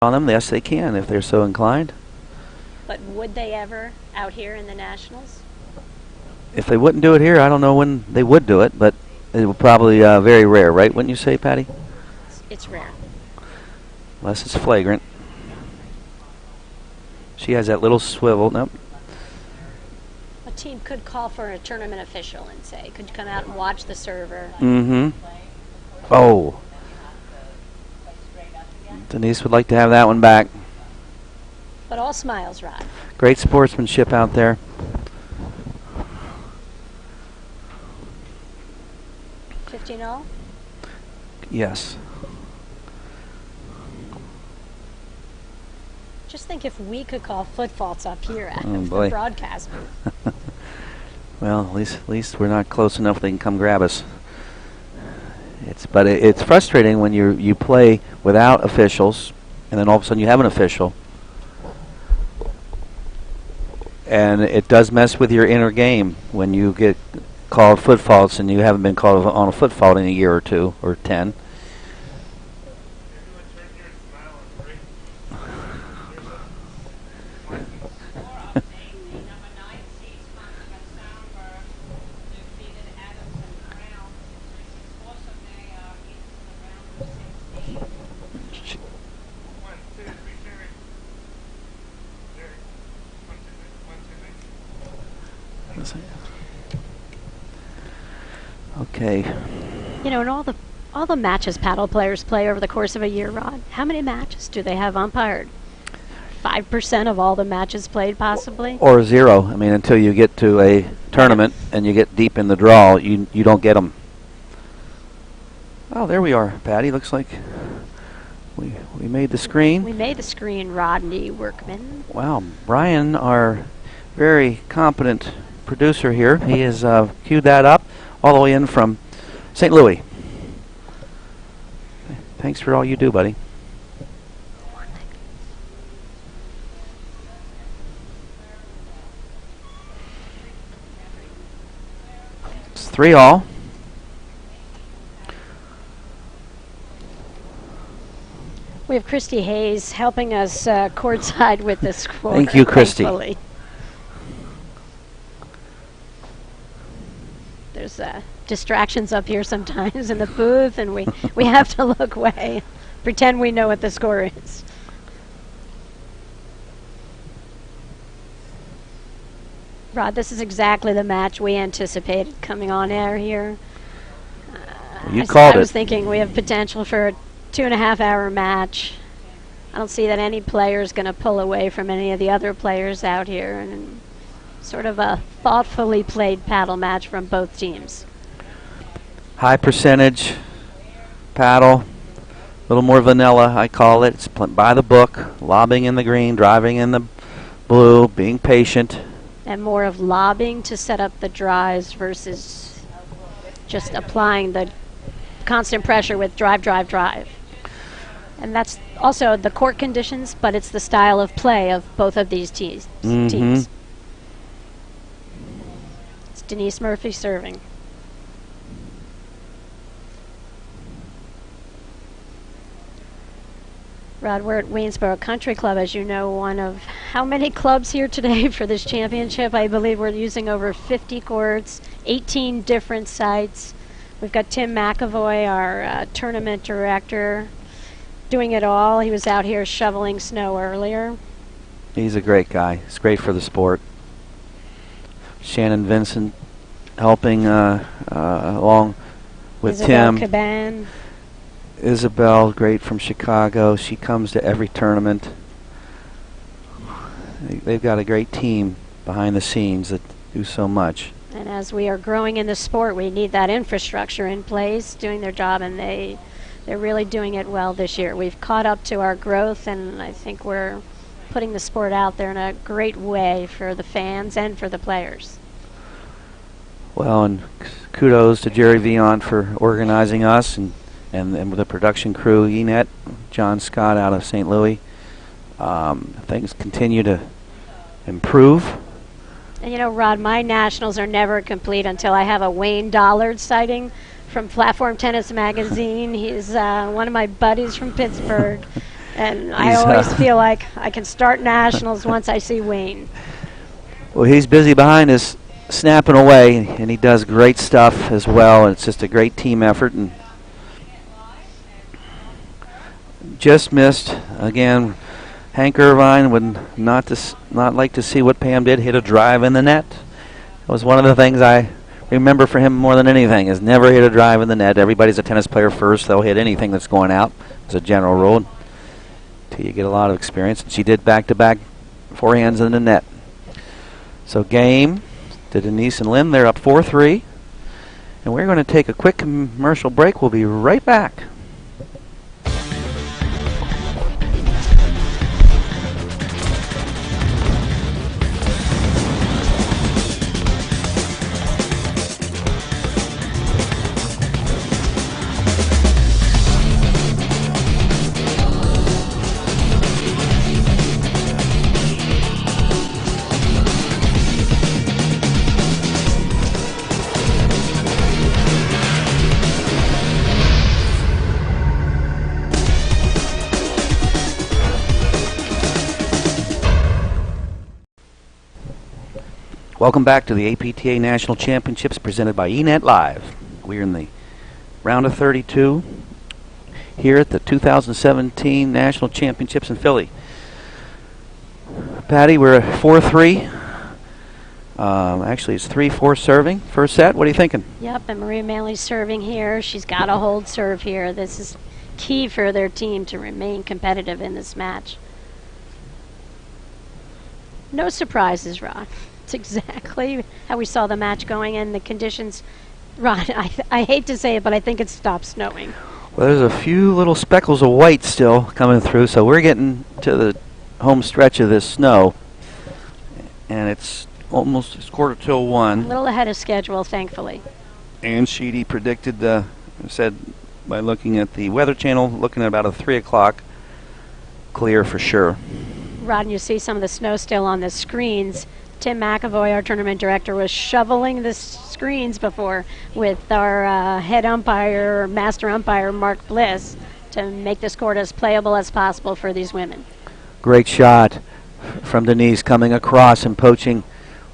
on them? Yes, they can if they're so inclined. But would they ever out here in the Nationals? If they wouldn't do it here, I don't know when they would do it, but it would probably very rare, right? Wouldn't you say, Patty? It's rare. Unless it's flagrant. She has that little swivel. Nope. A team could call for a tournament official and say, could you come out and watch the server? Mm-hmm. Oh. Denise would like to have that one back. But all smiles, Rod. Great sportsmanship out there. $15-all? Yes. Just think if we could call foot faults up here at Oh, the boy. broadcast booth. Well, at least we're not close enough they can come grab us. But it's frustrating when you play without officials, and then all of a sudden you have an official, and it does mess with your inner game when you get called foot faults and you haven't been called on a foot fault in a year or two or 10. Okay. You know, in all the matches paddle players play over the course of a year, Rod, how many matches do they have umpired? 5% of all the matches played, possibly? Or zero. I mean, until you get to a tournament and you get deep in the draw, you don't get them. Oh, there we are, Patty. Looks like we made the screen. We made the screen, Rodney Workman. Wow, Brian, our very competent producer here, he has queued that up all the way in from St. Louis. Thanks for all you do, buddy. It's 3-all. We have Christy Hayes helping us courtside with the score. Thank you, Christy. Thankfully. There's distractions up here sometimes in the booth, and we have to look away, pretend we know what the score is. Rod, this is exactly the match we anticipated coming on air here. You called it. I was thinking we have potential for a 2.5-hour match. I don't see that any player is going to pull away from any of the other players out here, and sort of a thoughtfully played paddle match from both teams. High percentage paddle, a little more vanilla, I call it. It's by the book, lobbing in the green, driving in the blue, being patient. And more of lobbing to set up the drives versus just applying the constant pressure with drive, drive, drive. And that's also the court conditions, but it's the style of play of both of these teams. It's Denise Murphy serving. Rod, we're at Waynesboro Country Club, as you know, one of how many clubs here today for this championship? I believe we're using over 50 courts, 18 different sites. We've got Tim McAvoy, our tournament director, doing it all. He was out here shoveling snow earlier. He's a great guy. It's great for the sport. Shannon Vincent helping along with Isabel Tim. Caban. Isabel, great from Chicago. She comes to every tournament. They've got a great team behind the scenes that do so much. And as we are growing in the sport, we need that infrastructure in place, doing their job, and they're really doing it well this year. We've caught up to our growth, and I think we're putting the sport out there in a great way for the fans and for the players. Well, and kudos to Jerry Vion for organizing us and the production crew, Enet, John Scott out of St. Louis. Things continue to improve. And you know, Rod, my nationals are never complete until I have a Wayne Dollard sighting from Platform Tennis Magazine. He's one of my buddies from Pittsburgh. And I He's, always feel like I can start nationals once I see Wayne. Well, he's busy behind us, snapping away, and he does great stuff as well. It's just a great team effort, and just missed again. Hank Irvine would not like to see what Pam did. Hit a drive in the net. That was one of the things I remember for him more than anything. Is never hit a drive in the net. Everybody's a tennis player first. They'll hit anything that's going out as a general rule until you get a lot of experience. And she did back-to-back forehands in the net. So game to Denise and Lynn. They're up 4-3. And we're going to take a quick commercial break. We'll be right back. Welcome back to the APTA National Championships presented by eNet Live. We're in the round of 32 here at the 2017 National Championships in Philly. Patty, we're at 4-3. Actually, it's 3-4 serving. First set, what are you thinking? Yep, and Maria Manley's serving here. She's got a hold serve here. This is key for their team to remain competitive in this match. No surprises, Ron. It's exactly how we saw the match going, and the conditions. Ron, I hate to say it, but I think it stopped snowing. Well, there's a few little speckles of white still coming through, so we're getting to the home stretch of this snow, and it's quarter till 1. A little ahead of schedule, thankfully. And Sheedy predicted, said by looking at the Weather Channel, looking at about a 3 o'clock clear for sure. Rod, and you see some of the snow still on the screens. Tim McAvoy, our tournament director, was shoveling the screens before with our head umpire, master umpire, Mark Bliss, to make this court as playable as possible for these women. Great shot from Denise coming across and poaching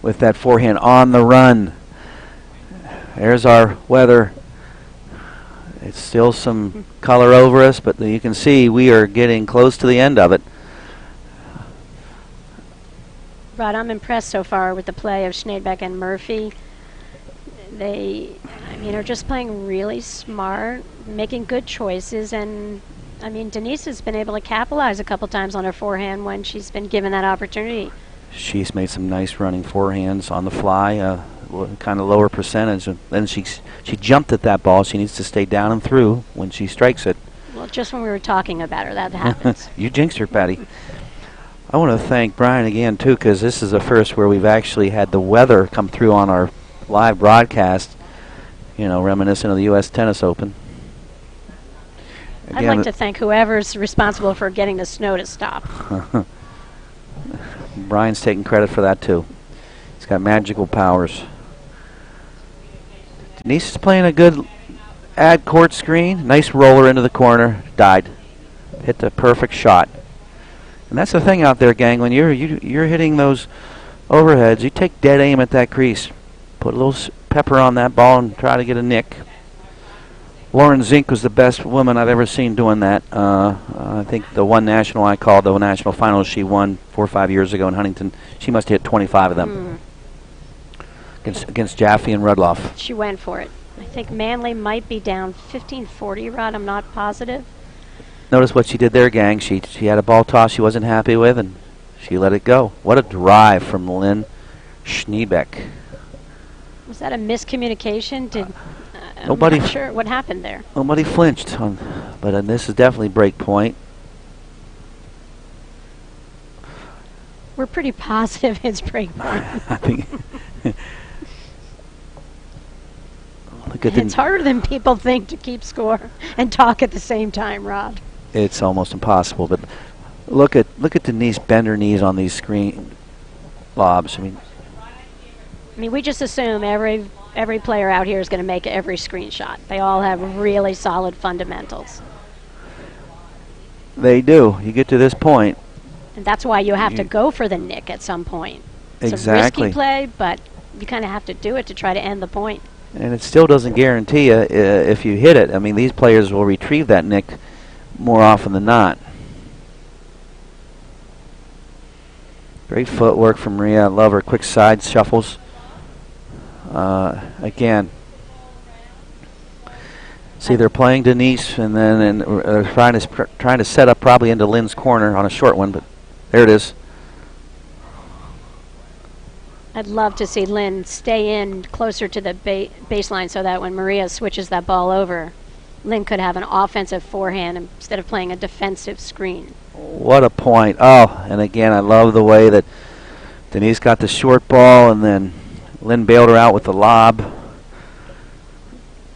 with that forehand on the run. There's our weather. It's still some color over us, but you can see we are getting close to the end of it. Rod, I'm impressed so far with the play of Schneidbeck and Murphy. They, are just playing really smart, making good choices, and, Denise has been able to capitalize a couple times on her forehand when she's been given that opportunity. She's made some nice running forehands on the fly, kind of lower percentage. And then she jumped at that ball. She needs to stay down and through when she strikes it. Well, just when we were talking about her, that happens. You jinxed her, Patty. I want to thank Brian again, too, because this is the first where we've actually had the weather come through on our live broadcast, reminiscent of the U.S. Tennis Open. Again, I'd like to thank whoever's responsible for getting the snow to stop. Brian's taking credit for that, too. He's got magical powers. Denise is playing a good ad court screen. Nice roller into the corner. Died. Hit the perfect shot. And that's the thing out there, gang. When you're hitting those overheads, you take dead aim at that crease. Put a little pepper on that ball and try to get a nick. Lauren Zink was the best woman I've ever seen doing that. I think the one national I called, the national finals she won 4 or 5 years ago in Huntington, she must have hit 25 of them against Jaffe and Rudloff. She went for it. I think Manley might be down 15-40, Rod. I'm not positive. Notice what she did there, gang. She had a ball toss she wasn't happy with, and she let it go. What a drive from Lynn Schneebeck. Was that a miscommunication? I'm Nobody not sure what happened there. Nobody flinched, but this is definitely break point. We're pretty positive it's break point. I think. It's harder than people think to keep score and talk at the same time, Rod. It's almost impossible. But look at Denise bend her knees on these screen lobs. We just assume every player out here is going to make every screenshot. They all have really solid fundamentals. They do. You get to this point. And that's why you have to You- go for the nick at some point. It's Exactly. a risky play, but you kind of have to do it to try to end the point. And it still doesn't guarantee you if you hit it. I mean, these players will retrieve that nick more often than not. Great footwork from Maria. I love her quick side shuffles. Again, see, they're playing Denise, and then trying to set up probably into Lynn's corner on a short one, but there it is. I'd love to see Lynn stay in closer to the baseline so that when Maria switches that ball over, Lynn could have an offensive forehand instead of playing a defensive screen. What a point. Oh, and again, I love the way that Denise got the short ball, and then Lynn bailed her out with the lob.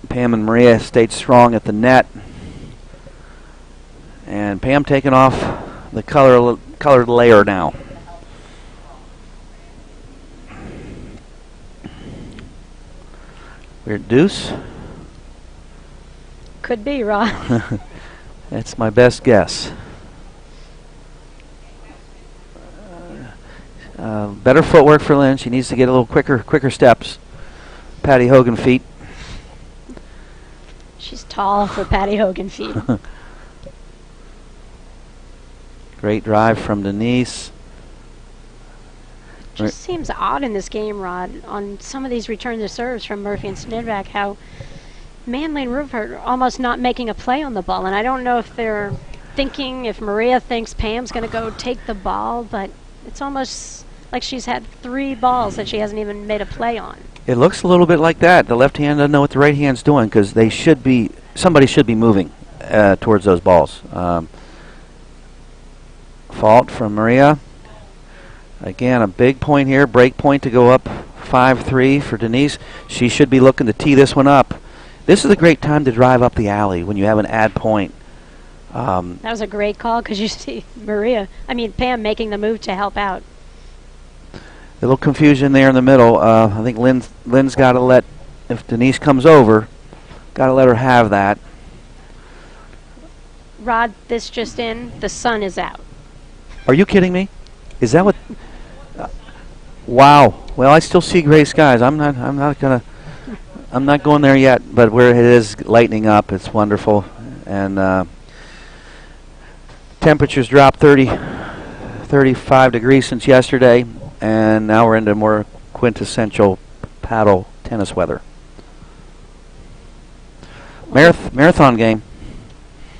Pam and Maria stayed strong at the net. And Pam taking off the colored layer now. Weird deuce. Could be, Rod. That's my best guess. Better footwork for Lynn. She needs to get a little quicker steps. Patty Hogan feet. She's tall for Patty Hogan feet. Great drive from Denise. Just seems odd in this game, Rod, on some of these return to serves from Murphy and Snidvac, how Manley and Rupert are almost not making a play on the ball. And I don't know if they're thinking, if Maria thinks Pam's going to go take the ball, but it's almost like she's had 3 balls that she hasn't even made a play on. It looks a little bit like that. The left hand doesn't know what the right hand's doing because somebody should be moving towards those balls. Fault from Maria. Again, a big point here, break point to go up 5-3 for Denise. She should be looking to tee this one up. This is a great time to drive up the alley when you have an add point. That was a great call because you see Pam making the move to help out. A little confusion there in the middle. I think Lynn's got to let, if Denise comes over, got to let her have that. Rod, this just in, the sun is out. Are you kidding me? Is that what? Wow. Well, I still see gray skies. I'm not going there yet. But where it is lightening up, it's wonderful. And temperatures dropped 35 degrees since yesterday, and now we're into more quintessential paddle tennis weather. Marathon game.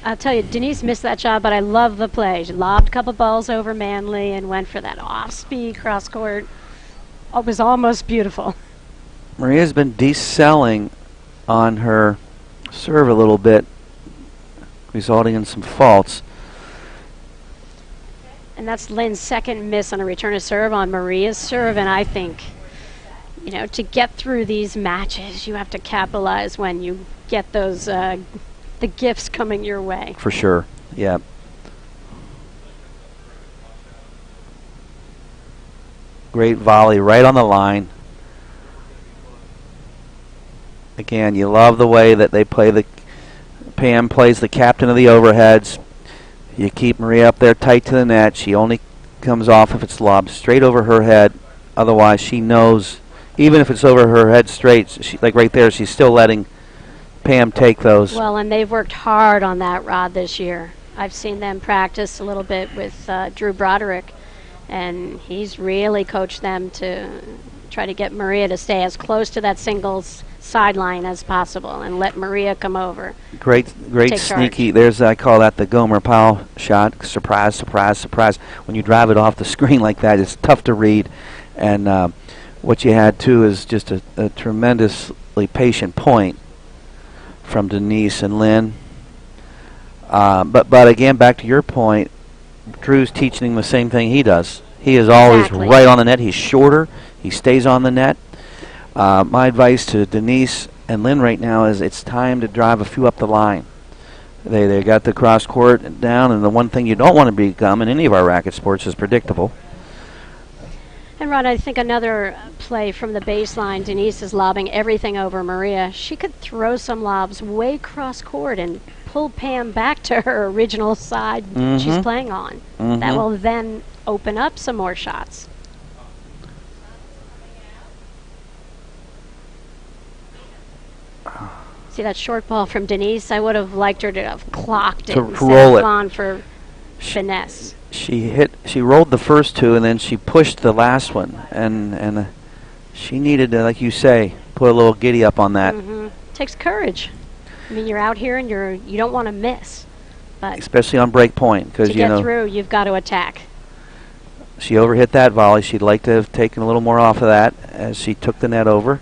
I'll tell you, Denise missed that shot, but I love the play. She lobbed a couple balls over Manley and went for that off-speed cross-court. It was almost beautiful. Maria's been decelling on her serve a little bit, resulting in some faults. And that's Lynn's second miss on a return to serve on Maria's serve, and I think, to get through these matches, you have to capitalize when you get those the gifts coming your way. For sure, yeah. Great volley right on the line. Again, you love the way that they play Pam plays the captain of the overheads. You keep Maria up there tight to the net. She only comes off if it's lobbed straight over her head. Otherwise, she knows, even if it's over her head straight, like right there, she's still letting Pam take those. Well, and they've worked hard on that, Rod, this year. I've seen them practice a little bit with Drew Broderick, and he's really coached them to try to get Maria to stay as close to that singles sideline as possible and let Maria come over. Great sneaky. I call that the Gomer Powell shot. Surprise, surprise, surprise. When you drive it off the screen like that, it's tough to read. And what you had, too, is just a tremendously patient point from Denise and Lynn. But again, back to your point, Drew's teaching him the same thing he does. He is always right on the net. He's shorter. He stays on the net. My advice to Denise and Lynn right now is it's time to drive a few up the line. They got the cross court down, and the one thing you don't want to become in any of our racket sports is predictable. And Rod, I think another play from the baseline, Denise is lobbing everything over Maria. She could throw some lobs way cross court and pull Pam back to her original side she's playing on. That will then open up some more shots. See that short ball from Denise? I would have liked her to have clocked it To instead roll of it. gone for finesse. She rolled the first two, and then she pushed the last one, and she needed to, like you say, put a little giddy up on that. Takes courage. I mean, you're out here and you don't want to miss, but Especially on break point, because to you get know through, you've got to attack. she overhit that volley. She'd like to have taken a little more off of that as she took the net over.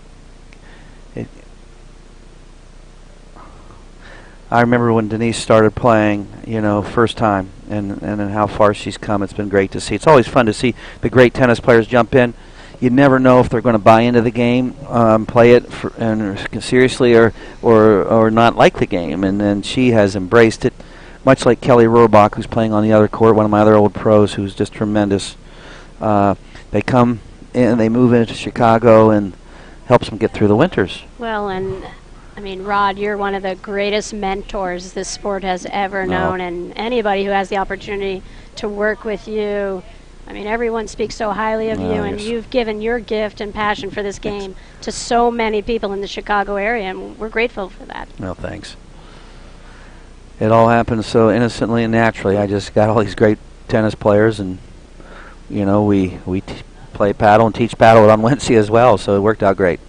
I remember when Denise started playing, you know, first time, and how far she's come. It's been great to see. It's always fun to see the great tennis players jump in. You never know if they're going to buy into the game, play it seriously, or not like the game. And then she has embraced it, much like Kelly Rohrbach, who's playing on the other court, one of my other old pros, who's just tremendous. They come in, they move into Chicago, and helps them get through the winters. Well, and I mean, Rod, you're one of the greatest mentors this sport has ever known, and anybody who has the opportunity to work with you, I mean, everyone speaks so highly of you, and you've given your gift and passion for this game to so many people in the Chicago area, and we're grateful for that. Well, thanks. It all happened so innocently and naturally. I just got all these great tennis players, and you know, we play paddle and teach paddle on Wednesday as well, so it worked out great.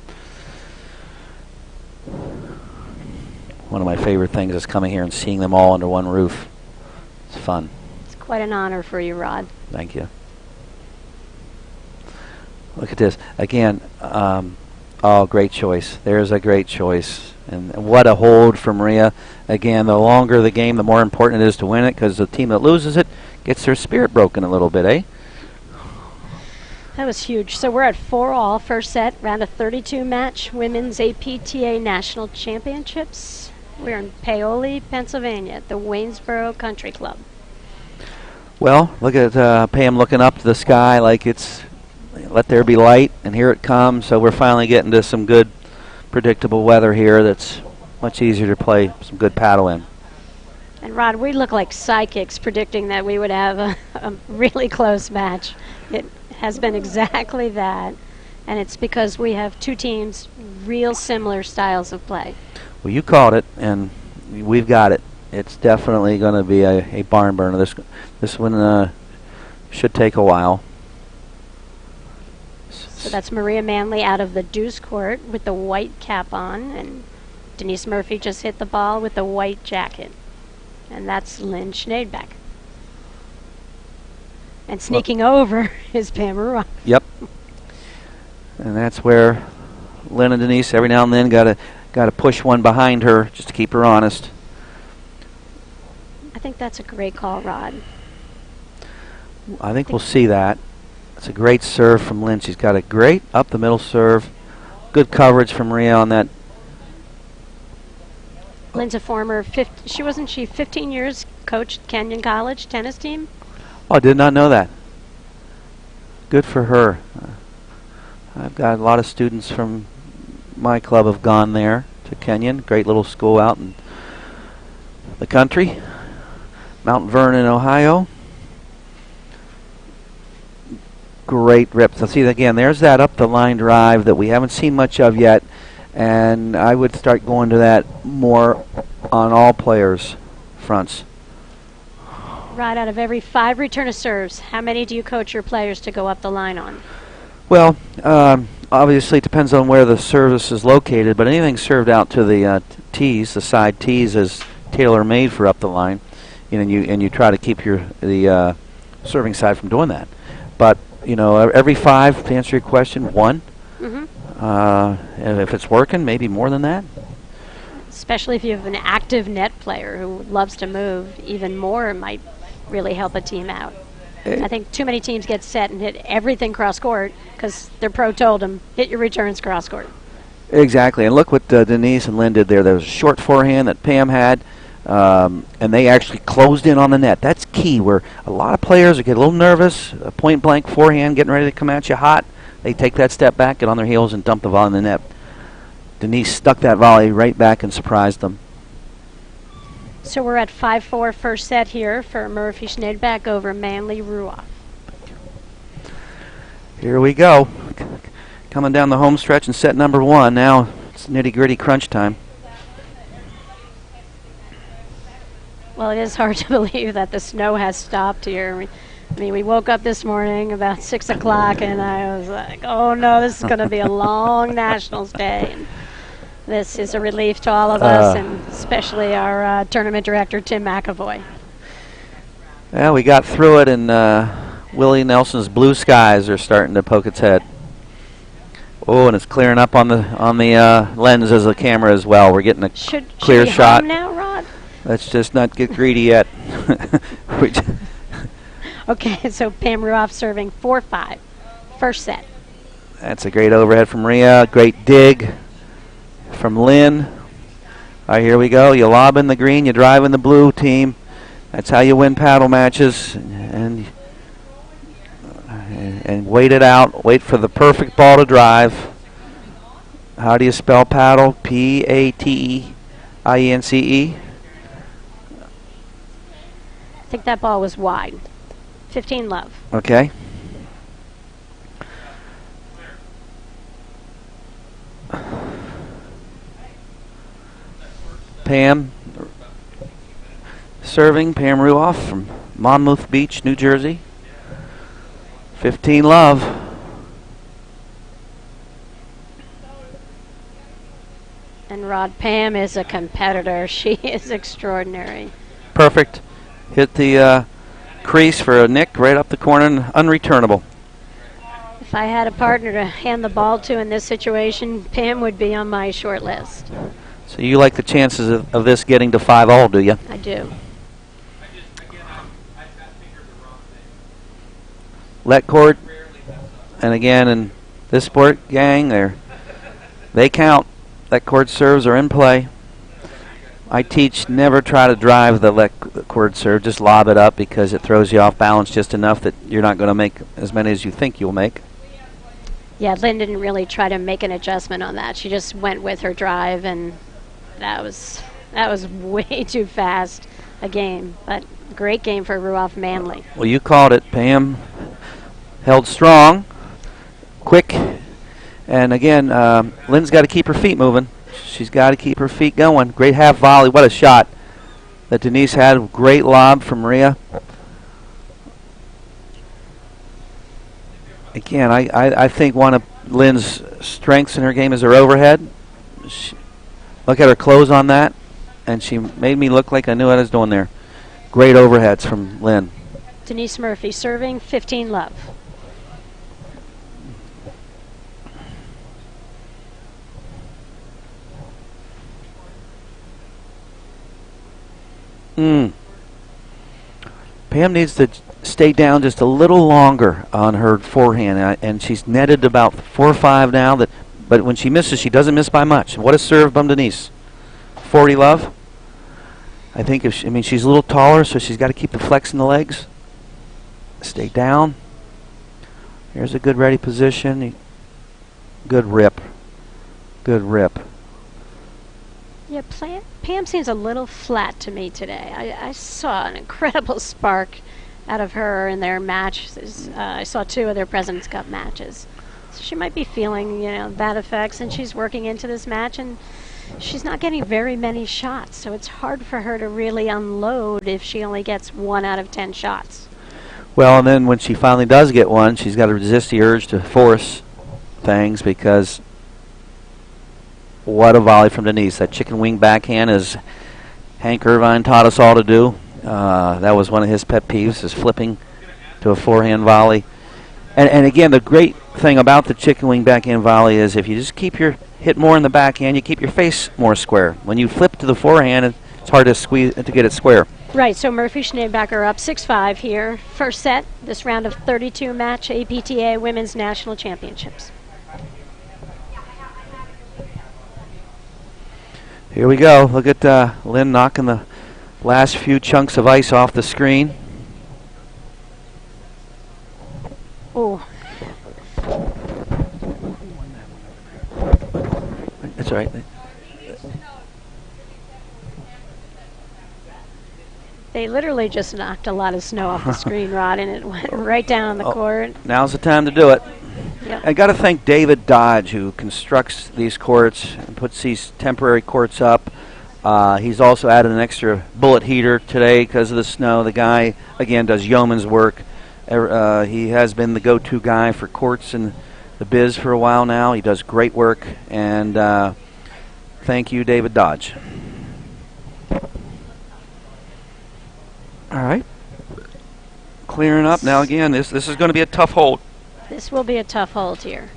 One of my favorite things is coming here and seeing them all under one roof. It's fun. It's quite an honor for you, Rod. Thank you. Look at this. Again, oh, great choice. There's a great choice. And what a hold from Maria. Again, the longer the game, the more important it is to win it, because the team that loses it gets their spirit broken a little bit, eh? That was huge. So we're at 4-all, first set, round of 32 match, Women's APTA National Championships. We're in Paoli, Pennsylvania, at the Waynesboro Country Club. Well, look at Pam looking up to the sky like it's let there be light, and here it comes. So we're finally getting to some good, predictable weather here that's much easier to play some good paddle in. And Rod, we look like psychics predicting that we would have a really close match. It has been exactly that, and it's because we have two teams, real similar styles of play. Well, you called it, and we've got it. It's definitely going to be a barn burner. This one should take a while. So that's Maria Manley out of the deuce court with the white cap on, and Denise Murphy just hit the ball with the white jacket. And that's Lynn Schneidbeck. And sneaking over is Pam Maroon. Yep. And that's where Lynn and Denise every now and then got to push one behind her just to keep her honest. I think that's a great call, Rod. I think we'll see that. It's a great serve from Lynn. She's got a great up the middle serve. Good coverage from Maria on that. Lynn's a former 15 years coached Kenyon College tennis team? Oh, I did not know that. Good for her. I've got a lot of students from my club have gone there to Kenyon. Great little school out in the country. Mount Vernon, Ohio. Great rip. So see, again, there's that up the line drive that we haven't seen much of yet, and I would start going to that more on all players' fronts. Right, out of every 5 return of serves, how many do you coach your players to go up the line on? Well, obviously it depends on where the service is located, but anything served out to the tees, the side tees, is tailor-made for up the line, and you try to keep the serving side from doing that. But you know, every 5, to answer your question, 1. If it's working, maybe more than that. Especially if you have an active net player who loves to move, even more might really help a team out. I think too many teams get set and hit everything cross-court because their pro told them, hit your returns cross-court. Exactly, and look what Denise and Lynn did there. There was a short forehand that Pam had, and they actually closed in on the net. That's key, where a lot of players get a little nervous, a point-blank forehand getting ready to come at you hot. They take that step back, get on their heels, and dump the volley in the net. Denise stuck that volley right back and surprised them. So we're at 5-4 first set here for Murphy Schneidbach over Manley Ruoff. Here we go. Coming down the home stretch in set number 1. Now it's nitty-gritty crunch time. Well, it is hard to believe that the snow has stopped here. I mean, we woke up this morning about 6 o'clock, and I was like, oh no, this is going to be a long Nationals day. And this is a relief to all of us, and especially our tournament director, Tim McAvoy. Yeah, we got through it, and Willie Nelson's blue skies are starting to poke its head. Oh, and it's clearing up on the lens as a camera as well. We're getting a clear should we shot. home now, Rod? Let's just not get greedy yet. Okay, so Pam Ruoff serving 4-5. First set. That's a great overhead from Rhea. Great dig from Lynn. All right, here we go. You lob in the green, you drive in the blue, team. That's how you win paddle matches. And wait it out. Wait for the perfect ball to drive. How do you spell paddle? P-A-T-E-I-N-C-E. I think that ball was wide. 15 love. Okay. Pam serving. Pam Ruoff from Monmouth Beach, New Jersey. 15 love. And Rod, Pam is a competitor. She is extraordinary. Perfect. Hit the crease for a nick right up the corner and unreturnable. If I had a partner to hand the ball to in this situation, Pam would be on my short list. So you like the chances of this getting to 5-all, do you? I do. Let court, and again in this sport, gang, they count. Let court serves are in play. I teach never try to drive the let court serve, just lob it up because it throws you off balance just enough that you're not going to make as many as you think you'll make. Yeah, Lynn didn't really try to make an adjustment on that. She just went with her drive, and that was way too fast a game. But great game for Ruoff Manley. Well, you called it. Pam held strong, quick, and again, Lynn's got to keep her feet moving. She's got to keep her feet going. Great half volley. What a shot that Denise had. Great lob from Maria. Again, I think one of Lynn's strengths in her game is her overhead. Look at her close on that, and she made me look like I knew what I was doing there. Great overheads from Lynn. Denise Murphy serving 15 love. Pam needs to stay down just a little longer on her forehand, and she's netted about 4 or 5 now. But when she misses, she doesn't miss by much. What a serve from Denise. 40 love. I think she's a little taller, so she's got to keep the flex in the legs. Stay down. Here's a good ready position. Good rip. Good rip. Yeah, Pam seems a little flat to me today. I saw an incredible spark out of her in their matches. I saw 2 of their President's Cup matches. So she might be feeling, bad effects, and she's working into this match, and she's not getting very many shots. So it's hard for her to really unload if she only gets 1 out of 10 shots. Well, and then when she finally does get one, she's got to resist the urge to force things because what a volley from Denise. That chicken wing backhand, as Hank Irvine taught us all to do. That was one of his pet peeves, is flipping to a forehand volley. And again, the great thing about the chicken wing backhand volley is if you just keep your hit more in the backhand, you keep your face more square. When you flip to the forehand, it's hard to squeeze to get it square. Right, so Murphy Schneidbach are up 6-5 here. First set, this round of 32 match APTA Women's National Championships. Here we go. Look at Lynn knocking the last few chunks of ice off the screen. Oh. That's all right. They literally just knocked a lot of snow off the screen, Rod, and it went right down the court. Now's the time to do it. Yep. I got to thank David Dodge, who constructs these courts and puts these temporary courts up. He's also added an extra bullet heater today because of the snow. The guy, again, does yeoman's work. He has been the go-to guy for courts in the biz for a while now. He does great work, and thank you, David Dodge. All right. Clearing up. Now, again, this is going to be a tough hold. This will be a tough hold here.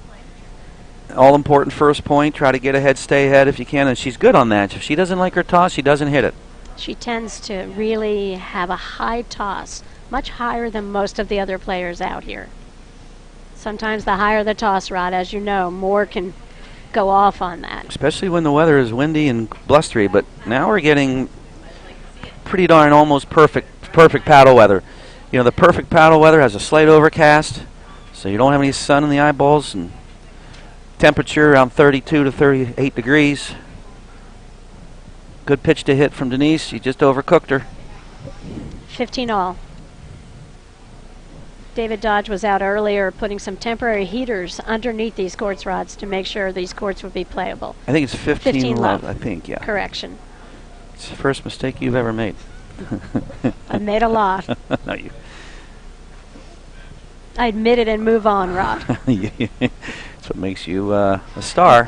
All-important first point. Try to get ahead, stay ahead if you can, and she's good on that. If she doesn't like her toss, she doesn't hit it. She tends to really have a high toss, much higher than most of the other players out here. Sometimes the higher the toss, Rod, as you know, more can go off on that. Especially when the weather is windy and blustery, but now we're getting pretty darn almost perfect paddle weather. You know, the perfect paddle weather has a slight overcast, so you don't have any sun in the eyeballs, and temperature around 32 to 38 degrees. Good pitch to hit from Denise. She just overcooked her. 15 all. David Dodge was out earlier putting some temporary heaters underneath these courts rods to make sure these courts would be playable. I think it's 15 love. I think, yeah. Correction. It's the first mistake you've ever made. I've made a lot. No, you. I admit it and move on, Rod. That's what makes you a star.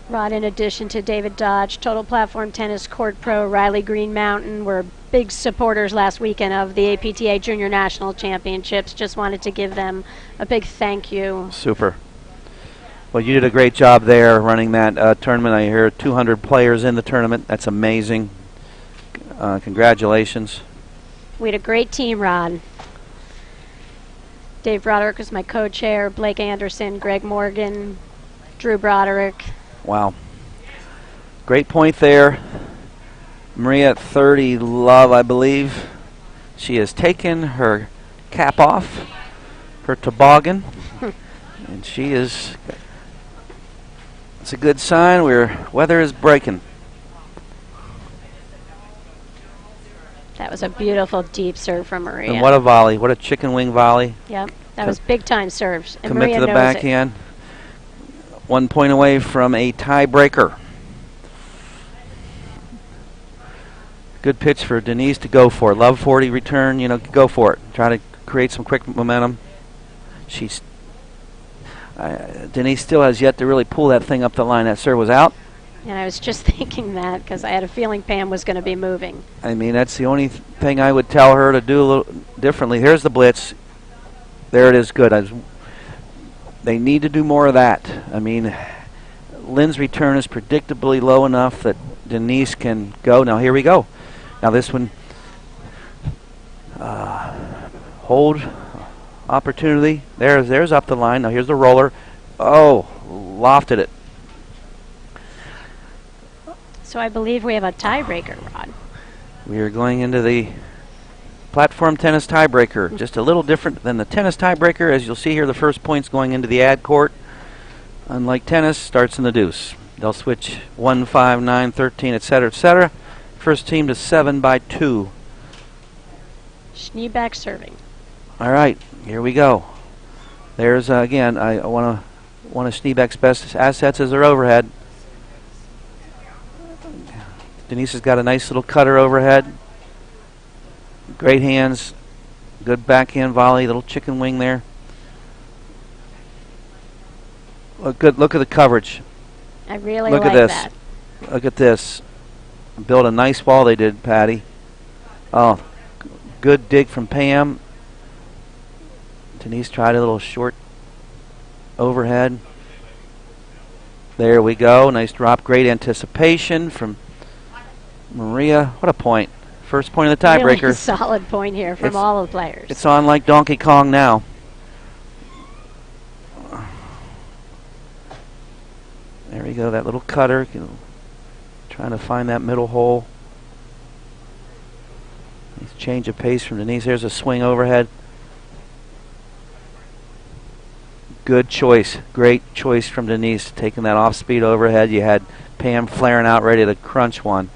Rod, in addition to David Dodge, Total Platform Tennis Court Pro Riley Green Mountain were big supporters last weekend of the APTA Junior National Championships. Just wanted to give them a big thank you. Super. Well, you did a great job there running that tournament. I hear 200 players in the tournament. That's amazing. Congratulations. We had a great team, Rod. Dave Broderick was my co-chair, Blake Anderson, Greg Morgan, Drew Broderick. Wow. Great point there. Maria at 30, love, I believe. She has taken her cap off, her toboggan, and she is, it's a good sign. Weather is breaking. That was a beautiful deep serve from Maria. And what a volley. What a chicken wing volley. Yep, that was big time serves. And Commit Maria to the knows backhand. 1 point away from a tiebreaker. Good pitch for Denise to go for it. Love 40 return, go for it. Try to create some quick momentum. Denise still has yet to really pull that thing up the line. That serve was out. And I was just thinking that because I had a feeling Pam was going to be moving. I mean, that's the only thing I would tell her to do a little differently. Here's the blitz. There it is, good. They need to do more of that. I mean, Lynn's return is predictably low enough that Denise can go. Now, here we go. Now, this one, hold opportunity. There's up the line. Now, here's the roller. Oh, lofted it. So I believe we have a tiebreaker, Rod. We are going into the platform tennis tiebreaker. Just a little different than the tennis tiebreaker. As you'll see here, the first point's going into the ad court. Unlike tennis, starts in the deuce. They'll switch 1, 5, 9, 13, etc., etc. First team to 7 by 2. Schneeback serving. All right, here we go. There's, again, one of Schneebeck's best assets is her overhead. Denise has got a nice little cutter overhead. Great hands. Good backhand volley. Little chicken wing there. Look at the coverage. I really Look like at this. that. Look at this. Build a nice ball they did, Patty. Oh, good dig from Pam. Denise tried a little short overhead. There we go. Nice drop. Great anticipation from Maria. What a point. First point of the tiebreaker. Really solid point here from all the players. It's on like Donkey Kong now. There we go. That little cutter. Trying to find that middle hole. Nice change of pace from Denise. There's a swing overhead. Good choice. Great choice from Denise, taking that off-speed overhead. You had Pam flaring out, ready to crunch one.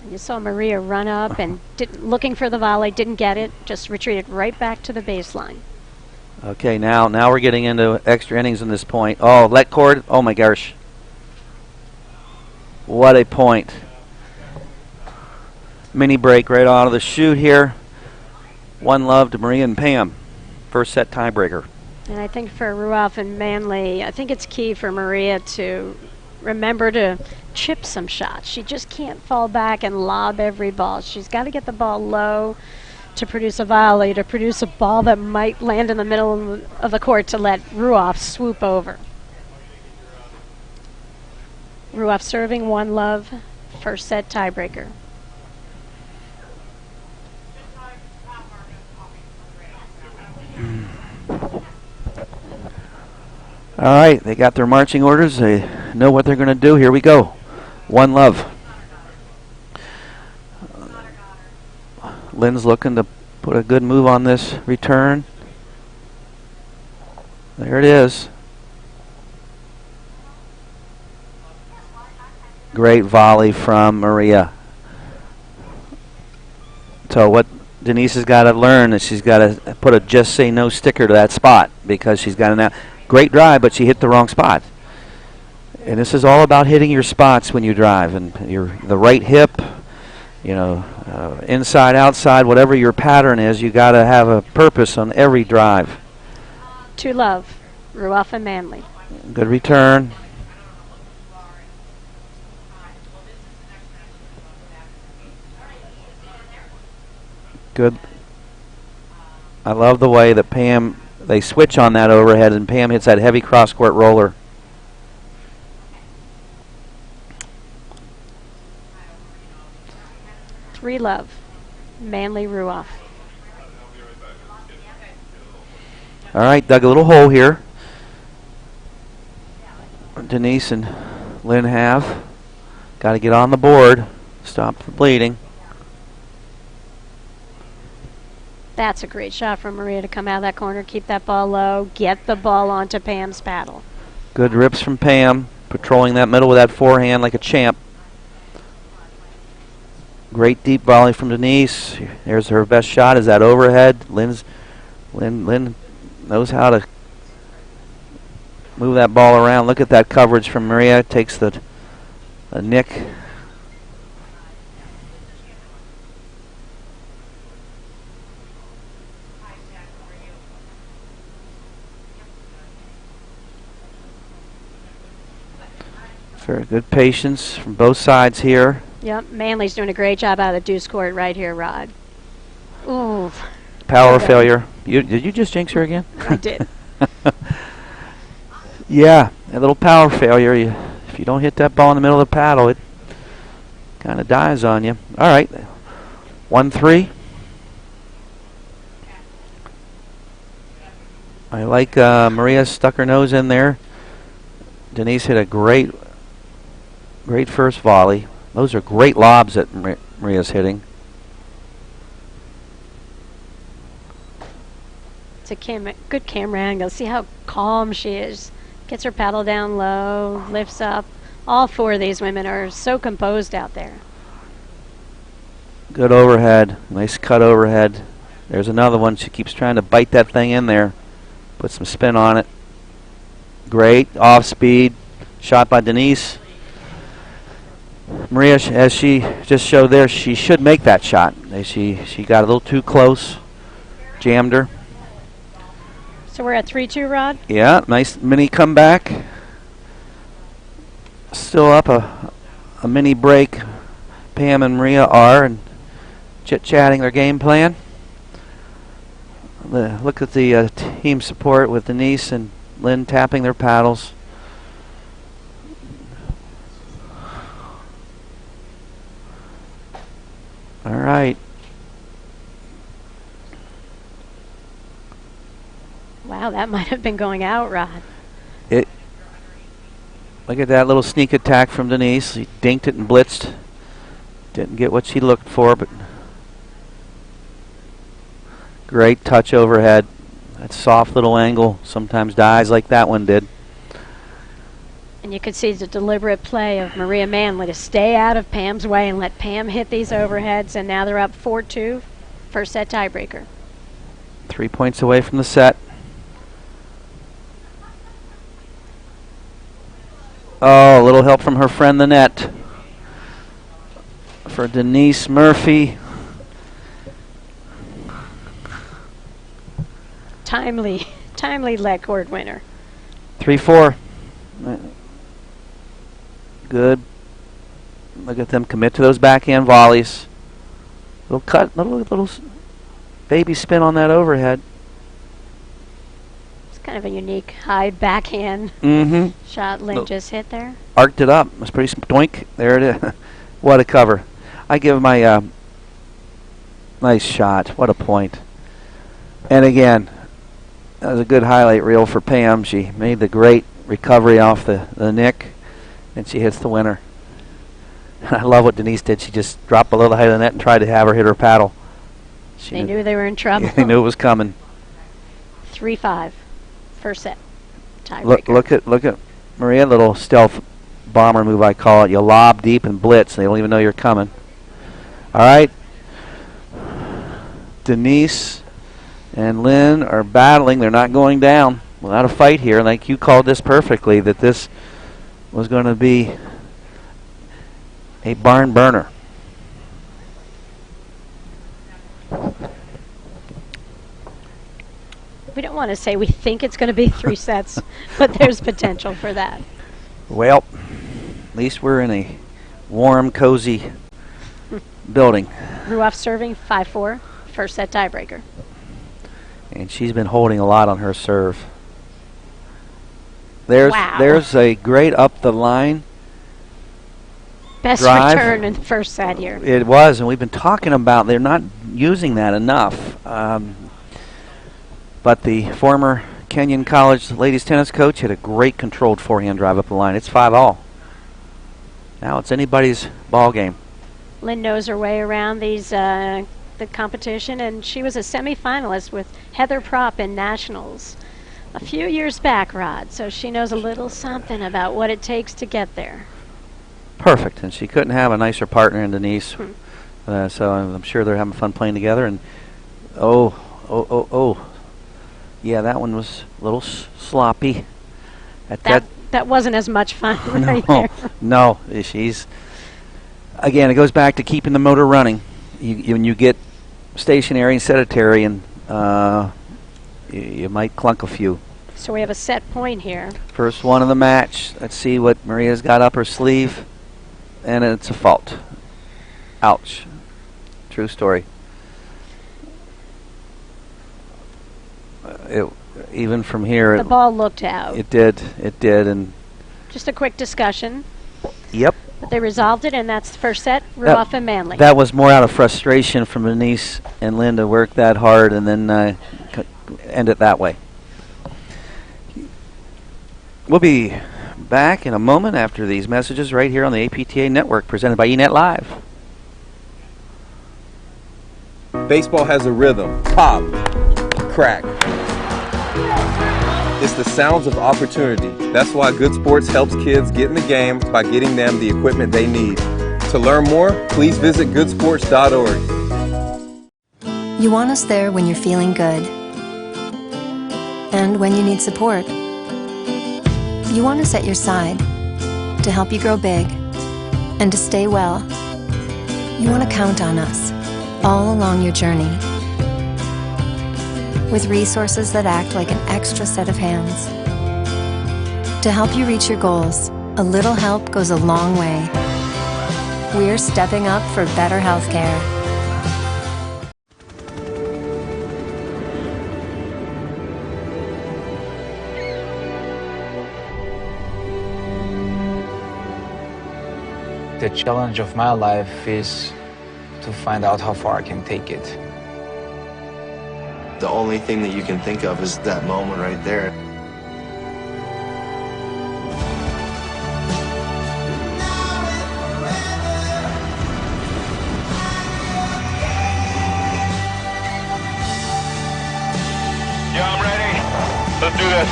You saw Maria run up and looking for the volley, didn't get it, just retreated right back to the baseline. Okay, now we're getting into extra innings in this point. Oh, let cord. Oh my gosh. What a point. Mini break right out of the chute here. 1-love to Maria and Pam. First set tiebreaker. And I think for Ruoff and Manley, I think it's key for Maria to remember to chip some shots. She just can't fall back and lob every ball. She's got to get the ball low to produce a volley, to produce a ball that might land in the middle of the court to let Ruoff swoop over. Ruoff serving 1-love, first set tiebreaker. All right, they got their marching orders. They know what they're going to do. Here we go. 1-love. Lynn's looking to put a good move on this return. There it is. Great volley from Maria. So what Denise has got to learn is she's got to put a just say no sticker to that spot, because she's got a great drive, but she hit the wrong spot. And this is all about hitting your spots when you drive, and the right hip, inside, outside, whatever your pattern is, you got to have a purpose on every drive. 2-love, Ruoff and Manley. Good return. Good. I love the way that Pam, they switch on that overhead, and Pam hits that heavy cross-court roller. 3-love, Manley Ruoff. All right, dug a little hole here. Denise and Lynn have. Got to get on the board, stop the bleeding. That's a great shot from Maria to come out of that corner, keep that ball low, get the ball onto Pam's paddle. Good rips from Pam, patrolling that middle with that forehand like a champ. Great deep volley from Denise. There's her best shot, is that overhead. Lynn knows how to move that ball around. Look at that coverage from Maria. Takes the nick. Very good patience from both sides here. Yep, Manley's doing a great job out of the deuce court right here, Rod. Ooh. Power failure. Did you just jinx her again? I did. Yeah, a little power failure. If you don't hit that ball in the middle of the paddle, it kind of dies on you. All right, 1-3. I like Maria stuck her nose in there. Denise hit a great first volley. Those are great lobs that Maria's hitting. It's a good camera angle. See how calm she is. Gets her paddle down low, lifts up. All four of these women are so composed out there. Good overhead. Nice cut overhead. There's another one. She keeps trying to bite that thing in there. Put some spin on it. Great off speed. Shot by Denise. Maria, as she just showed there, she should make that shot. She got a little too close. Jammed her. So we're at 3-2, Rod? Yeah, nice mini comeback. Still up a mini break. Pam and Maria are, and chit-chatting their game plan. Look at the team support with Denise and Lynn tapping their paddles. All right. Wow, that might have been going out, Rod. Look at that little sneak attack from Denise. She dinked it and blitzed. Didn't get what she looked for, but great touch overhead. That soft little angle sometimes dies like that one did. And you could see the deliberate play of Maria Manley to stay out of Pam's way and let Pam hit these overheads. And now they're up 4-2. First set tiebreaker. 3 points away from the set. Oh, a little help from her friend, the net. For Denise Murphy. Timely leg cord winner. 3-4. Good. Look at them commit to those backhand volleys. Little cut, little baby spin on that overhead. It's kind of a unique high backhand shot Lynn just hit there. Arced it up. It was pretty doink. There it is. What a cover. I give my nice shot. What a point. And again, that was a good highlight reel for Pam. She made the great recovery off the nick, and she hits the winner. I love what Denise did. She just dropped below the height of the net and tried to have her hit her paddle. They knew they were in trouble. They knew it was coming. 3-5. First set. Tiebreaker. Look at Maria, little stealth bomber move I call it. You lob deep and blitz. They don't even know you're coming. All right. Denise and Lynn are battling. They're not going down without a fight here. Like you called this perfectly, that this was going to be a barn burner. We don't want to say we think it's going to be 3 sets, but there's potential for that. Well, at least we're in a warm, cozy building. Ruoff serving 5-4. First set tiebreaker. And she's been holding a lot on her serve. There's a great up the line. Best drive. return in the first set here. It was, and we've been talking about they're not using that enough. But the former Kenyon College ladies tennis coach had a great controlled forehand drive up the line. It's 5-all. Now it's anybody's ball game. Lynn knows her way around these the competition, and she was a semifinalist with Heather Propp in nationals a few years back, Rod. So she knows a little something about what it takes to get there. Perfect, and she couldn't have a nicer partner in Denise. So I'm sure they're having fun playing together. And yeah, that one was a little sloppy. That wasn't as much fun right there. No, she's again. It goes back to keeping the motor running. When you get stationary and sedentary, and you might clunk a few. So we have a set point here. First one of the match. Let's see what Maria's got up her sleeve, and it's a fault. Ouch. True story. Even from here, the ball looked out. It did, and just a quick discussion. Yep. But they resolved it, and that's the first set. Ruoff and Manley. That was more out of frustration from Denise and Lynn to work that hard and then end it that way. We'll be back in a moment after these messages right here on the APTA Network, presented by eNet Live. Baseball has a rhythm. Pop, crack. It's the sounds of opportunity. That's why Good Sports helps kids get in the game by getting them the equipment they need. To learn more, please visit goodsports.org. You want us there when you're feeling good and when you need support. You want us at your side to help you grow big and to stay well. You want to count on us all along your journey, with resources that act like an extra set of hands. To help you reach your goals, a little help goes a long way. We're stepping up for better health care. The challenge of my life is to find out how far I can take it. The only thing that you can think of is that moment right there. Yeah, I'm ready. Let's do this.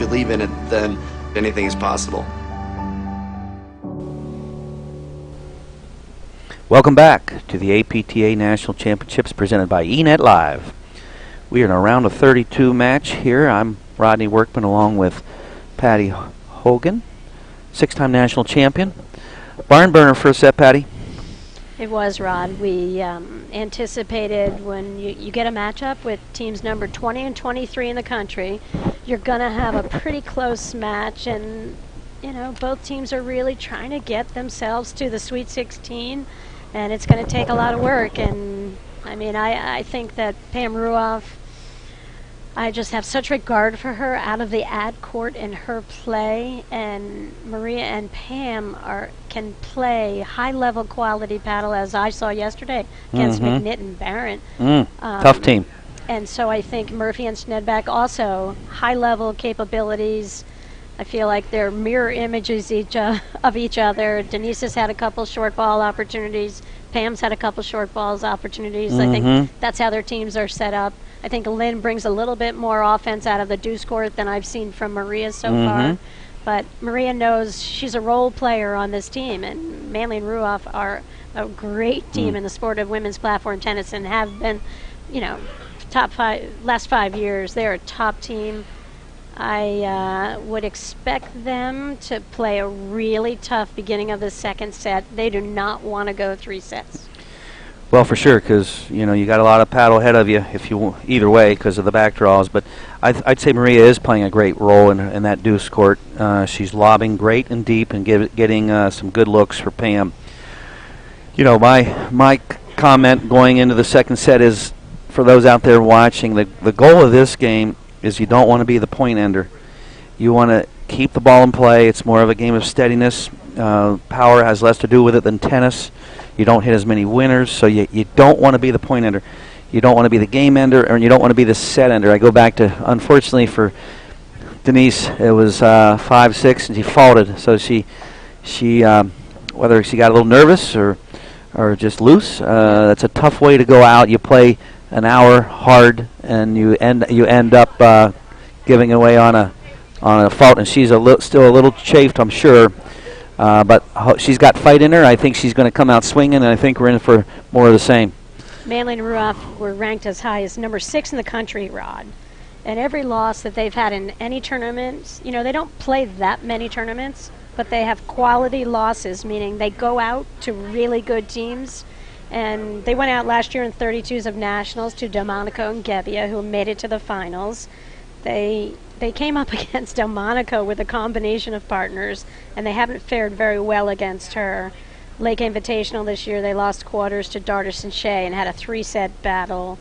believe in it, then anything is possible. Welcome back to the APTA National Championships presented by eNet Live. We are in a round of 32 match here. I'm Rodney Workman along with Patty Hogan, 6-time national champion. Barn burner first set, Patty. It was, Rod. We anticipated when you get a matchup with teams number 20 and 23 in the country, you're going to have a pretty close match, and you know, both teams are really trying to get themselves to the Sweet 16, and it's going to take a lot of work. And I mean, I think that Pam Ruoff, I just have such regard for her out of the ad court in her play, and Maria and Pam can play high-level quality paddle, as I saw yesterday against McNitt and Barrett. Tough team. And so I think Murphy and Snedback also high-level capabilities. I feel like they're mirror images of each other. Denise has had a couple short ball opportunities. Pam's had a couple short balls opportunities. I think that's how their teams are set up. I think Lynn brings a little bit more offense out of the deuce court than I've seen from Maria so far. But Maria knows she's a role player on this team, and Manley and Ruoff are a great team in the sport of women's platform tennis and have been, you know, top 5 last 5 years. They're a top team. I would expect them to play a really tough beginning of the second set. They do not want to go 3 sets. Well, for sure, because you know you got a lot of paddle ahead of you if you either way because of the back draws. But I'd say Maria is playing a great role in that deuce court. She's lobbing great and deep and getting some good looks for Pam. You know, my comment going into the second set is for those out there watching, the goal of this game is you don't want to be the point ender. You want to keep the ball in play. It's more of a game of steadiness. Power has less to do with it than tennis. You don't hit as many winners, so you don't want to be the point ender. You don't want to be the game ender, and you don't want to be the set ender. I go back to, unfortunately for Denise, it was 5-6, and she faulted. So she whether she got a little nervous or just loose, that's a tough way to go out. You play an hour hard, and you end up giving away on a fault, and she's still a little chafed, I'm sure. But she's got fight in her. I think she's going to come out swinging, and I think we're in for more of the same. Manley and Ruoff were ranked as high as number 6 in the country, Rod. And every loss that they've had in any tournaments, you know, they don't play that many tournaments, but they have quality losses, meaning they go out to really good teams. And they went out last year in 32s of nationals to Delmonico and Gebbia, who made it to the finals. They came up against Delmonico with a combination of partners, and they haven't fared very well against her. Lake Invitational this year, they lost quarters to Dardis and Shea and had a 3-set battle.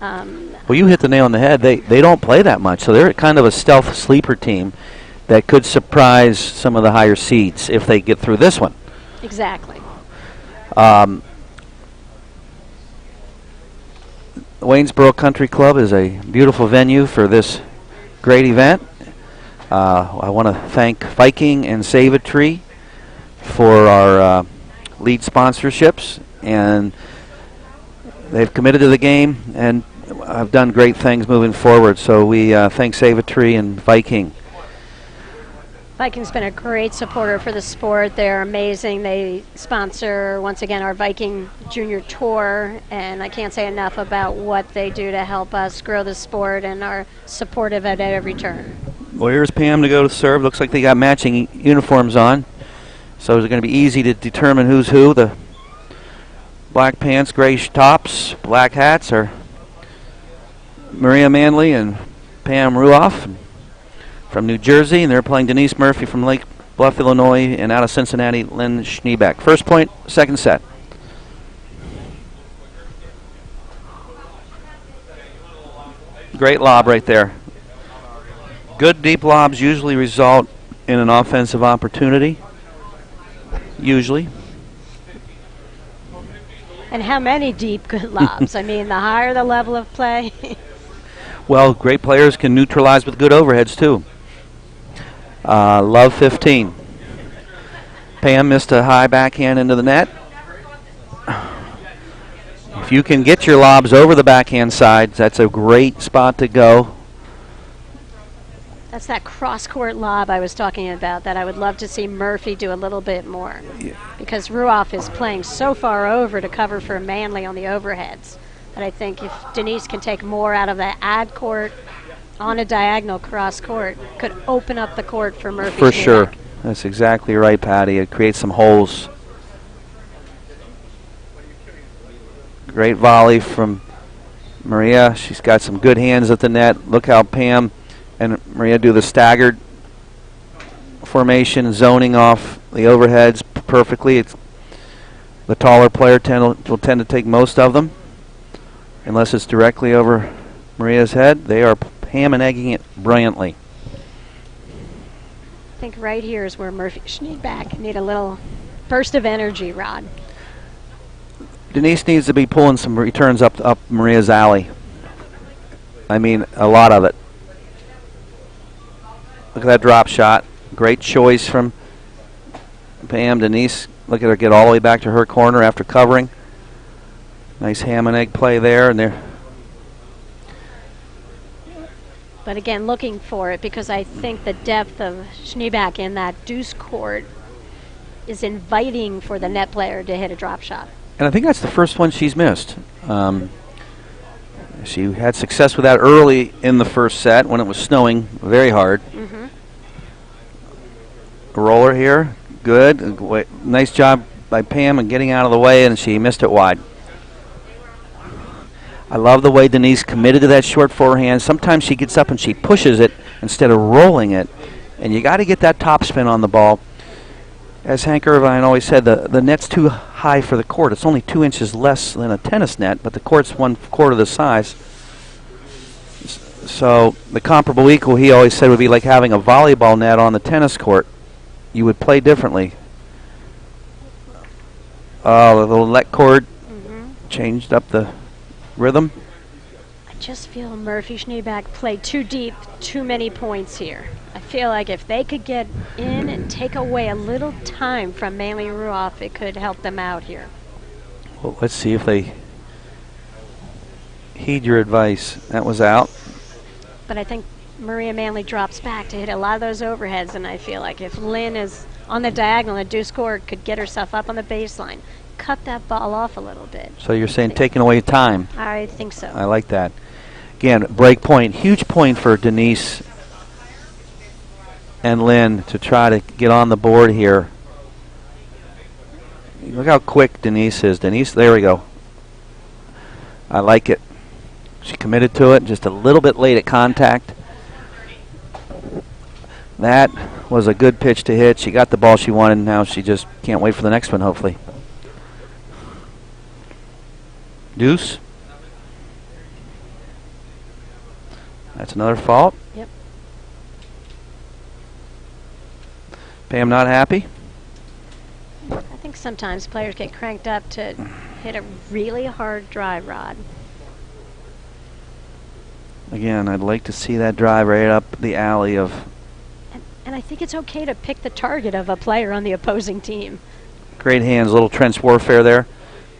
Well, you hit the nail on the head. They don't play that much, so they're kind of a stealth sleeper team that could surprise some of the higher seeds if they get through this one. Exactly. Waynesboro Country Club is a beautiful venue for this great event. I want to thank Viking and Save a Tree for our lead sponsorships, and they've committed to the game and have done great things moving forward. So we thank Save a Tree and Viking. Viking's been a great supporter for the sport. They're amazing. They sponsor, once again, our Viking Junior Tour, and I can't say enough about what they do to help us grow the sport and are supportive at every turn. Well, here's Pam to go to serve. Looks like they got matching uniforms on, so it's going to be easy to determine who's who. The black pants, gray tops, black hats are Maria Manley and Pam Ruoff from New Jersey, and they're playing Denise Murphy from Lake Bluff, Illinois, and out of Cincinnati, Lynn Schneebeck. First point, second set. Great lob right there. Good deep lobs usually result in an offensive opportunity. Usually. And how many deep good lobs? I mean, the higher the level of play. Well, great players can neutralize with good overheads, too. Love 15. Pam missed a high backhand into the net. If you can get your lobs over the backhand side, that's a great spot to go. That's that cross-court lob I was talking about that I would love to see Murphy do a little bit more. Yeah. Because Ruoff is playing so far over to cover for Manley on the overheads that I think if Denise can take more out of the ad court on a diagonal cross-court, could open up the court for Murphy. For sure. That's exactly right, Patty. It creates some holes. Great volley from Maria. She's got some good hands at the net. Look how Pam and Maria do the staggered formation, zoning off the overheads perfectly. It's the taller player will tend to take most of them, unless it's directly over Maria's head. They are ham and egging it brilliantly. I think right here is where Murphy Schneeback need a little burst of energy, Rod. Denise needs to be pulling some returns up Maria's alley. I mean, a lot of it. Look at that drop shot. Great choice from Pam. Denise, look at her get all the way back to her corner after covering. Nice ham and egg play there. And there. But again, looking for it because I think the depth of Schneeback in that deuce court is inviting for the net player to hit a drop shot. And I think that's the first one she's missed. She had success with that early in the first set when it was snowing very hard. Mm-hmm. A roller here, good. Nice job by Pam in getting out of the way, and she missed it wide. I love the way Denise committed to that short forehand. Sometimes she gets up and she pushes it instead of rolling it, and you got to get that top spin on the ball. As Hank Irvine always said, the net's too high for the court. It's only 2 inches less than a tennis net, but the court's 1/4 the size. So the comparable equal, he always said, would be like having a volleyball net on the tennis court. You would play differently. The little let cord changed up the rhythm. I just feel Murphy Schneeback played too deep, too many points here. I feel like if they could get in and take away a little time from Manley Ruoff, it could help them out here. Well, let's see if they heed your advice. That was out. But I think Maria Manley drops back to hit a lot of those overheads, and I feel like if Lynn is on the diagonal, a deuce court could get herself up on the baseline, cut that ball off a little bit. So you're saying taking away time. I think so. I like that. Again, break point. Huge point for Denise and Lynn to try to get on the board here. Look how quick Denise is. Denise, there we go. I like it. She committed to it, just a little bit late at contact. That was a good pitch to hit. She got the ball she wanted. Now she just can't wait for the next one, hopefully. Deuce. That's another fault. Yep. Pam not happy? I think sometimes players get cranked up to hit a really hard drive, Rod. Again, I'd like to see that drive right up the alley of... And I think it's okay to pick the target of a player on the opposing team. Great hands, little trench warfare there.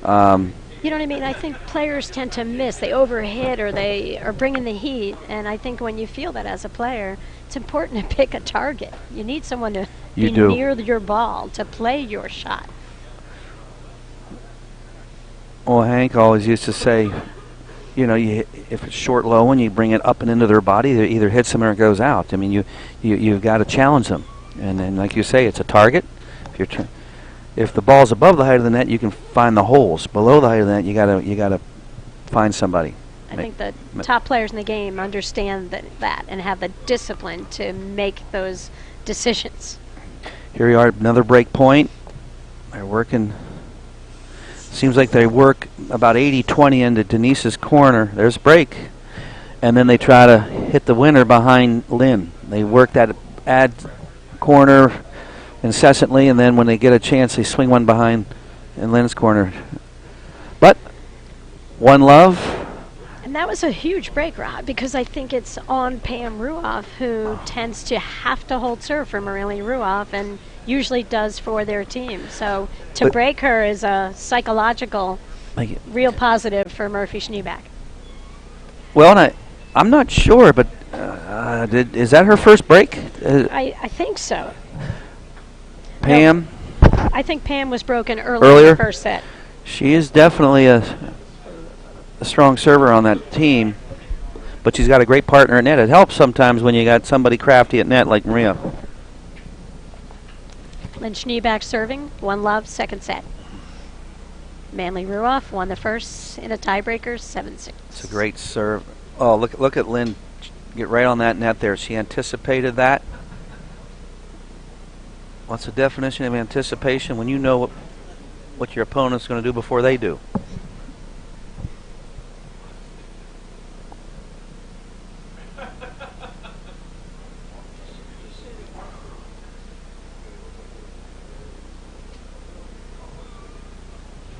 You know what I mean? I think players tend to miss. They overhit or they are bringing the heat. And I think when you feel that as a player, it's important to pick a target. You need someone to be near your ball to play your shot. Well, Hank always used to say, you know, if it's short low and you bring it up and into their body, it either hits them or it goes out. I mean, you've got to challenge them. And then, like you say, it's a target. If the ball's above the height of the net, you can find the holes. Below the height of the net, you gotta find somebody. I think the top players in the game understand that and have the discipline to make those decisions. Here we are, another break point. They're working. Seems like they work about 80-20 into Denise's corner. There's a break. And then they try to hit the winner behind Lynn. They work that ad corner incessantly, and then when they get a chance, they swing one behind in Lynn's corner. But one love. And that was a huge break, Rod, because I think it's on Pam Ruoff, who tends to have to hold serve for Marilyn Ruoff and usually does for their team. So to break her is a psychological, real positive for Murphy Schneeback. Well, and I'm not sure, but Is that her first break? I think so. Pam? I think Pam was broken early in Earlier? the first set. She is definitely a strong server on that team, but she's got a great partner at net. It helps sometimes when you got somebody crafty at net like Maria. Lynn Schneeback serving, 1-love, second set. Manly Ruoff won the first in a tiebreaker, 7-6. It's a great serve. Oh, look at Lynn get right on that net there. She anticipated that. What's the definition of anticipation? When you know what your opponent's going to do before they do.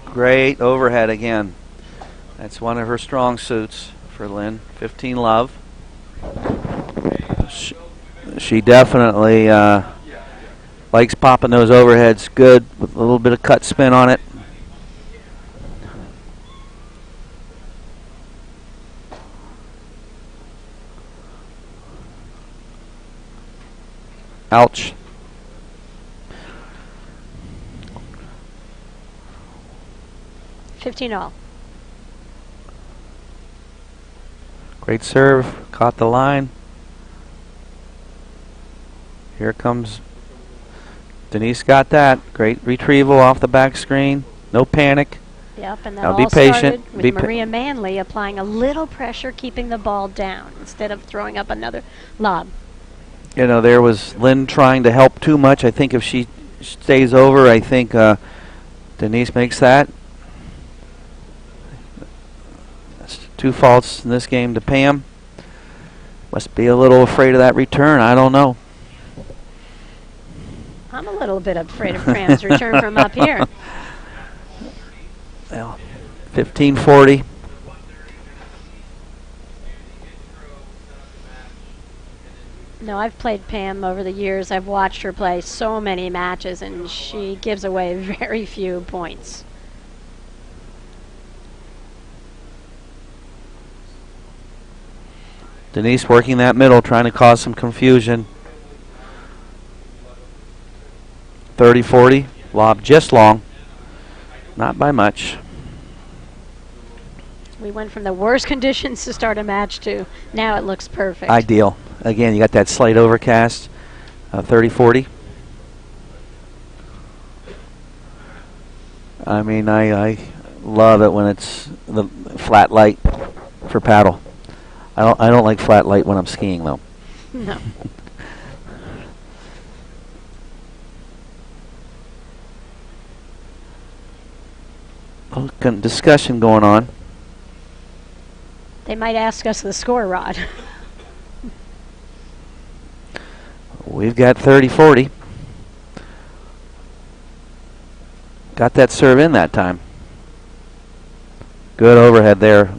Great overhead again. That's one of her strong suits for Lynn. 15-love. She definitely likes popping those overheads good with a little bit of cut spin on it. Ouch. $15 Great serve. Caught the line. Here comes Denise. Got that. Great retrieval off the back screen. No panic. Yep, and that Now all be patient. started with Be Maria Manley applying a little pressure, keeping the ball down instead of throwing up another lob. You know, there was Lynn trying to help too much. I think if she stays over, I think Denise makes that. That's 2 faults in this game to Pam. Must be a little afraid of that return. I don't know. I'm a little bit afraid of Pam's return from up here. Well, 15-40. No, I've played Pam over the years. I've watched her play so many matches, and she gives away very few points. Denise working that middle, trying to cause some confusion. 30-40. Lob just long. Not by much. We went from the worst conditions to start a match to now it looks perfect. Ideal. Again, you got that slight overcast. 30-40. I mean, I love it when it's the flat light for paddle. I don't like flat light when I'm skiing though. No. Discussion going on. They might ask us the score, Rod. We've got 30-40. Got that serve in that time. Good overhead there.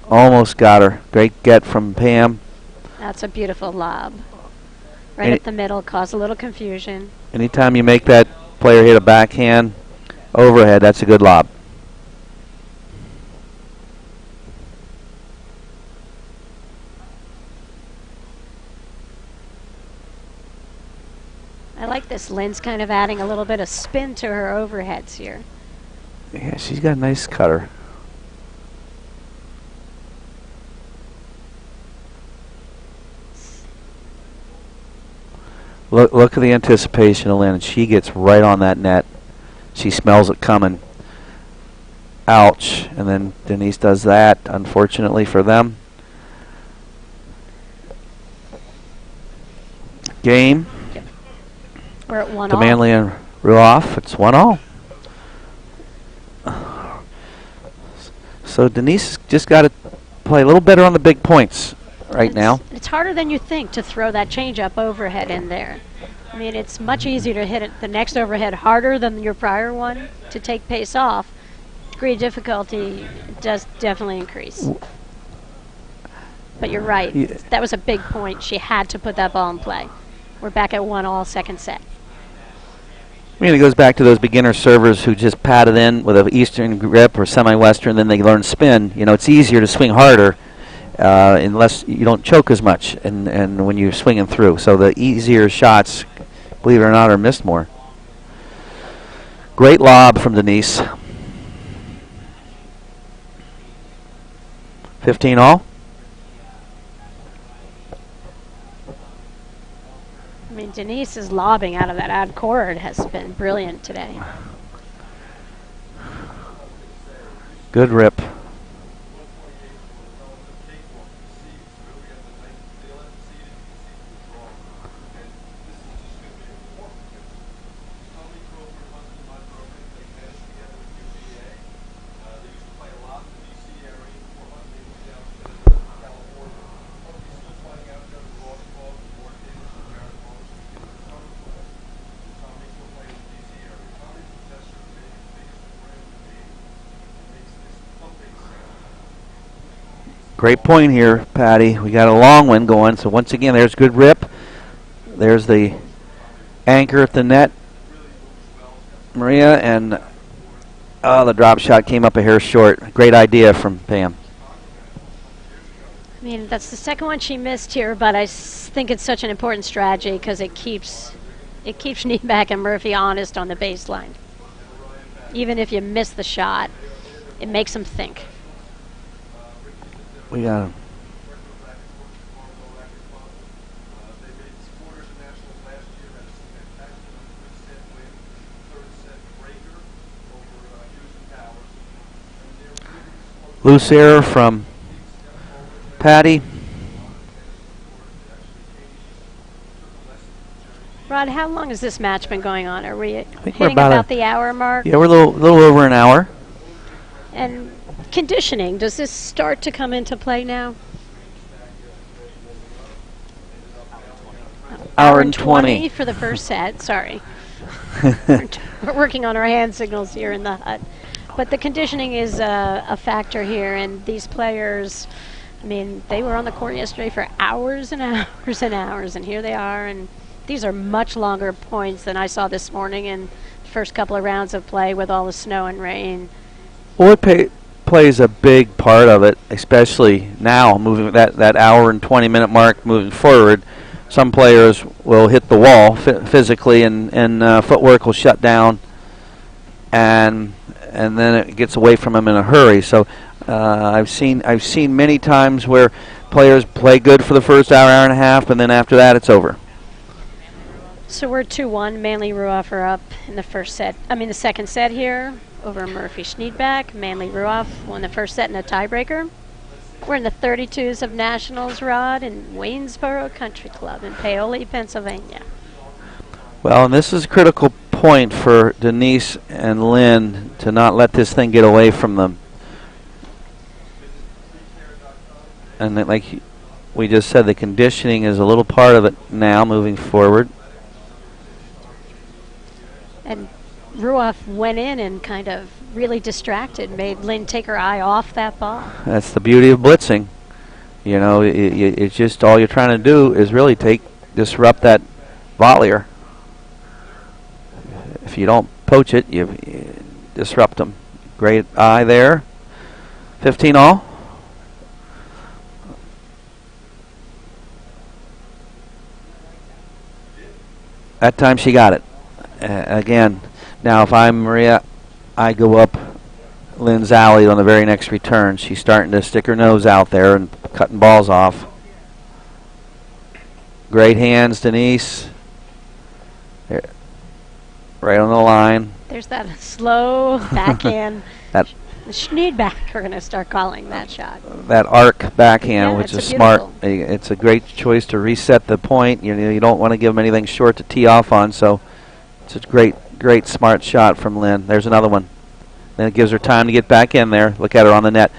Almost got her. Great get from Pam. That's a beautiful lob. Right up the middle, caused a little confusion. Anytime you make that player hit a backhand overhead, that's a good lob. I like this. Lynn's kind of adding a little bit of spin to her overheads here. Yeah, she's got a nice cutter. Look at the anticipation of Lynn. She gets right on that net. She smells it coming. Ouch. And then Denise does that, unfortunately for them. Game. We're at 1-all. To Manley and Ruoff. It's 1-all. So Denise just got to play a little better on the big points right now. It's harder than you think to throw that change-up overhead in there. I mean, it's much easier to hit it the next overhead harder than your prior one to take pace off. Degree of difficulty does definitely increase. But you're right. Yeah. That was a big point. She had to put that ball in play. We're back at 1-all, second set. I mean, it goes back to those beginner servers who just pat it in with an Eastern grip or semi-Western, then they learn spin. You know, it's easier to swing harder unless you don't choke as much and when you're swinging through. So the easier shots, believe it or not, are missed more. Great lob from Denise. 15 all. I mean, Denise's lobbing out of that ad court has been brilliant today. Good rip. Great point here, Patty. We got a long one going. So once again, there's good rip. There's the anchor at the net, Maria, and the drop shot came up a hair short. Great idea from Pam. I mean, that's the second one she missed here, but I think it's such an important strategy because it keeps Schneeback and Murphy honest on the baseline. Even if you miss the shot, it makes them think. We got him. Loose error from Patty. Rod, how long has this match been going on? Are we think we're hitting about about the hour mark? Yeah, we're a little over an hour. And conditioning, does this start to come into play now? Hour and 20 for the first set. Sorry. We're working on our hand signals here in the hut. But the conditioning is a factor here, and these players, I mean, they were on the court yesterday for hours and hours and hours, and here they are, and these are much longer points than I saw this morning in the first couple of rounds of play with all the snow and rain. Well, it plays a big part of it, especially now, moving that hour and 20-minute mark moving forward. Some players will hit the wall physically, and footwork will shut down, and then it gets away from them in a hurry. So I've seen many times where players play good for the first hour and a half, and then after that it's over. So we're 2-1. Manley Ruoff are up in the second set here over Murphy Schneeback. Manley Ruoff won the first set in a tiebreaker. We're in the 32s of Nationals, Rod, in Waynesboro Country Club in Paoli, Pennsylvania. Well, and this is a critical point for Denise and Lynn to not let this thing get away from them. And like we just said, the conditioning is a little part of it now moving forward. And Ruoff went in and kind of really distracted, made Lynn take her eye off that ball. That's the beauty of blitzing. You know, it's just all you're trying to do is really disrupt that volleyer. If you don't poach it, you disrupt them. Great eye there. 15 all. That time she got it. Again, now if I'm Maria, I go up Lynn's alley on the very next return. She's starting to stick her nose out there and cutting balls off. Great hands, Denise. There, right on the line. There's that slow backhand. That Schneeback, we're going to start calling that shot. That arc backhand, Yeah, which it's is smart. beautiful. It's a great choice to reset the point. You don't want to give them anything short to tee off on, so it's a great smart shot from Lynn. There's another one. Then it gives her time to get back in there. Look at her on the net.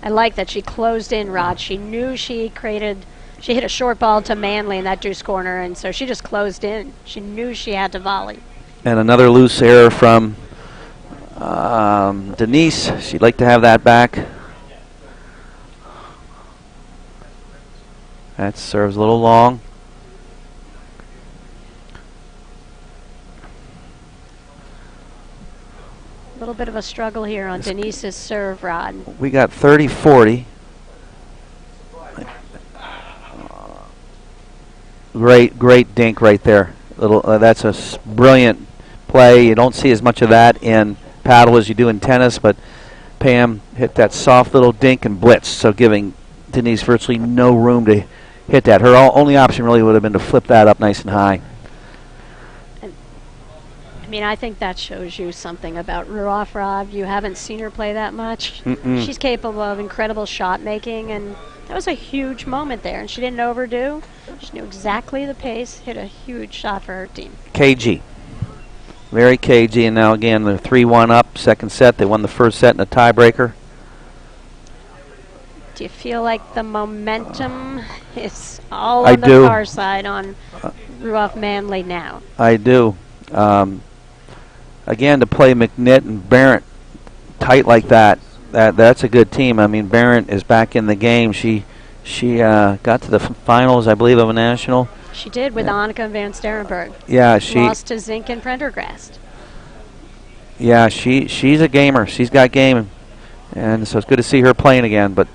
I like that she closed in, Rod. She knew she hit a short ball to Manley in that deuce corner, and so she just closed in. She knew she had to volley. And another loose error from Denise. She'd like to have that back. That serves a little long. A little bit of a struggle here on Denise's serve, Rod. We got 30-40. great dink right there. That's a brilliant play. You don't see as much of that in paddle as you do in tennis, but Pam hit that soft little dink and blitz, so giving Denise virtually no room to hit that. Her only option really would have been to flip that up nice and high. I mean, I think that shows you something about Ruoff, Rod. You haven't seen her play that much. Mm-mm. She's capable of incredible shot making, and that was a huge moment there, and she didn't overdo. She knew exactly the pace, hit a huge shot for her team. KG. Very KG, and now again they're 3-1 up, second set. They won the first set in a tiebreaker. Do you feel like the momentum is all I on the do. far side on Ruoff Manley now? I do. Again, to play McNitt and Barrett tight like that's a good team. I mean, Barrett is back in the game. She got to the finals, I believe, of a national. She did with Annika van Sterenberg. Yeah, she lost to Zink and Prendergast. Yeah, she's a gamer. She's got game, and so it's good to see her playing again. But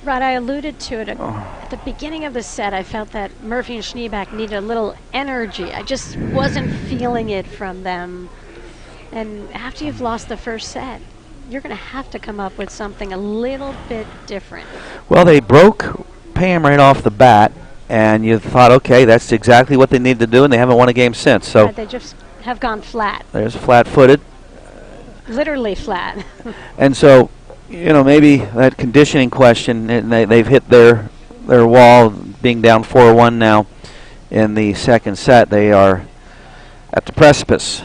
Rod, I alluded to it at the beginning of the set. I felt that Murphy and Schneeback needed a little energy. I just wasn't feeling it from them. And after you've lost the first set, you're going to have to come up with something a little bit different. well, they broke Pam right off the bat, and you thought, okay, that's exactly what they need to do, and they haven't won a game since. So They just have gone flat, there's flat-footed, literally flat. and so maybe that conditioning question, and they've hit their wall, being down 4-1 now in the second set. They are at the precipice.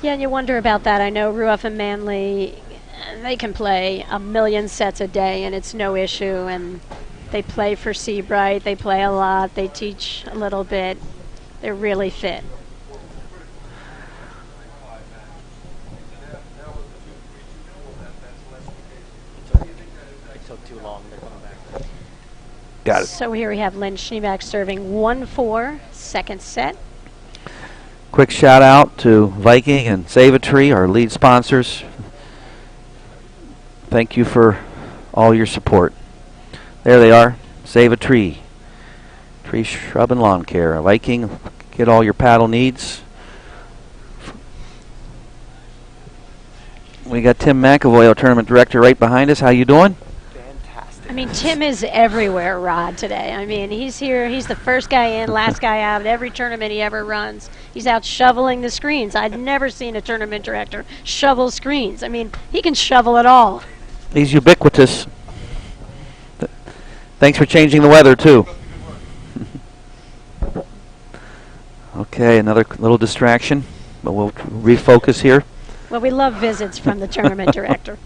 Yeah, and you wonder about that. I know Ruoff and Manley, they can play a million sets a day, and it's no issue. And they play for Seabright. They play a lot. They teach a little bit. They're really fit. Got it. So here we have Lynn Schneeback serving 1-4, second set. Quick shout out to Viking and Save-A-Tree, our lead sponsors. Thank you for all your support. There they are, Save-A-Tree, tree, shrub, and lawn care. Viking, get all your paddle needs. We got Tim McAvoy, our tournament director, right behind us. How you doing? I mean, Tim is everywhere, Rod, today. I mean, he's here. He's the first guy in, last guy out at every tournament he ever runs. He's out shoveling the screens. I'd never seen a tournament director shovel screens. I mean, he can shovel it all. He's ubiquitous. Thanks for changing the weather, too. Okay, another little distraction, but we'll refocus here. Well, we love visits from the tournament director.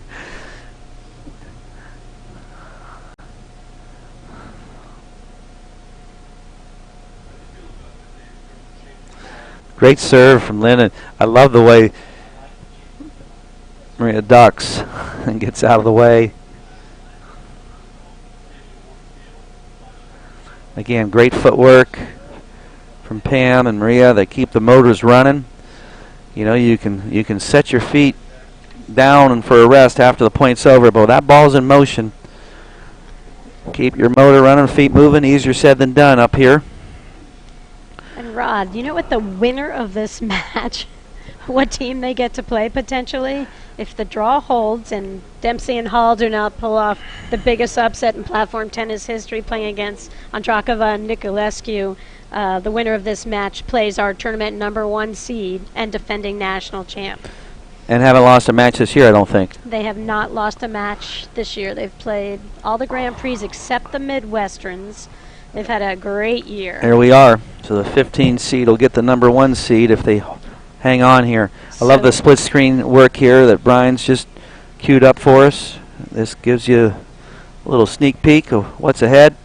Great serve from Lynn, and I love the way Maria ducks and gets out of the way. Again, great footwork from Pam and Maria. They keep the motors running. You can set your feet down and for a rest after the point's over, but that ball's in motion. Keep your motor running, feet moving. Easier said than done up here. And Rod, you know what the winner of this match, what team they get to play potentially? If the draw holds and Dempsey and Hall do not pull off the biggest upset in platform tennis history, playing against Andrakova and Niculescu, the winner of this match plays our tournament #1 seed and defending national champ. And haven't lost a match this year, I don't think. They have not lost a match this year. They've played all the Grand Prix except the Midwesterns. They've had a great year. There we are. So the 15 seed will get the #1 seed if they hang on here. I love the split screen work here that Brian's just queued up for us. This gives you a little sneak peek of what's ahead.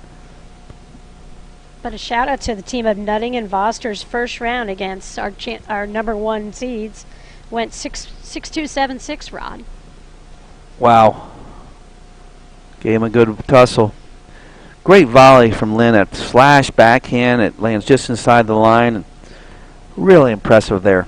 But a shout out to the team of Nutting and Voster's first round against our #1 seeds. Went 6-2, 7-6, Rod. Wow. Gave him a good tussle. Great volley from Lynn at slash backhand. It lands just inside the line. Really impressive there.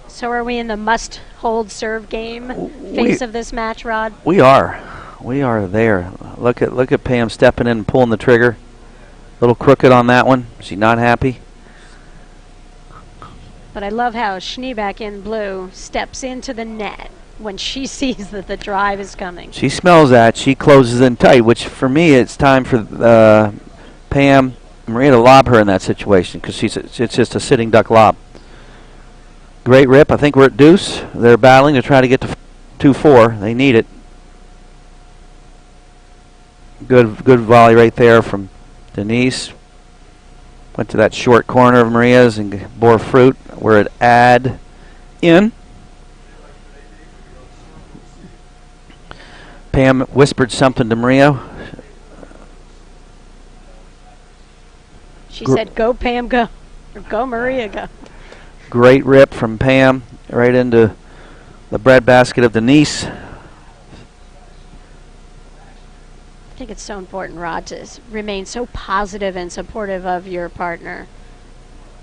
So are we in the must-hold serve game phase of this match, Rod? We are. We are there. Look at Pam stepping in and pulling the trigger. A little crooked on that one. She's not happy. But I love how Schneeback in blue steps into the net when she sees that the drive is coming. She smells that. She closes in tight, which for me, it's time for Pam and Maria to lob her in that situation because it's just a sitting duck lob. Great rip. I think we're at deuce. They're battling to try to get to 2-4. They need it. Good volley right there from Denise. Went to that short corner of Maria's and bore fruit. We're at add in. Pam whispered something to Maria. She said, "Go, Pam, go." Or, "Go, Maria, go." Great rip from Pam right into the breadbasket of Denise. I think it's so important, Rod, to remain so positive and supportive of your partner.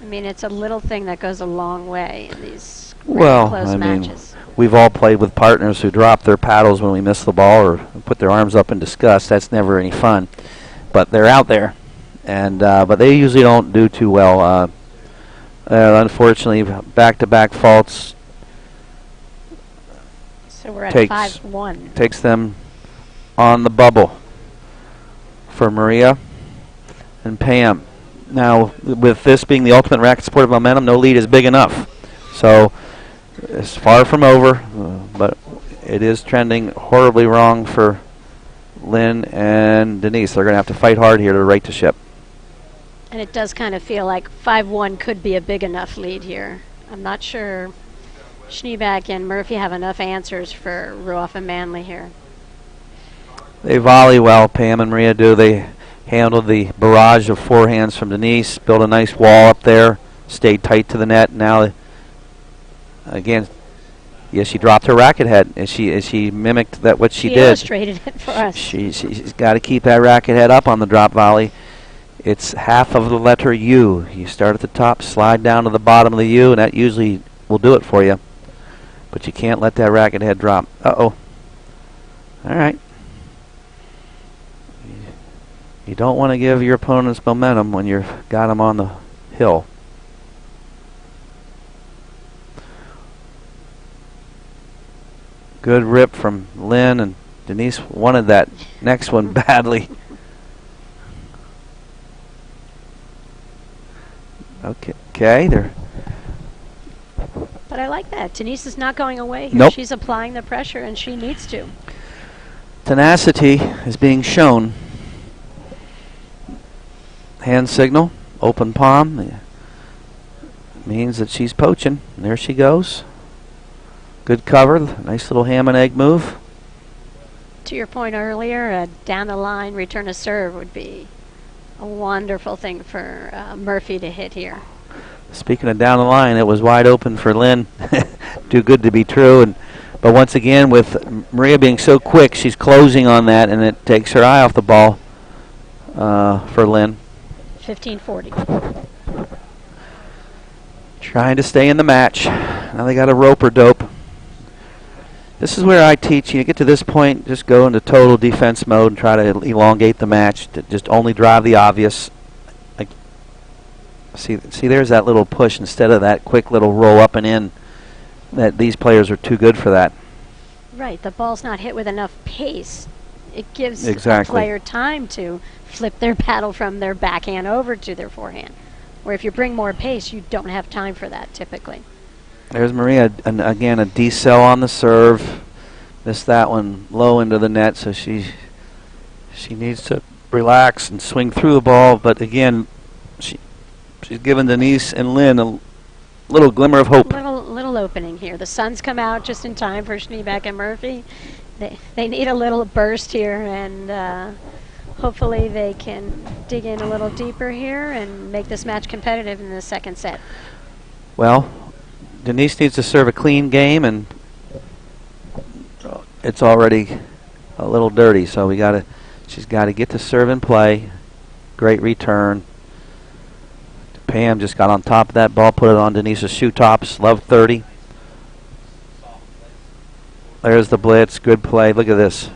I mean, it's a little thing that goes a long way in these close matches. We've all played with partners who drop their paddles when we miss the ball or put their arms up in disgust. That's never any fun. But they're out there, and but they usually don't do too well. Unfortunately, back-to-back faults. So we're at 5-1. Takes them on the bubble for Maria and Pam. Now, with this being the ultimate racket sport of momentum, no lead is big enough. So it's far from over, but it is trending horribly wrong for Lynn and Denise. They're going to have to fight hard here to right the ship. And it does kind of feel like 5-1 could be a big enough lead here. I'm not sure Schneeback and Murphy have enough answers for Ruoff and Manley here. They volley well, Pam and Maria do. They handled the barrage of forehands from Denise, built a nice wall up there, stayed tight to the net. Now, again, yes, she dropped her racket head, and she mimicked that what she did. Illustrated it for us. She's got to keep that racket head up on the drop volley. It's half of the letter U. You start at the top, slide down to the bottom of the U, and that usually will do it for you. But you can't let that racket head drop. Uh-oh. All right. You don't want to give your opponents momentum when you've got them on the hill. Good rip from Lynn, and Denise wanted that next one badly. Okay, they're. But I like that. Denise is not going away here. Nope. She's applying the pressure, and she needs to. Tenacity is being shown. Hand signal, open palm, means that she's poaching. There she goes. Good cover, nice little ham and egg move. To your point earlier, a down the line return to serve would be a wonderful thing for Murphy to hit here. Speaking of down the line, it was wide open for Lynn. Too good to be true. But once again, with Maria being so quick, she's closing on that, and it takes her eye off the ball for Lynn. 15-40. Trying to stay in the match. Now they got a rope or dope. This is where I teach you get to this point, just go into total defense mode and try to elongate the match. To just only drive the obvious. Like, see, there's that little push instead of that quick little roll up and in. That these players are too good for that. Right, the ball's not hit with enough pace. It gives Exactly. a player time to flip their paddle from their backhand over to their forehand. Where if you bring more pace, you don't have time for that typically. There's Maria, and again, a decel on the serve. Missed that one low into the net, so she needs to relax and swing through the ball. But again, she's given Denise and Lynn a little glimmer of hope. Little opening here. The sun's come out just in time for Schneeback and Murphy. They need a little burst here, and hopefully they can dig in a little deeper here and make this match competitive in the second set. Well, Denise needs to serve a clean game, and it's already a little dirty. So she's got to get to serve and play. Great return. Pam just got on top of that ball, put it on Denise's shoe tops. Love 30. There's the blitz. Good play. Look at this.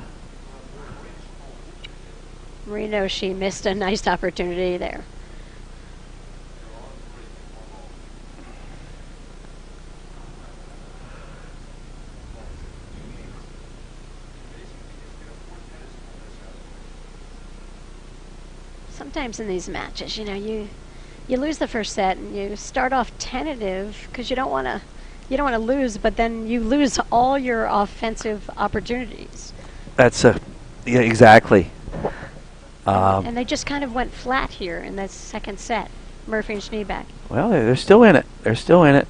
Marie knows she missed a nice opportunity there. Sometimes in these matches, you know, you lose the first set and you start off tentative because you don't want to lose, but then you lose all your offensive opportunities. Yeah, exactly. And they just kind of went flat here in that second set, Murphy and Schneebeck. Well, they're still in it. They're still in it.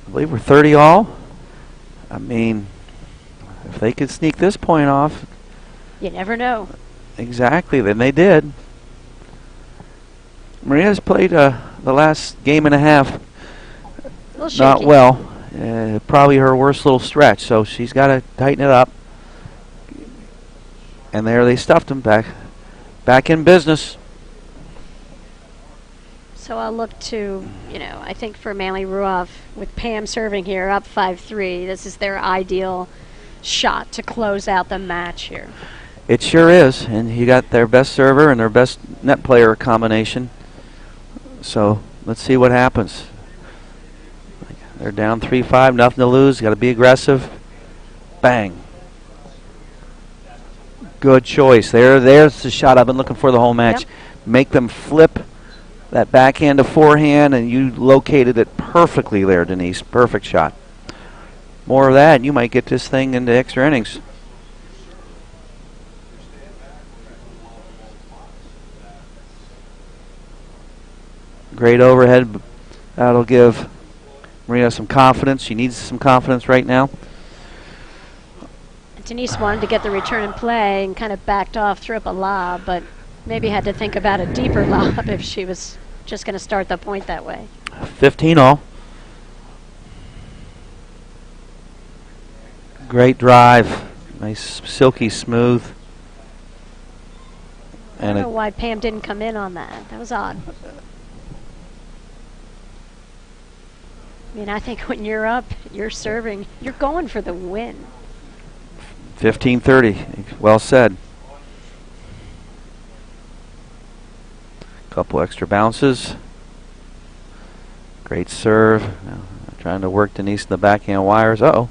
I believe we're 30 all. I mean, if they could sneak this point off. You never know. Exactly, then they did. Maria's played the last game and a half A little shaky. not well. Probably her worst little stretch, so she's got to tighten it up. And there they stuffed them back in business. So I'll look to, you know, I think for Manly Ruoff, with Pam serving here up 5-3, this is their ideal shot to close out the match here. It sure is, and you got their best server and their best net player combination. So let's see what happens. They're down 3-5, nothing to lose. Got to be aggressive. Bang. Good choice. There's the shot I've been looking for the whole match. Yep. Make them flip that backhand to forehand, and you located it perfectly there, Denise. Perfect shot. More of that, and you might get this thing into extra innings. Great overhead. That'll give Maria some confidence. She needs some confidence right now. Denise wanted to get the return in play and kind of backed off, threw up a lob, but maybe had to think about a deeper lob if she was just going to start the point that way. 15 all. Great drive. Nice, silky smooth. I don't know why Pam didn't come in on that. That was odd. I mean, I think when you're up, you're serving, you're going for the win. 15-30. Well said. Couple extra bounces. Great serve. Now, trying to work Denise in the backhand wires. Uh-oh.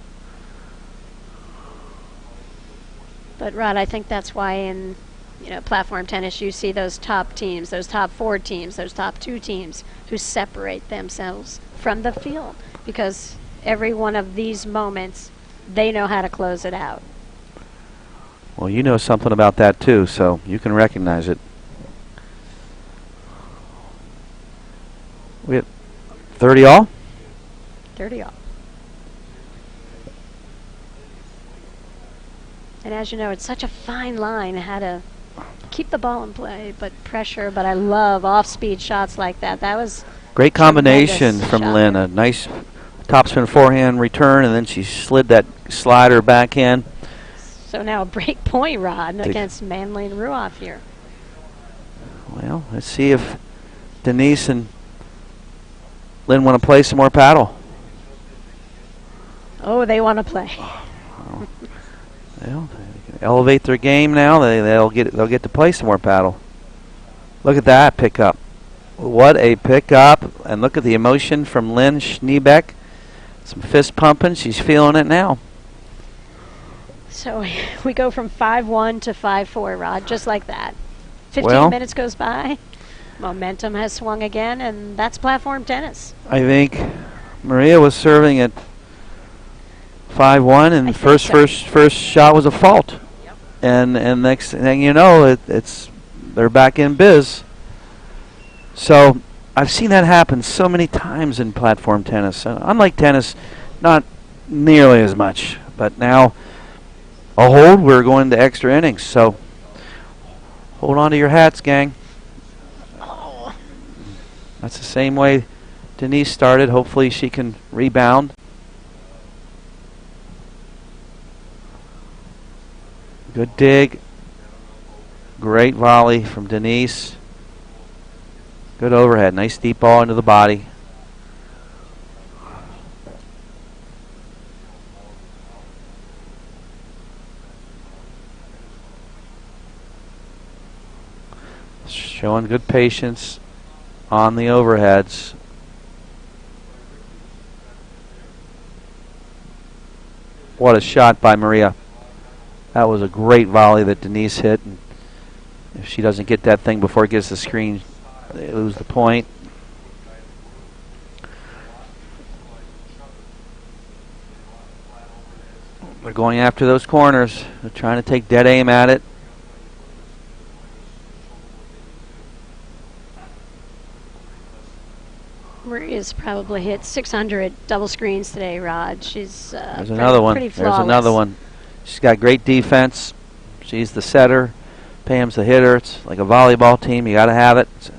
But Rod, I think that's why in, you know, platform tennis you see those top teams, those top 4 teams, those top 2 teams who separate themselves from the field, because every one of these moments they know how to close it out. Well, you know something about that too, so you can recognize it. We have 30 all? 30 all. And as you know, it's such a fine line how to keep the ball in play, but pressure. But I love off-speed shots like that. That was Great combination tremendous from shot Lynn. there. A nice topspin forehand return, and then she slid that slider backhand. So now a break point, Rod, against Manly and Ruoff here. Well, let's see if Denise and Lynn want to play some more paddle. Oh, they want to play. Well, they can elevate their game now. They'll get to play some more paddle. Look at that pickup. What a pickup. And look at the emotion from Lynn Schneebeck. Some fist pumping. She's feeling it now. So we go from 5-1 to 5-4, Rod, just like that. 15 Well, minutes goes by. Momentum has swung again, and that's platform tennis. I think Maria was serving at 5-1, and I the think so. first shot was a fault. Yep. And next thing you know, they're back in biz. So I've seen that happen so many times in platform tennis. Unlike tennis, not nearly as much. But now, a hold, we're going to extra innings. So hold on to your hats, gang. Oh. That's the same way Denise started. Hopefully she can rebound. Good dig. Great volley from Denise. Good overhead. Nice deep ball into the body. Showing good patience on the overheads. What a shot by Maria. That was a great volley that Denise hit. And if she doesn't get that thing before it gets the screen, they lose the point. They're going after those corners. They're trying to take dead aim at it. Maria's probably hit 600 double screens today, Rod. She's There's another one. pretty There's flawless. another one. She's got great defense. She's the setter. Pam's the hitter. It's like a volleyball team. You got to have it. It's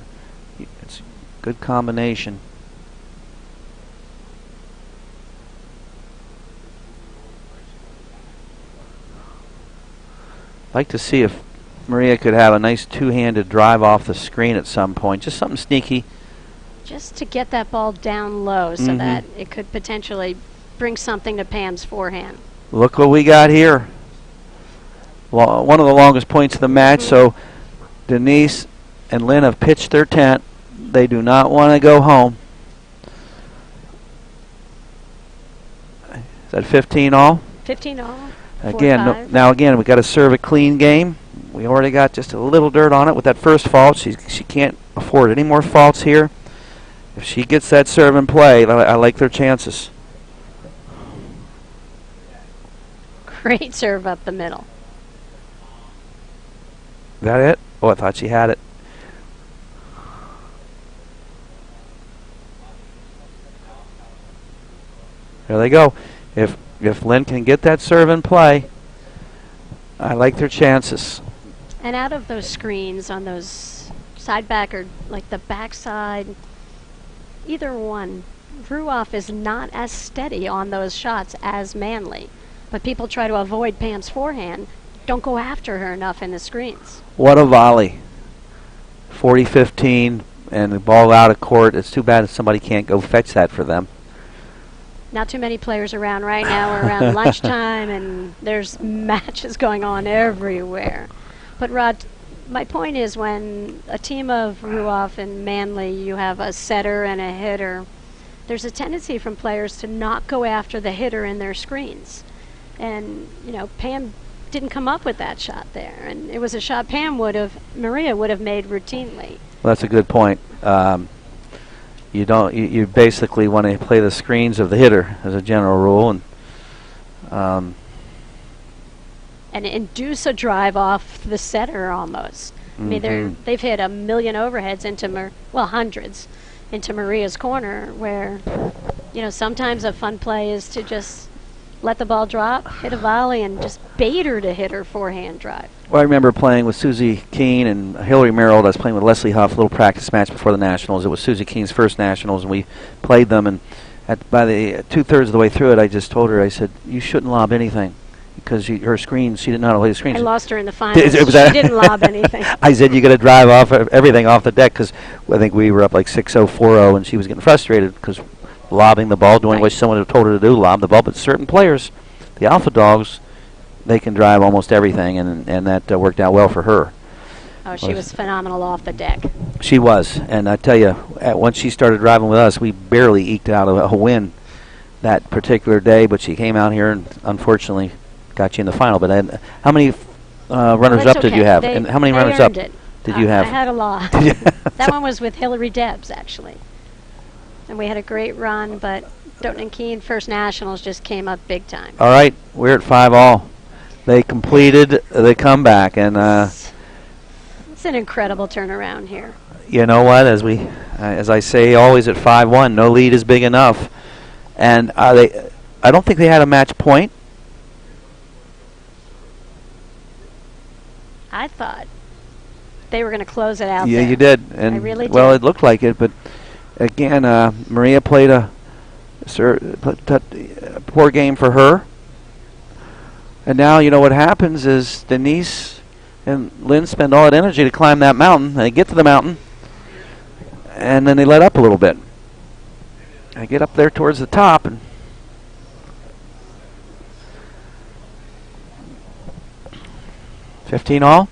a good combination. I'd like to see if Maria could have a nice two-handed drive off the screen at some point. Just something sneaky. Just to get that ball down low so that it could potentially bring something to Pam's forehand. Look what we got here. One of the longest points of the match. So Denise and Lynn have pitched their tent. They do not want to go home. Is that 15 all? 15 all. Again, now again, we got to serve a clean game. We already got just a little dirt on it with that first fault. She can't afford any more faults here. If she gets that serve in play, I like their chances. Great serve up the middle. Is that it? Oh, I thought she had it. There they go. If Lynn can get that serve in play, I like their chances. And out of those screens on those side back or like the backside, either one, Ruoff is not as steady on those shots as Manley. But people try to avoid Pam's forehand, don't go after her enough in the screens. What a volley. 40-15 and the ball out of court. It's too bad if somebody can't go fetch that for them. Not too many players around right now. We're around lunchtime and there's matches going on everywhere. But Rod, my point is when a team of Ruoff and Manley, you have a setter and a hitter, there's a tendency from players to not go after the hitter in their screens. And, you know, Pam didn't come up with that shot there. And it was a shot Maria would have made routinely. Well, that's a good point. You basically want to play the screens of the hitter as a general rule, and induce a drive off the setter almost. I mean, they've hit a million overheads into hundreds into Maria's corner. Where, you know, sometimes a fun play is to just let the ball drop, hit a volley, and just bait her to hit her forehand drive. Well, I remember playing with Susie Keene and Hillary Merrill. I was playing with Leslie Huff, a little practice match before the Nationals. It was Susie Keene's first Nationals, and we played them. And by the two-thirds of the way through it, I just told her, I said, you shouldn't lob anything. Because her screens, she didn't know how to play the screens. I lost her in the finals. She didn't lob anything. I said, you got to drive off everything off the deck, because I think we were up like 6-0, 4-0, and she was getting frustrated because lobbing the ball, doing what someone had told her to do, lob the ball. But certain players, the alpha dogs, they can drive almost everything, and that worked out well for her. Oh, she was phenomenal off the deck. She was, and I tell you, once she started driving with us, we barely eked out a win that particular day, but she came out here and unfortunately got you in the final. But how many runners-up did you have? And how many runners-up did you have? I had a lot. That one was with Hillary Debs, actually. And we had a great run, but Doughton and Keene First Nationals just came up big time. All right, we're at 5-all. They completed the comeback, and it's an incredible turnaround here. You know what? As I say, always at 5-1, no lead is big enough. And I don't think they had a match point. I thought they were going to close it out. Yeah, there. you did. And I really did. Well, it looked like it, but again, Maria played a poor game for her. And now, you know, what happens is Denise and Lynn spend all that energy to climb that mountain. They get to the mountain, and then they let up a little bit. I get up there towards the top, and 15 all.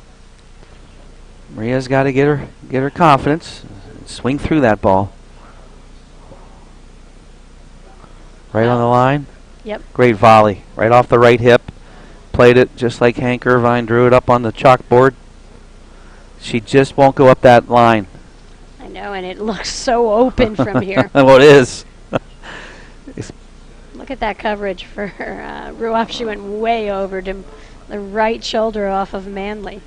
Maria's got to get her confidence, swing through that ball. Right on the line. Yep. Great volley, right off the right hip. Played it just like Hank Irvine drew it up on the chalkboard. She just won't go up that line. I know, and it looks so open from here. Well, it is. Look at that coverage for Ruoff. She went way over to the right shoulder off of Manley.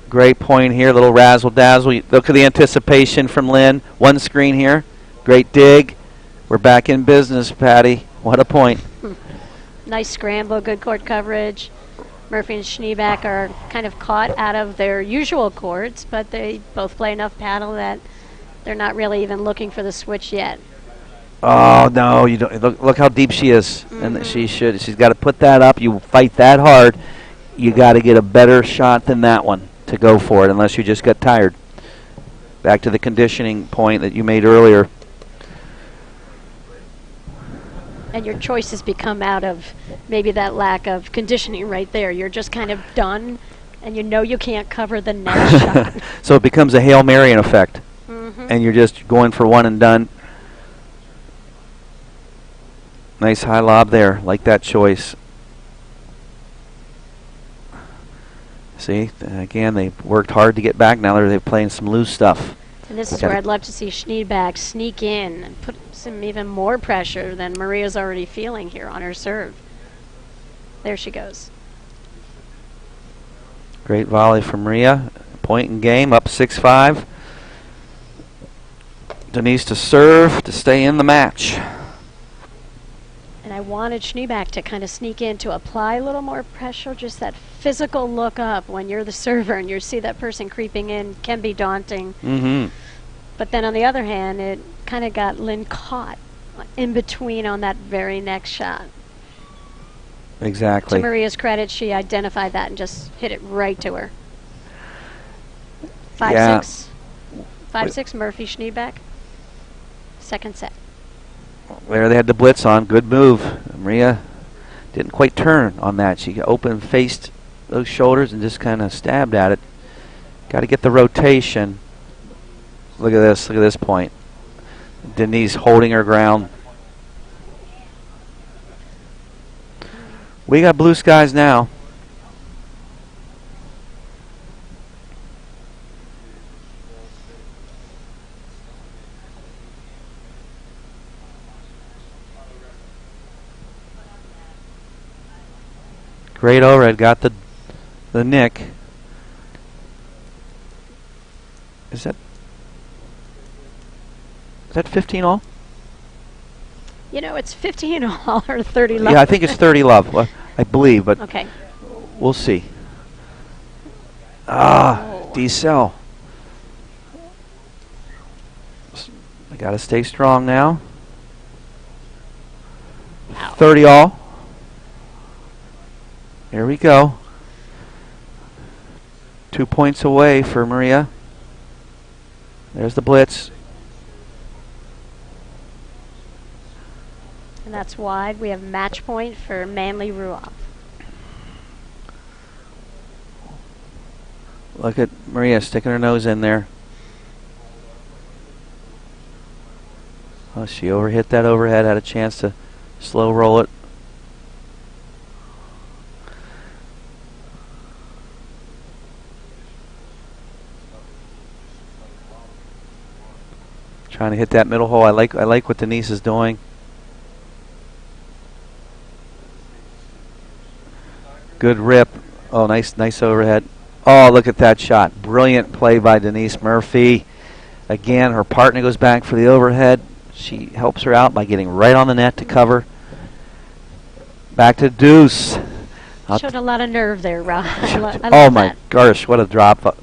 Great point here, little razzle dazzle. Look at the anticipation from Lynn. One screen here. Great dig. We're back in business, Patty. What a point. Nice scramble, good court coverage. Murphy and Schneeback are kind of caught out of their usual courts, but they both play enough paddle that they're not really even looking for the switch yet. Oh no! You don't look how deep she is, and she's got to put that up. You fight that hard, you got to get a better shot than that one to go for it, unless you just got tired. Back to the conditioning point that you made earlier. And your choices become out of maybe that lack of conditioning right there. You're just kind of done, and you know you can't cover the next shot. So it becomes a Hail Mary in effect, and you're just going for one and done. Nice high lob there, like that choice. See, again, they've worked hard to get back. Now they're playing some loose stuff. And this is where I'd love to see Schneeback sneak in and put some even more pressure than Maria's already feeling here on her serve. There she goes. Great volley from Maria. Point in game, up 6-5. Denise to serve to stay in the match. And I wanted Schneeback to kind of sneak in to apply a little more pressure. Just that physical look up when you're the server and you see that person creeping in can be daunting. But then on the other hand, it kind of got Lynn caught in between on that very next shot. Exactly. To Maria's credit, she identified that and just hit it right to her. 5-6. 5-6, Murphy Schneeback. Second set. There they had the blitz on. Good move. Maria didn't quite turn on that. She open faced those shoulders and just kind of stabbed at it. Got to get the rotation. Look at this. Look at this point. Denise holding her ground. We got blue skies now. Great overhead, got the nick. Is that 15 all? You know, it's 15 all or 30 love. Yeah, I think it's 30 love, I believe, but Okay. we'll see. D-cell. I got to stay strong now. Ow. 30 all. Here we go. 2 points away for Maria. There's the blitz. And that's wide. We have match point for Manley Ruoff. Look at Maria sticking her nose in there. Oh, she overhit that overhead, had a chance to slow roll it. Trying to hit that middle hole. I like what Denise is doing. Good rip. Oh, nice overhead. Oh, look at that shot. Brilliant play by Denise Murphy. Again, her partner goes back for the overhead. She helps her out by getting right on the net to cover. Back to deuce. Showed a lot of nerve there, Rob. Oh my gosh, what a drop.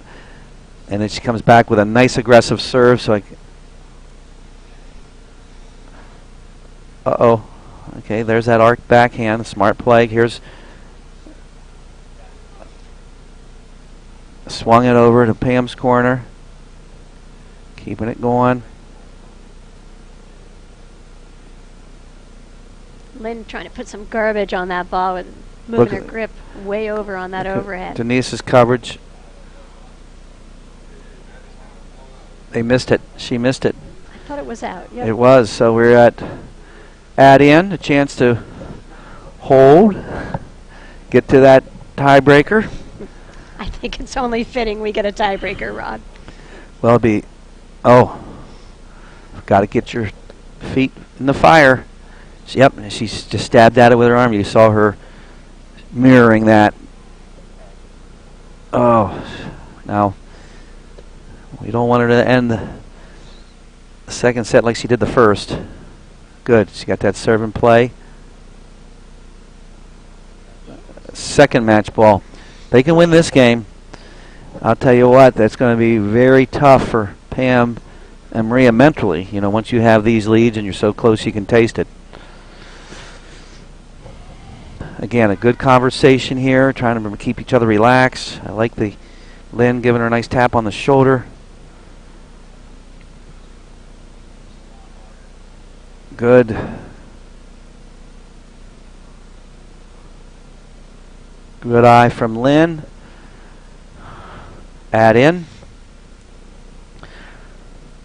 And then she comes back with a nice aggressive serve. So uh-oh. Okay, there's that arc backhand. Smart play. Here's swung it over to Pam's corner. Keeping it going. Lynn trying to put some garbage on that ball with moving her at- grip way over on that overhead. Denise's coverage. They missed it. She missed it. I thought it was out. Yep. It was. So we're at add-in, a chance to hold, get to that tiebreaker. I think it's only fitting we get a tiebreaker, Rod. Well, got to get your feet in the fire. Yep, she's just stabbed at it with her arm. You saw her mirroring that. Oh, now we don't want her to end the second set like she did the first. Good, she got that serve and play. Second match ball. They can win this game. I'll tell you what, that's going to be very tough for Pam and Maria mentally. You know, once you have these leads and you're so close you can taste it. Again, a good conversation here, trying to keep each other relaxed. I like the Lynn giving her a nice tap on the shoulder. Good. Good eye from Lynn. Add in.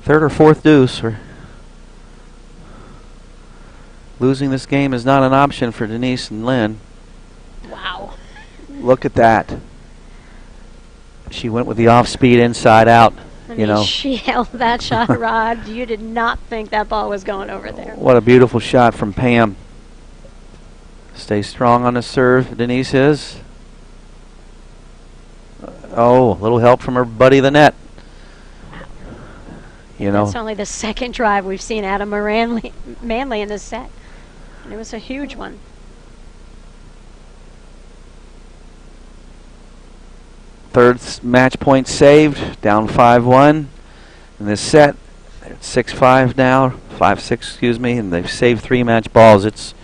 Third or fourth deuce. Losing this game is not an option for Denise and Lynn. Wow. Look at that. She went with the off-speed inside out. I You mean, know. she held that shot, Rod. You did not think that ball was going over there. What a beautiful shot from Pam. Stay strong on the serve, Denise is. Oh, a little help from her buddy, the net. You know. It's only the second drive we've seen out of Manley in this set. And it was a huge one. Third match point saved, down 5-1 in this set. They're at 6-5 now, 5-6, excuse me, and they've saved 3 match balls. It's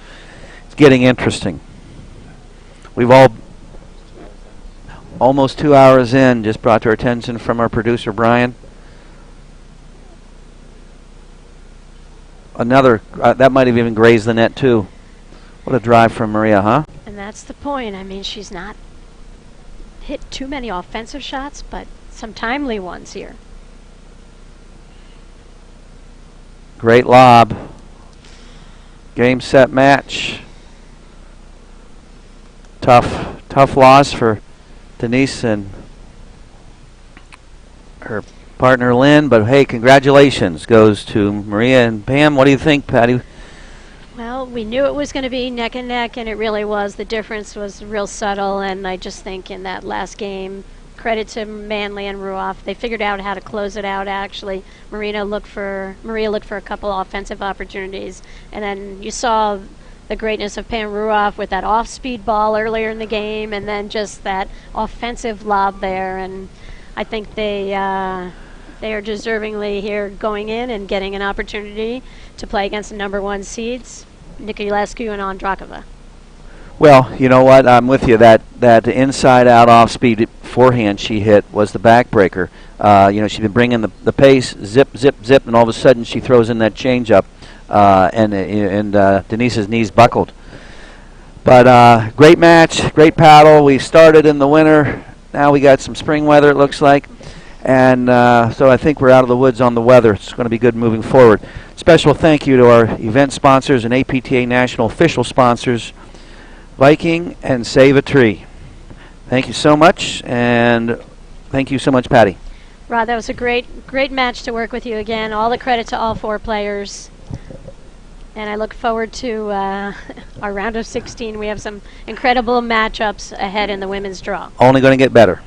getting interesting. We've almost 2 hours in, just brought to our attention from our producer, Brian. Another, that might have even grazed the net too. What a drive from Maria, huh? And that's the point. I mean, she's not hit too many offensive shots, but some timely ones here. Great lob. Game, set, match. Tough loss for Denise and her partner Lynn, but hey, congratulations goes to Maria and Pam. What do you think, Patty? Well, we knew it was going to be neck and neck, and it really was. The difference was real subtle, and I just think in that last game, credit to Manley and Ruoff, they figured out how to close it out, actually. Maria looked for a couple offensive opportunities, and then you saw the greatness of Pam Ruoff with that off-speed ball earlier in the game, and then just that offensive lob there, and I think they are deservingly here going in and getting an opportunity to play against the number 1 seeds, Niculescu and Ondrakova. Well, you know what? I'm with you. That inside-out off-speed forehand she hit was the backbreaker. You know, she's been bringing the pace, zip, zip, zip, and all of a sudden she throws in that change-up, and Denise's knees buckled. But great match, great paddle. We started in the winter. Now we got some spring weather, it looks like. And so I think we're out of the woods on the weather. It's going to be good moving forward. Special thank you to our event sponsors and APTA national official sponsors, Viking and Save a Tree. Thank you so much, and thank you so much, Patty. Rod, that was a great match to work with you again. All the credit to all 4 players. And I look forward to our round of 16. We have some incredible matchups ahead in the women's draw. Only going to get better.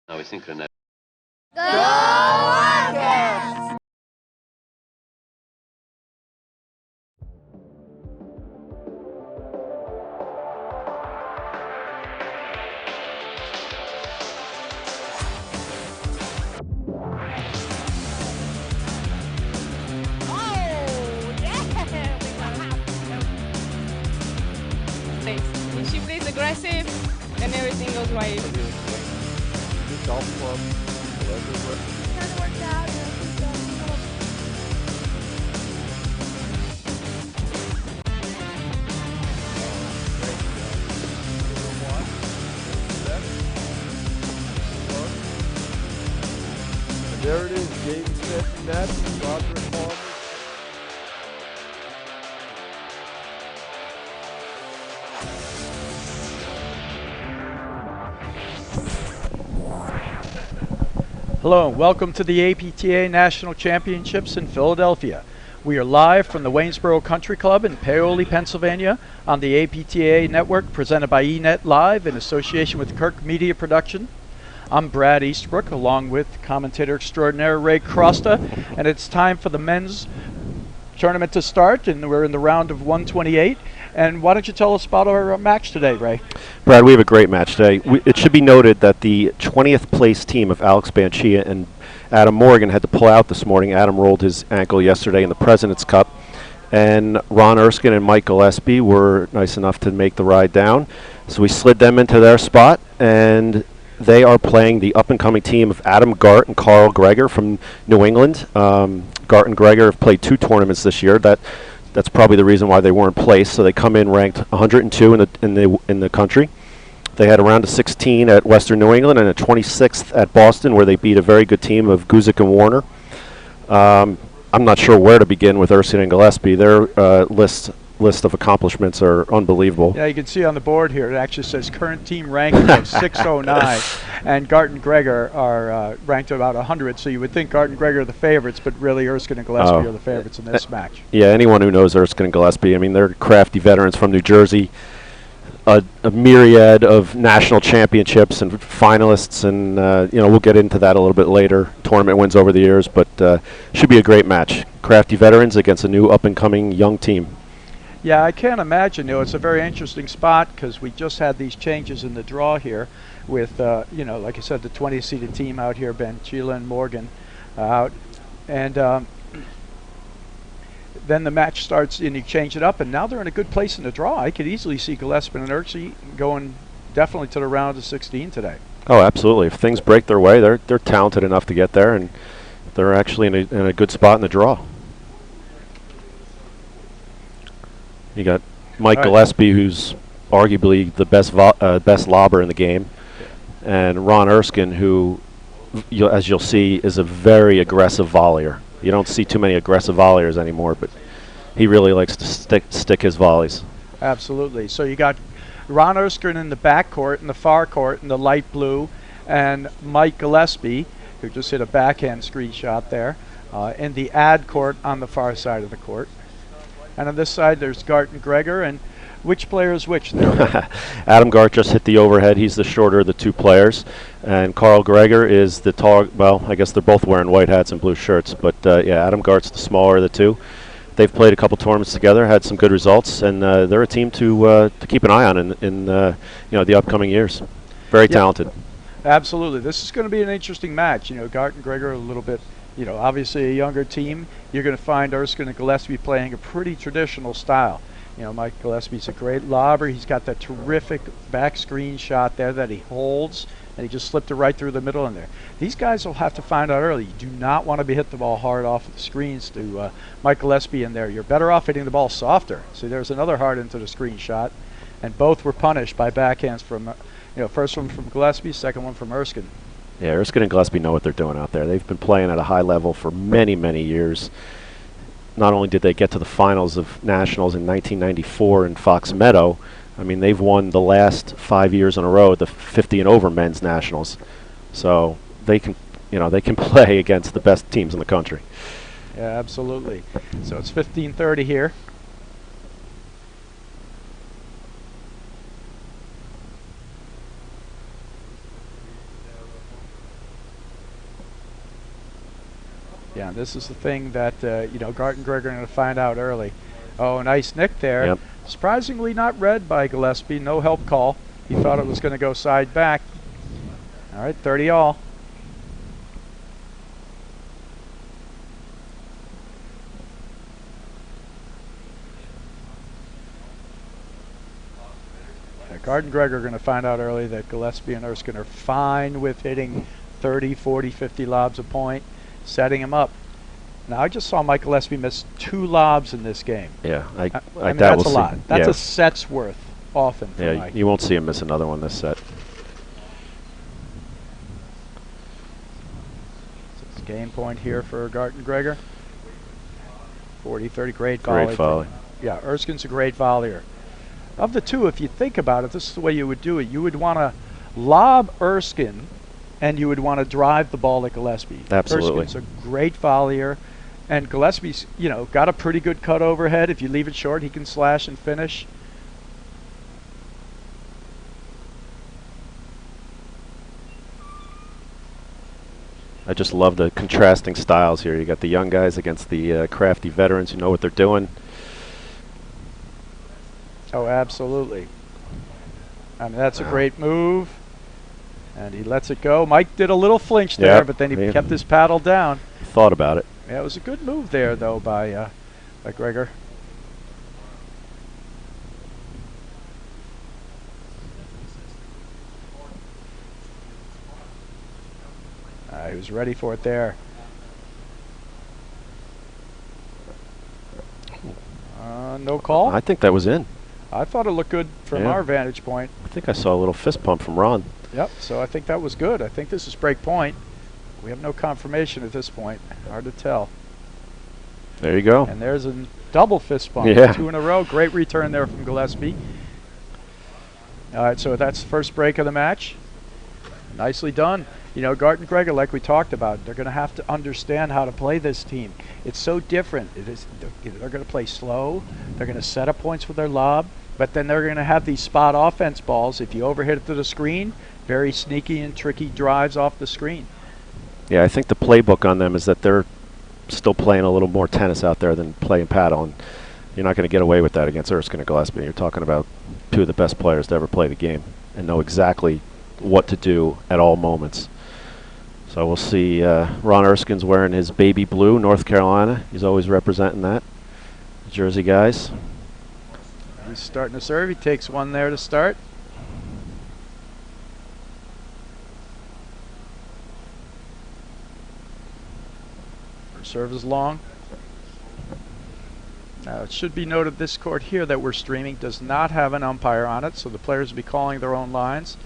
Nave sincronizada. When she plays aggressive, then everything goes right. There it is, Jaden Smith, net, Roderick Palmer. Hello and welcome to the APTA National Championships in Philadelphia. We are live from the Waynesboro Country Club in Paoli, Pennsylvania on the APTA network presented by eNet Live in association with Kirk Media Production. I'm Brad Easterbrook along with commentator extraordinaire Ray Crosta, and it's time for the men's tournament to start, and we're in the round of 128. And why don't you tell us about our match today, Ray? Brad, we have a great match today. It should be noted that the 20th place team of Alex Banchia and Adam Morgan had to pull out this morning. Adam rolled his ankle yesterday in the President's Cup, and Ron Erskine and Mike Gillespie were nice enough to make the ride down. So we slid them into their spot, and they are playing the up-and-coming team of Adam Gart and Carl Greger from New England. Gart and Greger have played 2 tournaments this year. That's probably the reason why they weren't placed. So they come in ranked 102 in the country. They had a round of 16 at Western New England and a 26th at Boston, where they beat a very good team of Guzik and Warner. I'm not sure where to begin with Erskine and Gillespie. Their list of accomplishments are unbelievable. Yeah, you can see on the board here, it actually says current team ranking of 609, and Gart and Greger are ranked about 100, so you would think Gart and Greger are the favorites, but really Erskine and Gillespie are the favorites in this match. Yeah, anyone who knows Erskine and Gillespie, I mean, they're crafty veterans from New Jersey, a myriad of national championships and finalists, and we'll get into that a little bit later, tournament wins over the years, but should be a great match. Crafty veterans against a new up-and-coming young team. Yeah, I can't imagine. It's a very interesting spot because we just had these changes in the draw here with, like I said, the 20-seeded team out here, Banchila and Morgan out. And then the match starts and you change it up, and now they're in a good place in the draw. I could easily see Gillespie and Erskine going definitely to the round of 16 today. Oh, absolutely. If things break their way, they're talented enough to get there, and they're actually in a good spot in the draw. You got Mike Gillespie, who's arguably the best lobber in the game, and Ron Erskine, who, as you'll see, is a very aggressive volleyer. You don't see too many aggressive volleyers anymore, but he really likes to stick his volleys. Absolutely. So you got Ron Erskine in the back court, in the far court, in the light blue, and Mike Gillespie, who just hit a backhand screenshot there, in the ad court on the far side of the court. And on this side, there's Gart and Greger. And which player is which there? Adam Gart just hit the overhead. He's the shorter of the 2 players. And Carl Greger is the tall. Well, I guess they're both wearing white hats and blue shirts. But, yeah, Adam Gart's the smaller of the 2. They've played a couple tournaments together, had some good results. And they're a team to keep an eye on in the upcoming years. Very talented. Absolutely. This is going to be an interesting match. Gart and Greger are a little bit, obviously a younger team. You're going to find Erskine and Gillespie playing a pretty traditional style. Mike Gillespie's a great lobber. He's got that terrific back screen shot there that he holds, and he just slipped it right through the middle in there. These guys will have to find out early. You do not want to be hitting the ball hard off of the screens to Mike Gillespie in there. You're better off hitting the ball softer. See, there's another hard into the screen shot, and both were punished by backhands from, first one from Gillespie, second one from Erskine. Yeah, Erskine and Gillespie know what they're doing out there. They've been playing at a high level for many, many years. Not only did they get to the finals of nationals in 1994 in Fox Meadow, I mean, they've won the last 5 years in a row the 50 and over men's nationals. So they can play against the best teams in the country. Yeah, absolutely. So it's 15:30 here. Yeah, this is the thing that, Garten Gregor are going to find out early. Oh, nice nick there. Yep. Surprisingly not read by Gillespie. No help call. He thought it was going to go side back. All right, 30 all. Garten Gregor are going to find out early that Gillespie and Erskine are fine with hitting 30, 40, 50 lobs a point, setting him up. Now, I just saw Mike Gillespie miss 2 lobs in this game. Yeah, I mean, that that's will a lot. see. That's Yeah. a set's worth often for Yeah, Mike. you won't see him miss another one this set. It's game point here for Garten Gregor. 40-30, great volley. Great volley. Yeah, Erskine's a great volleyer. Of the two, if you think about it, this is the way you would do it. You would want to lob Erskine, and you would want to drive the ball at Gillespie. Absolutely. Erskine's a great volleyer, and Gillespie's, got a pretty good cut overhead. If you leave it short, he can slash and finish. I just love the contrasting styles here. You got the young guys against the crafty veterans who know what they're doing. Oh, absolutely. I mean, that's a great move. And he lets it go. Mike did a little flinch there, Yep, but then he yeah. kept his paddle down. Thought about it. Yeah, it was a good move there, though, by Gregor. He was ready for it there. No call? I think that was in. I thought it looked good from Yeah. our vantage point. I think I saw a little fist pump from Ron. Yep, so I think that was good. I think this is break point. We have no confirmation at this point. Hard to tell. There you go. And there's a double fist bump. Yeah. 2 in a row. Great return there from Gillespie. All right, so that's the first break of the match. Nicely done. Garten Gregor, like we talked about, they're going to have to understand how to play this team. It's so different. They're going to play slow. They're going to set up points with their lob, but then they're going to have these spot offense balls. If you overhit it to the screen, very sneaky and tricky drives off the screen. Yeah, I think the playbook on them is that they're still playing a little more tennis out there than playing paddle, and you're not going to get away with that against Erskine and Gillespie. You're talking about 2 of the best players to ever play the game and know exactly what to do at all moments. So we'll see. Ron Erskine's wearing his baby blue, North Carolina. He's always representing that. Jersey guys. He's starting to serve. He takes one there to start. Serve is long. Now it should be noted this court here that we're streaming does not have an umpire on it, so the players will be calling their own lines.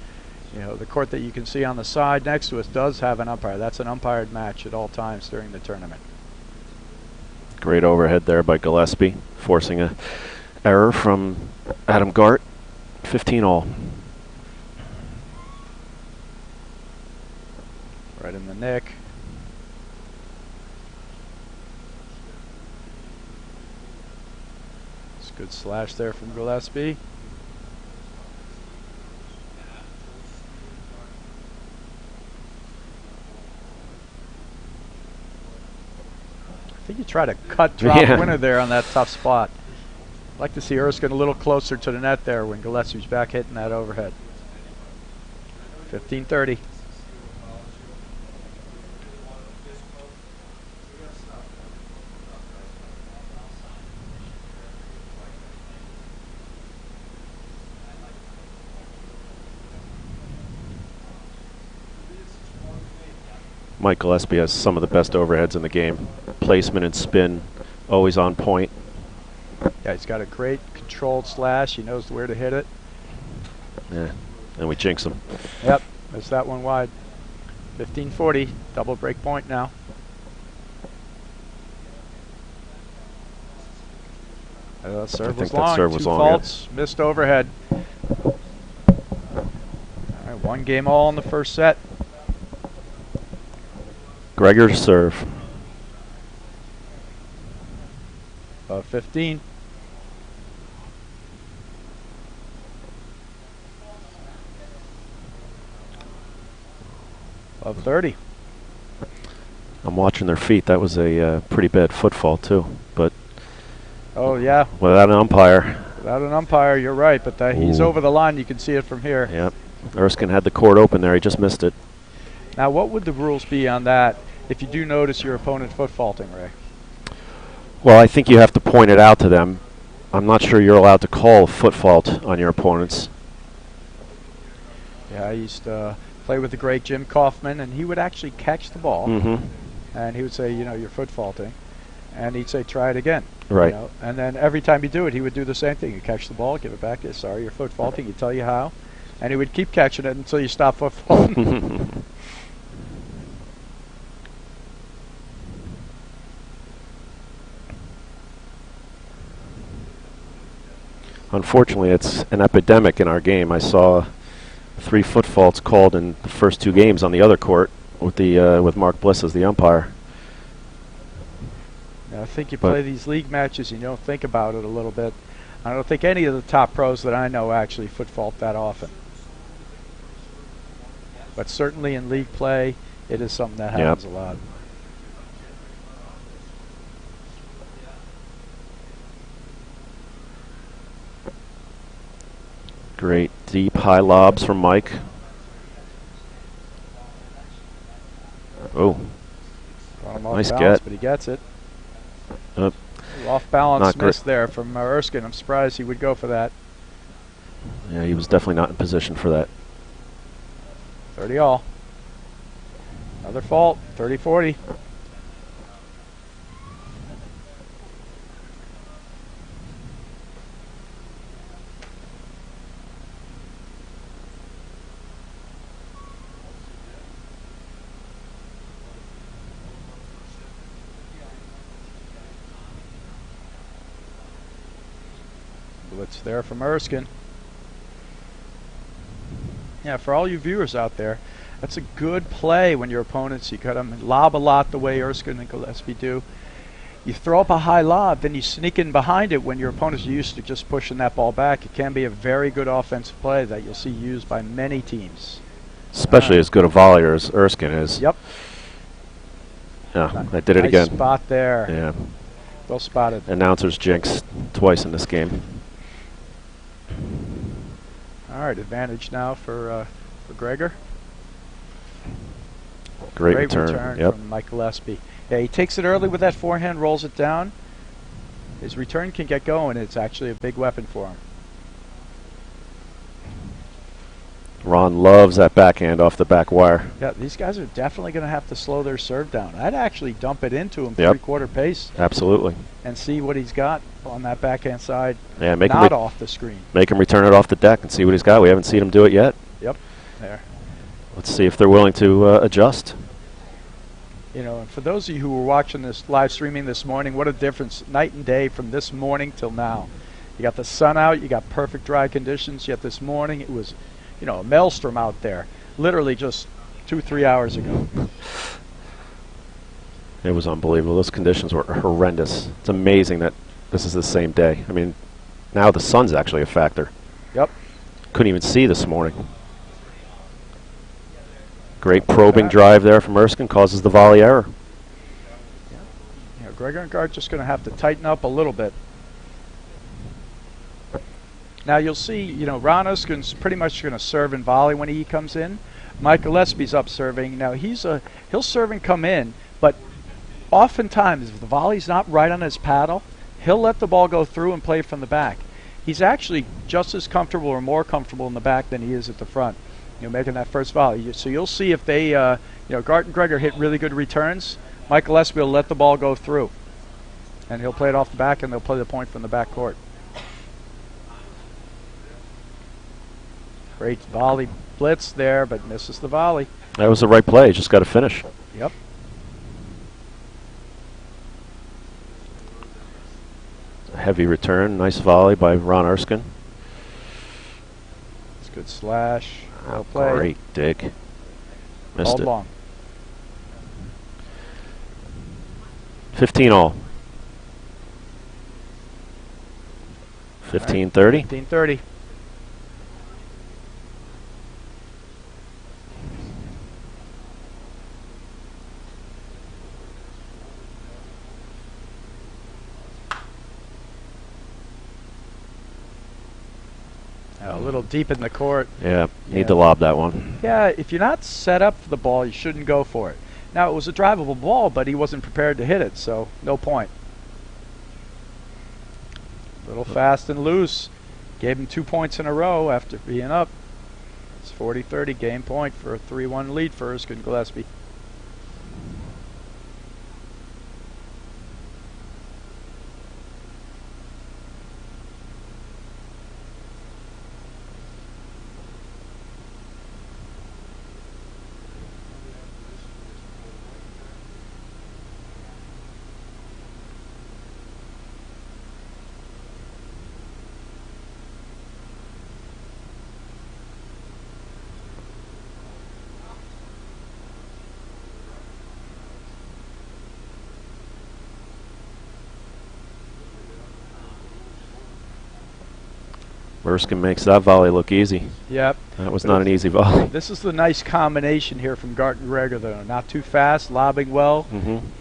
The court that you can see on the side next to us does have an umpire. That's an umpired match at all times during the tournament. Great overhead there by Gillespie, forcing a error from Adam Gart. 15 all. Right in the nick. It's a good slash there from Gillespie. I think you try to cut drop winner there on that tough spot. I'd like to see Erskine a little closer to the net there when Gillespie's back hitting that overhead. 15-30. Mike Gillespie has some of the best overheads in the game. Placement and spin, always on point. Yeah, he's got a great controlled slash. He knows where to hit it. Yeah, and we jinx him. Yep, there's that one wide. 15-40, double break point now. Serve was long. Serve 2 was long, faults, missed overhead. All right, 1 game all in the first set. Gregor to serve. 15. Of 30. I'm watching their feet. That was a pretty bad footfall too. But Oh, yeah. without an umpire, Without an umpire, you're right, but he's Ooh. over the line. You can see it from here. yep. Erskine had the court open there. He just missed it. Now, what would the rules be on that if you do notice your opponent foot faulting, Ray? Well, I think you have to point it out to them. I'm not sure you're allowed to call a foot fault on your opponents. Yeah, I used to play with the great Jim Kaufman, and he would actually catch the ball, Mm-hmm. and he would say, you know, you're foot faulting, and he'd say, try it again. Right. You know? And then every time you do it, he would do the same thing. He'd catch the ball, give it back, sorry, you're foot faulting, he'd tell you how, and he would keep catching it until you stop foot faulting. Unfortunately, it's an epidemic in our game. I saw 3 foot faults called in the first 2 games on the other court with the with Mark Bliss as the umpire. Now, I think you But- play these league matches and you don't think about it a little bit. I don't think any of the top pros that I know actually foot fault that often. But certainly in league play, it is something that Yep. happens a lot. Great deep high lobs from Mike. Oh, Brought him off Nice balance, get. but he gets it. Up. Off balance Not miss great. there from Erskine. I'm surprised he would go for that. yeah, he was definitely not in position for that. 30 all. Another fault. 30-40. Blitz there from Erskine. Yeah, for all you viewers out there, that's a good play when your opponents, you cut them lob a lot the way Erskine and Gillespie do. You throw up a high lob, then you sneak in behind it when your opponents are used to just pushing that ball back. It can be a very good offensive play that you'll see used by many teams. Especially as good a volleyer as Erskine is. Yep. Yeah, I did it Nice again. spot there. Yeah. Well spotted. Announcers jinxed twice in this game. All right, advantage now for Gregor. Great return. Yep. from Mike Gillespie. Yeah, he takes it early with that forehand, rolls it down. His return can get going. It's actually a big weapon for him. Ron loves that backhand off the back wire. Yeah, these guys are definitely going to have to slow their serve down. I'd actually dump it into him Yep. 3/4 pace Absolutely. and see what he's got on that backhand side, Yeah, make not him off the screen. make him return it off the deck and see what he's got. We haven't seen him do it yet. Yep, there. Let's see if they're willing to adjust. You know, and for those of you who were watching this live streaming this morning, what a difference night and day from this morning till now. You got the sun out, you got perfect dry conditions, yet this morning it was, you know, a maelstrom out there, literally just 2-3 hours ago. It was unbelievable. Those conditions were horrendous. It's amazing that this is the same day. I mean, now the sun's actually a factor. Yep. Couldn't even see this morning. Great probing drive there from Erskine, causes the volley error. You know, Gregor and Gart just going to have to tighten up a little bit. Now you'll see, you know, Ron Erskine's pretty much going to serve and volley when he comes in. Mike Gillespie's up serving. Now he'll serve and come in, but oftentimes if the volley's not right on his paddle, he'll let the ball go through and play from the back. He's actually just as comfortable or more comfortable in the back than he is at the front. You know, making that first volley. So you'll see if they, you know, Gart and Gregor hit really good returns. Mike Gillespie will let the ball go through, and he'll play it off the back, and they'll play the point from the back court. Great volley blitz there, but misses the volley. That was the right play. Just got to finish. Yep. A heavy return. Nice volley by Ron Erskine. It's good slash. Well played. Great dig. Missed Called it. long. 15 all. 15-30. 15-30. A little deep in the court. Yeah, need to lob that one. Yeah, if you're not set up for the ball, you shouldn't go for it. Now, it was a drivable ball, but he wasn't prepared to hit it, so no point. A little fast and loose. Gave him 2 points in a row after being up. It's 40-30 game point for a 3-1 lead for Erskine Gillespie. Erskine makes that volley look easy. Yep. That was not an easy volley. This is the nice combination here from Garton Greger, though. Not too fast, lobbing well,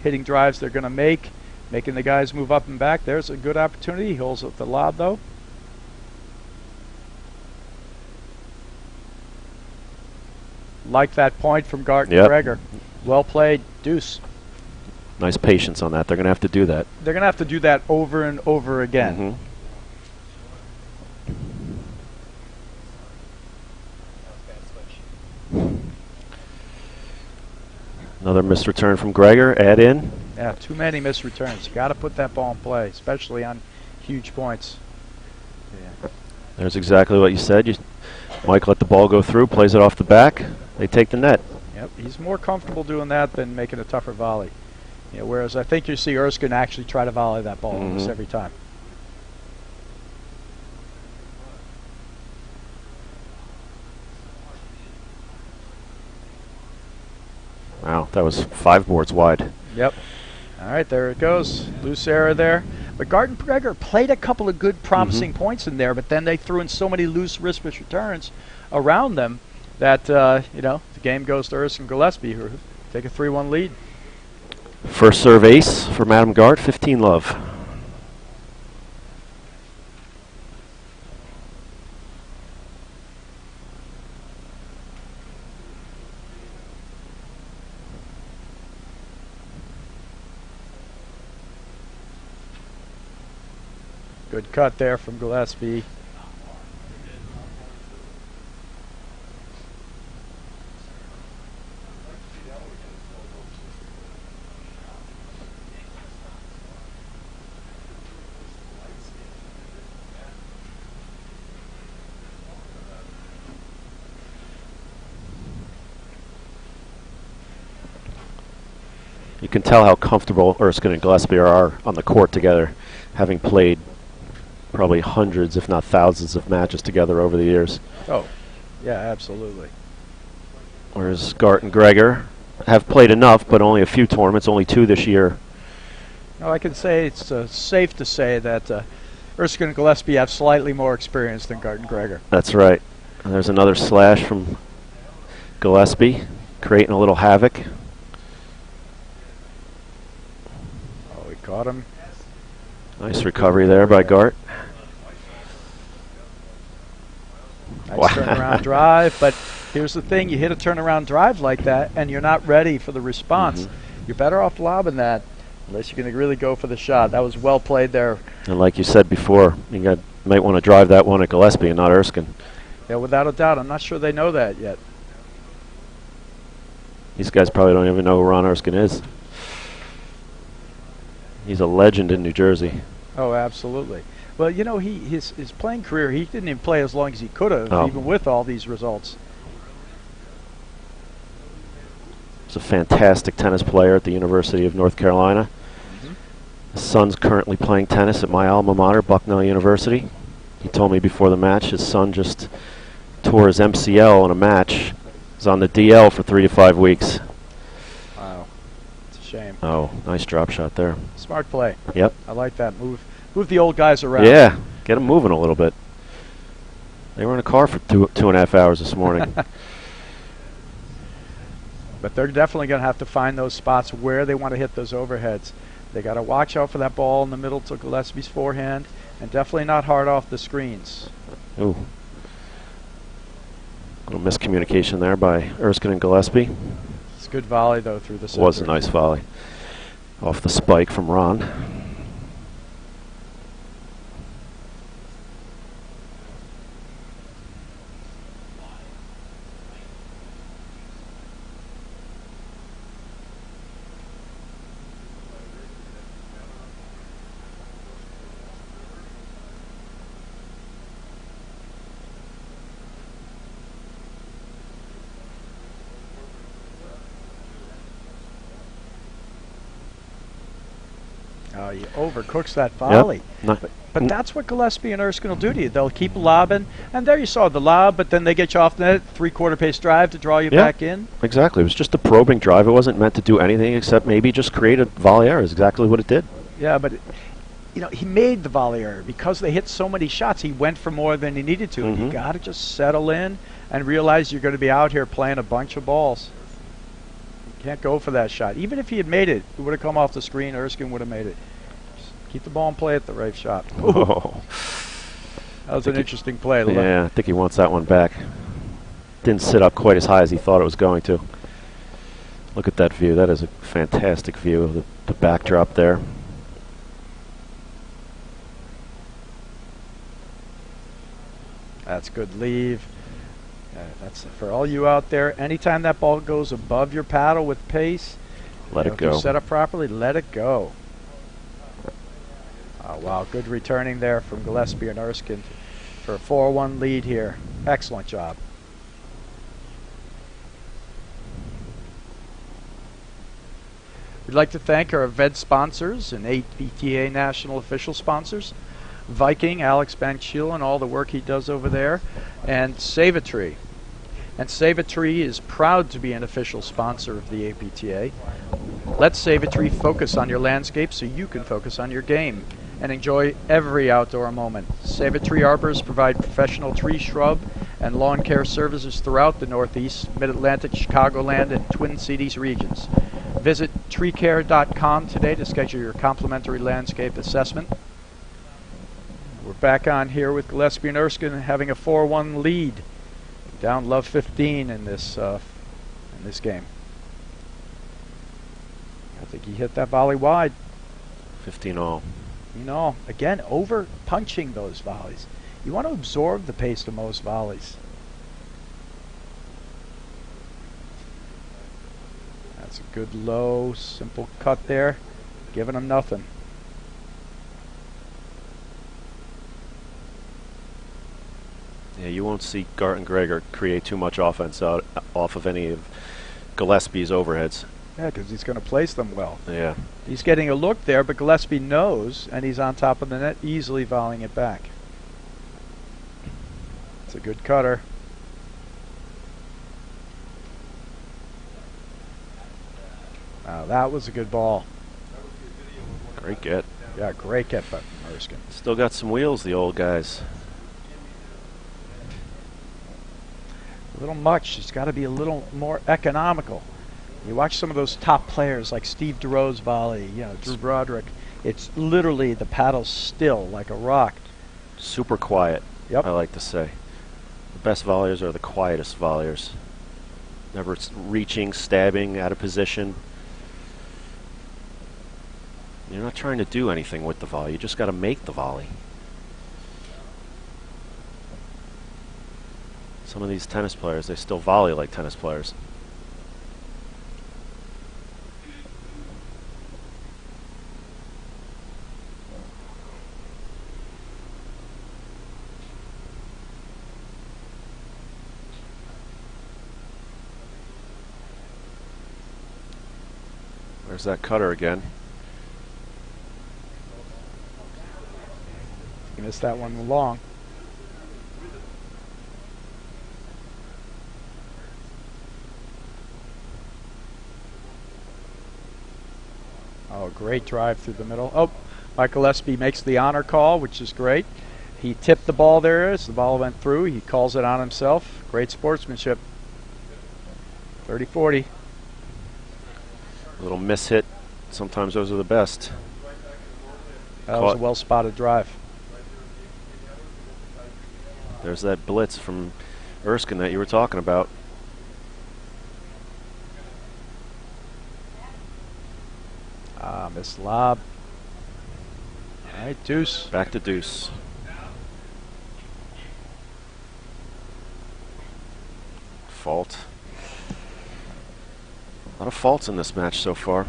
hitting drives they're going to make, making the guys move up and back. There's a good opportunity. He holds up the lob, though. Like that point from Garton Greger. Well played. Deuce. Nice patience on that. They're going to have to do that. They're going to have to do that over and over again. Another missed return from Greger. Add in. Yeah, too many missed returns. You got to put that ball in play, especially on huge points. Yeah. There's exactly what you said. Mike let the ball go through, plays it off the back. They take the net. Yep, he's more comfortable doing that than making a tougher volley. You know, whereas I think you see Erskine actually try to volley that ball almost every time. Wow, that was 5 boards wide. Yep. All right, there it goes. Loose error there. But Garton Greger played a couple of good promising points in there, but then they threw in so many loose riskless returns around them that, you know, the game goes to Erskine Gillespie, who take a 3-1 lead. First serve ace for Madam Gart, 15-love. Good cut there from Gillespie. You can tell how comfortable Erskine and Gillespie are on the court together, having played probably hundreds, if not thousands, of matches together over the years. Oh, yeah, absolutely. Whereas Gart and Greger have played enough, but only a few tournaments, only 2 this year. No, I can say it's safe to say that Erskine and Gillespie have slightly more experience than Garton Greger. That's right. And there's another slash from Gillespie, creating a little havoc. Oh, he caught him. Nice recovery there by Gart. Nice turnaround drive, but here's the thing, you hit a turnaround drive like that and you're not ready for the response. You're better off lobbing that unless you're going to really go for the shot. That was well played there. And like you said before, you might want to drive that one at Gillespie and not Erskine. Yeah, without a doubt. I'm not sure they know that yet. These guys probably don't even know who Ron Erskine is. He's a legend in New Jersey. Oh, absolutely. Well, you know, his playing career, he didn't even play as long as he could have, even with all these results. He's a fantastic tennis player at the University of North Carolina. His son's currently playing tennis at my alma mater, Bucknell University. He told me before the match his son just tore his MCL in a match. He's on the DL for 3 to 5 weeks. Wow. It's a shame. Oh, nice drop shot there. Smart play. Yep. I like that move. Move the old guys around. Yeah, get them moving a little bit. They were in a car for 2.5 hours this morning. But they're definitely going to have to find those spots where they want to hit those overheads. They got to watch out for that ball in the middle to Gillespie's forehand, and definitely not hard off the screens. Ooh. little miscommunication there by Erskine and Gillespie. It's a good volley, though, through the center. Was a nice volley. Off the spike from Ron. He overcooks that volley. Yep. But that's what Gillespie and Erskine will do to you. They'll keep lobbing, and there you saw the lob, but then they get you off the net, 3/4 pace drive to draw you back in. Exactly. It was just a probing drive. It wasn't meant to do anything except maybe just create a volley error is exactly what it did. Yeah, but he made the volley error because they hit so many shots. He went for more than he needed to. You got to just settle in and realize you're going to be out here playing a bunch of balls. You can't go for that shot. Even if he had made it, it would have come off the screen. Erskine would have made it. Keep the ball and play at the right shot. Oh. That was an interesting play. Yeah, I think he wants that one back. Didn't sit up quite as high as he thought it was going to. Look at that view. That is a fantastic view of the backdrop there. That's good leave. That's for all you out there. Anytime that ball goes above your paddle with pace, let it if you're go. set up properly, let it go. Oh, wow, good returning there from Gillespie and Erskine for a 4-1 lead here. Excellent job. We'd like to thank our event sponsors and APTA national official sponsors. Viking, Alex Banchil, and all the work he does over there, and Save-A-Tree. And Save-A-Tree is proud to be an official sponsor of the APTA. Let Save-A-Tree focus on your landscape so you can focus on your game and enjoy every outdoor moment. Save-A-Tree arbors provide professional tree, shrub, and lawn care services throughout the Northeast, Mid-Atlantic, Chicagoland, and Twin Cities regions. Visit treecare.com today to schedule your complimentary landscape assessment. We're back on here with Gillespie and Erskine having a 4-1 lead. Down love 15 in this game. I think he hit that volley wide. 15-all. Again, over punching those volleys. You want to absorb the pace of most volleys. That's a good low, simple cut there, giving him nothing. Yeah, you won't see Garton Gregor create too much offense off of any of Gillespie's overheads. Yeah, because he's going to place them well. Yeah. He's getting a look there, but Gillespie knows, and he's on top of the net, easily volleying it back. It's a good cutter. Now that was a good ball. Great get. Yeah, great get by Erskine. Still got some wheels, the old guys. A little much. He's got to be a little more economical. You watch some of those top players like Steve DeRose volley, Drew Broderick. It's literally the paddle's still like a rock. Super quiet, Yep. I like to say. The best volleyers are the quietest volleyers. Never reaching, stabbing, out of position. You're not trying to do anything with the volley. You just got to make the volley. Some of these tennis players, they still volley like tennis players. There's that cutter again. He missed that one long. Oh, great drive through the middle. Oh, Mike Gillespie makes the honor call, which is great. He tipped the ball there as the ball went through. He calls it on himself. Great sportsmanship. 30-40. A little miss hit. Sometimes those are the best. That was a well-spotted drive. There's that blitz from Erskine that you were talking about. Miss lob. All right, deuce. Back to deuce. Fault. A lot of faults in this match so far.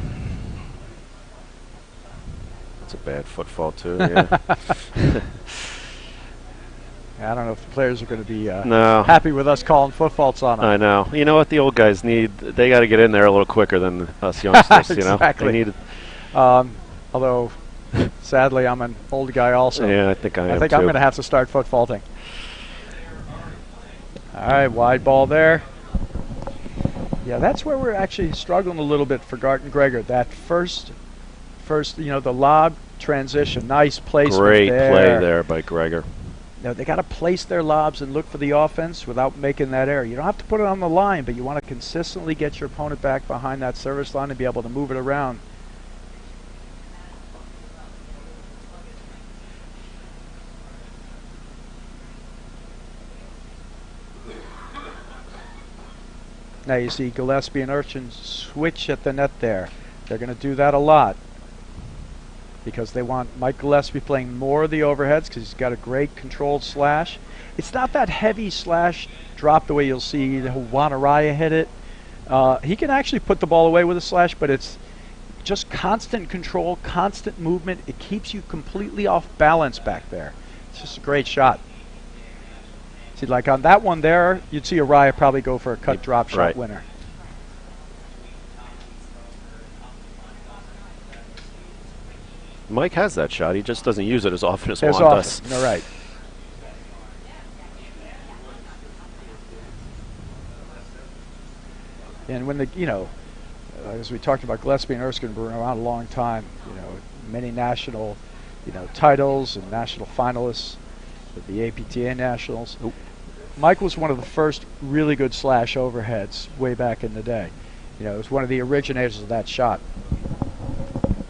That's a bad foot fault too. Yeah. I don't know if the players are going to be No. happy with us calling foot faults on them. I know. You know what the old guys need? They got to get in there a little quicker than us youngsters. You know. Exactly. They need. Although, sadly, I'm an old guy also. Yeah, I think I am think too. I'm going to have to start foot faulting. All right, wide ball there. Yeah, that's where we're actually struggling a little bit for Garton Gregor. That first, the lob transition, nice placement Great there. play there by Gregor. Now, they got to place their lobs and look for the offense without making that error. You don't have to put it on the line, but you want to consistently get your opponent back behind that service line and be able to move it around. Now you see Gillespie and Urchin switch at the net there. They're going to do that a lot because they want Mike Gillespie playing more of the overheads because he's got a great controlled slash. It's not that heavy slash drop the way you'll see Juan Araya hit it. He can actually put the ball away with a slash, but it's just constant control, constant movement. It keeps you completely off balance back there. It's just a great shot. See, like on that one there, you'd see Araya probably go for a cut drop shot winner. Mike has that shot. He just doesn't use it as often as Juan does. All right. And when as we talked about, Gillespie and Erskine were around a long time. Many national, titles and national finalists at the APTA Nationals. Oop. Mike was one of the first really good slash overheads way back in the day. He was one of the originators of that shot.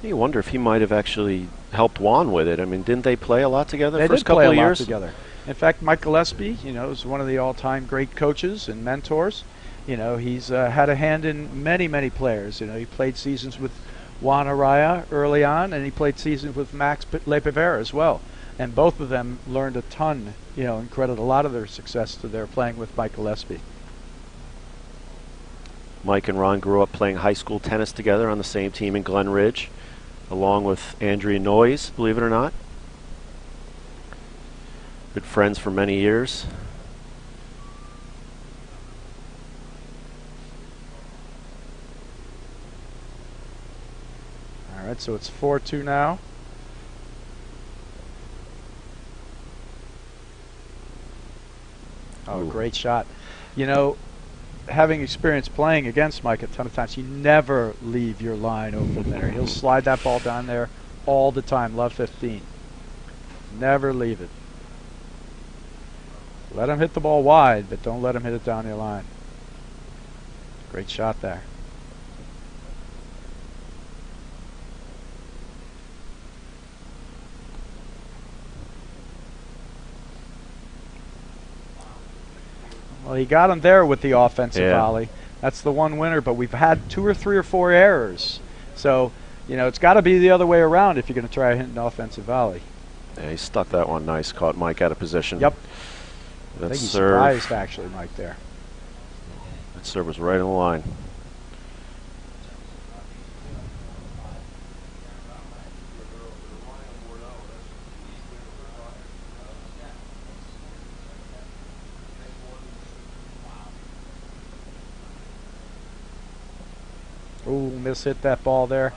You wonder if he might have actually helped Juan with it. I mean, didn't they play a lot together They the first did play couple a of lot years? together. In fact, Mike Gillespie, is one of the all-time great coaches and mentors. He's had a hand in many, many players. He played seasons with Juan Araya early on, and he played seasons with Max Lepavera as well. And both of them learned a ton, and credit a lot of their success to their playing with Mike Gillespie. Mike and Ron grew up playing high school tennis together on the same team in Glen Ridge, along with Andrea Noyes, believe it or not. Good friends for many years. All right, so it's 4-2 now. Oh, Ooh. Great shot. Having experience playing against Mike a ton of times, you never leave your line open there. He'll slide that ball down there all the time, love 15. Never leave it. Let him hit the ball wide, but don't let him hit it down your line. Great shot there. Well, he got him there with the offensive volley. That's the one winner, but we've had 2 or 3 or 4 errors. So, it's got to be the other way around if you're going to try hitting an offensive volley. Yeah, he stuck that one nice. Caught Mike out of position. Yep. That I think he serve, surprised, actually, Mike, there. that serve was right in the line. Ooh, miss-hit that ball there.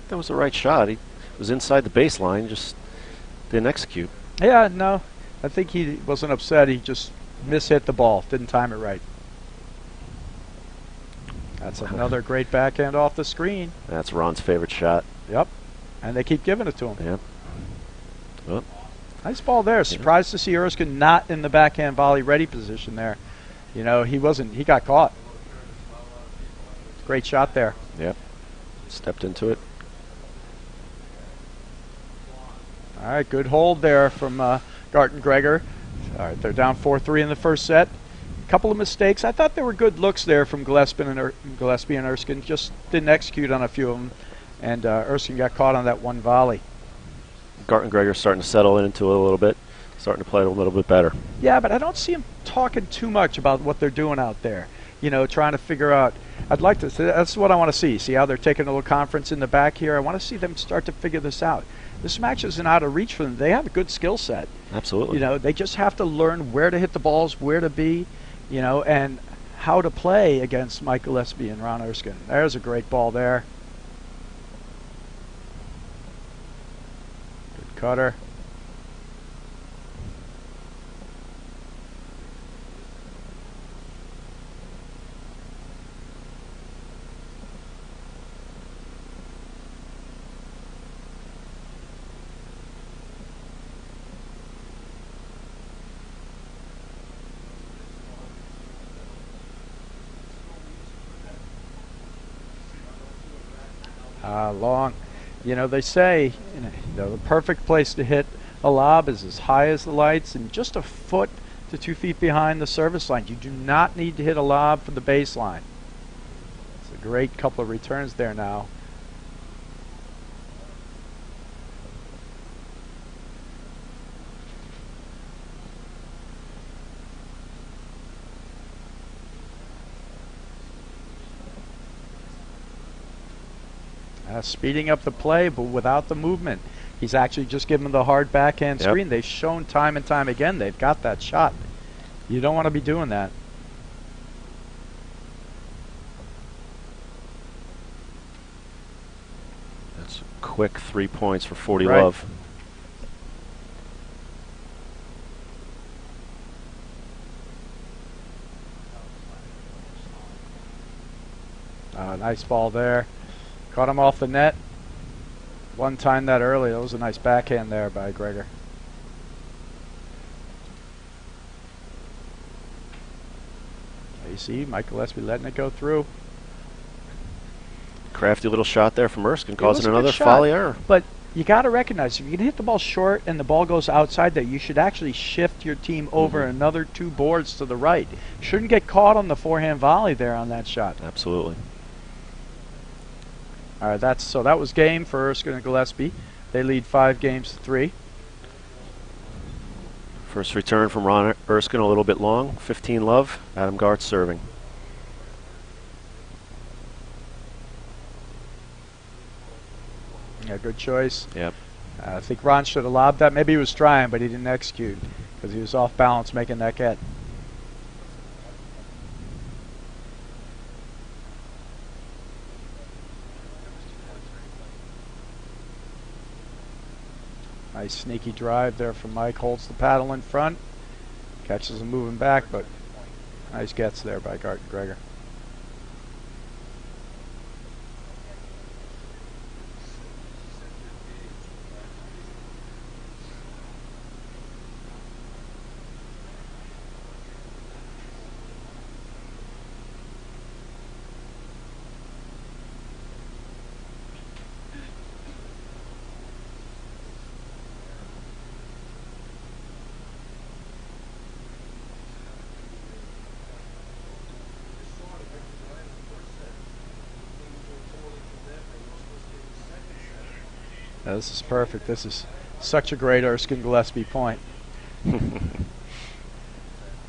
That was the right shot. He was inside the baseline, just didn't execute. Yeah, no. I think he wasn't upset. He just miss-hit the ball. Didn't time it right. That's another great backhand off the screen. That's Ron's favorite shot. Yep. And they keep giving it to him. Yep. Well, nice ball there. Surprised to see Erskine not in the backhand volley ready position there. He wasn't. He got caught. Great shot there. Yep. Stepped into it. All right, good hold there from Garton Gregor. All right, they're down 4-3 in the first set. A couple of mistakes. I thought there were good looks there from Gillespie and Erskine. Just didn't execute on a few of them, and Erskine got caught on that one volley. Gartengreger's starting to settle into it a little bit, starting to play it a little bit better. Yeah, but I don't see him talking too much about what they're doing out there. You know, trying to figure out. I'd like to. That's what I want to see. See how they're taking a little conference in the back here. I want to see them start to figure this out. This match isn't out of reach for them. They have a good skill set. Absolutely. You know, they just have to learn where to hit the balls, where to be, you know, and how to play against Mike Gillespie and Ron Erskine. There's a great ball there. Good cutter. Long. You know, they say, you know, the perfect place to hit a lob is as high as the lights and just a foot to 2 feet behind the service line. You do not need to hit a lob from the baseline. It's a great couple of returns there now. Speeding up the play, but without the movement. He's actually just giving the hard backhand screen. They've shown time and time again they've got that shot. You don't want to be doing that. That's a quick 3 points for 40 Right. Love. Nice ball there. Caught him off the net. One time that early. That was a nice backhand there by Greger. You see, Mike Gillespie letting it go through. Crafty little shot there from Erskine, It was causing a good another shot, volley error. But you got to recognize, if you can hit the ball short and the ball goes outside there, you should actually shift your team over another 2 boards to the right. Shouldn't get caught on the forehand volley there on that shot. Absolutely. All right, that was game for Erskine and Gillespie. They lead 5-3. First return from Ron Erskine, a little bit long. 15 Love. Adam Garth serving. Yeah, good choice. Yep. I think Ron should have lobbed that. Maybe he was trying, but he didn't execute because he was off balance making that get. Nice sneaky drive there from Mike. Holds the paddle in front. Catches him moving back, but nice gets there by Gartengreger. This is perfect. This is such a great Erskine Gillespie point.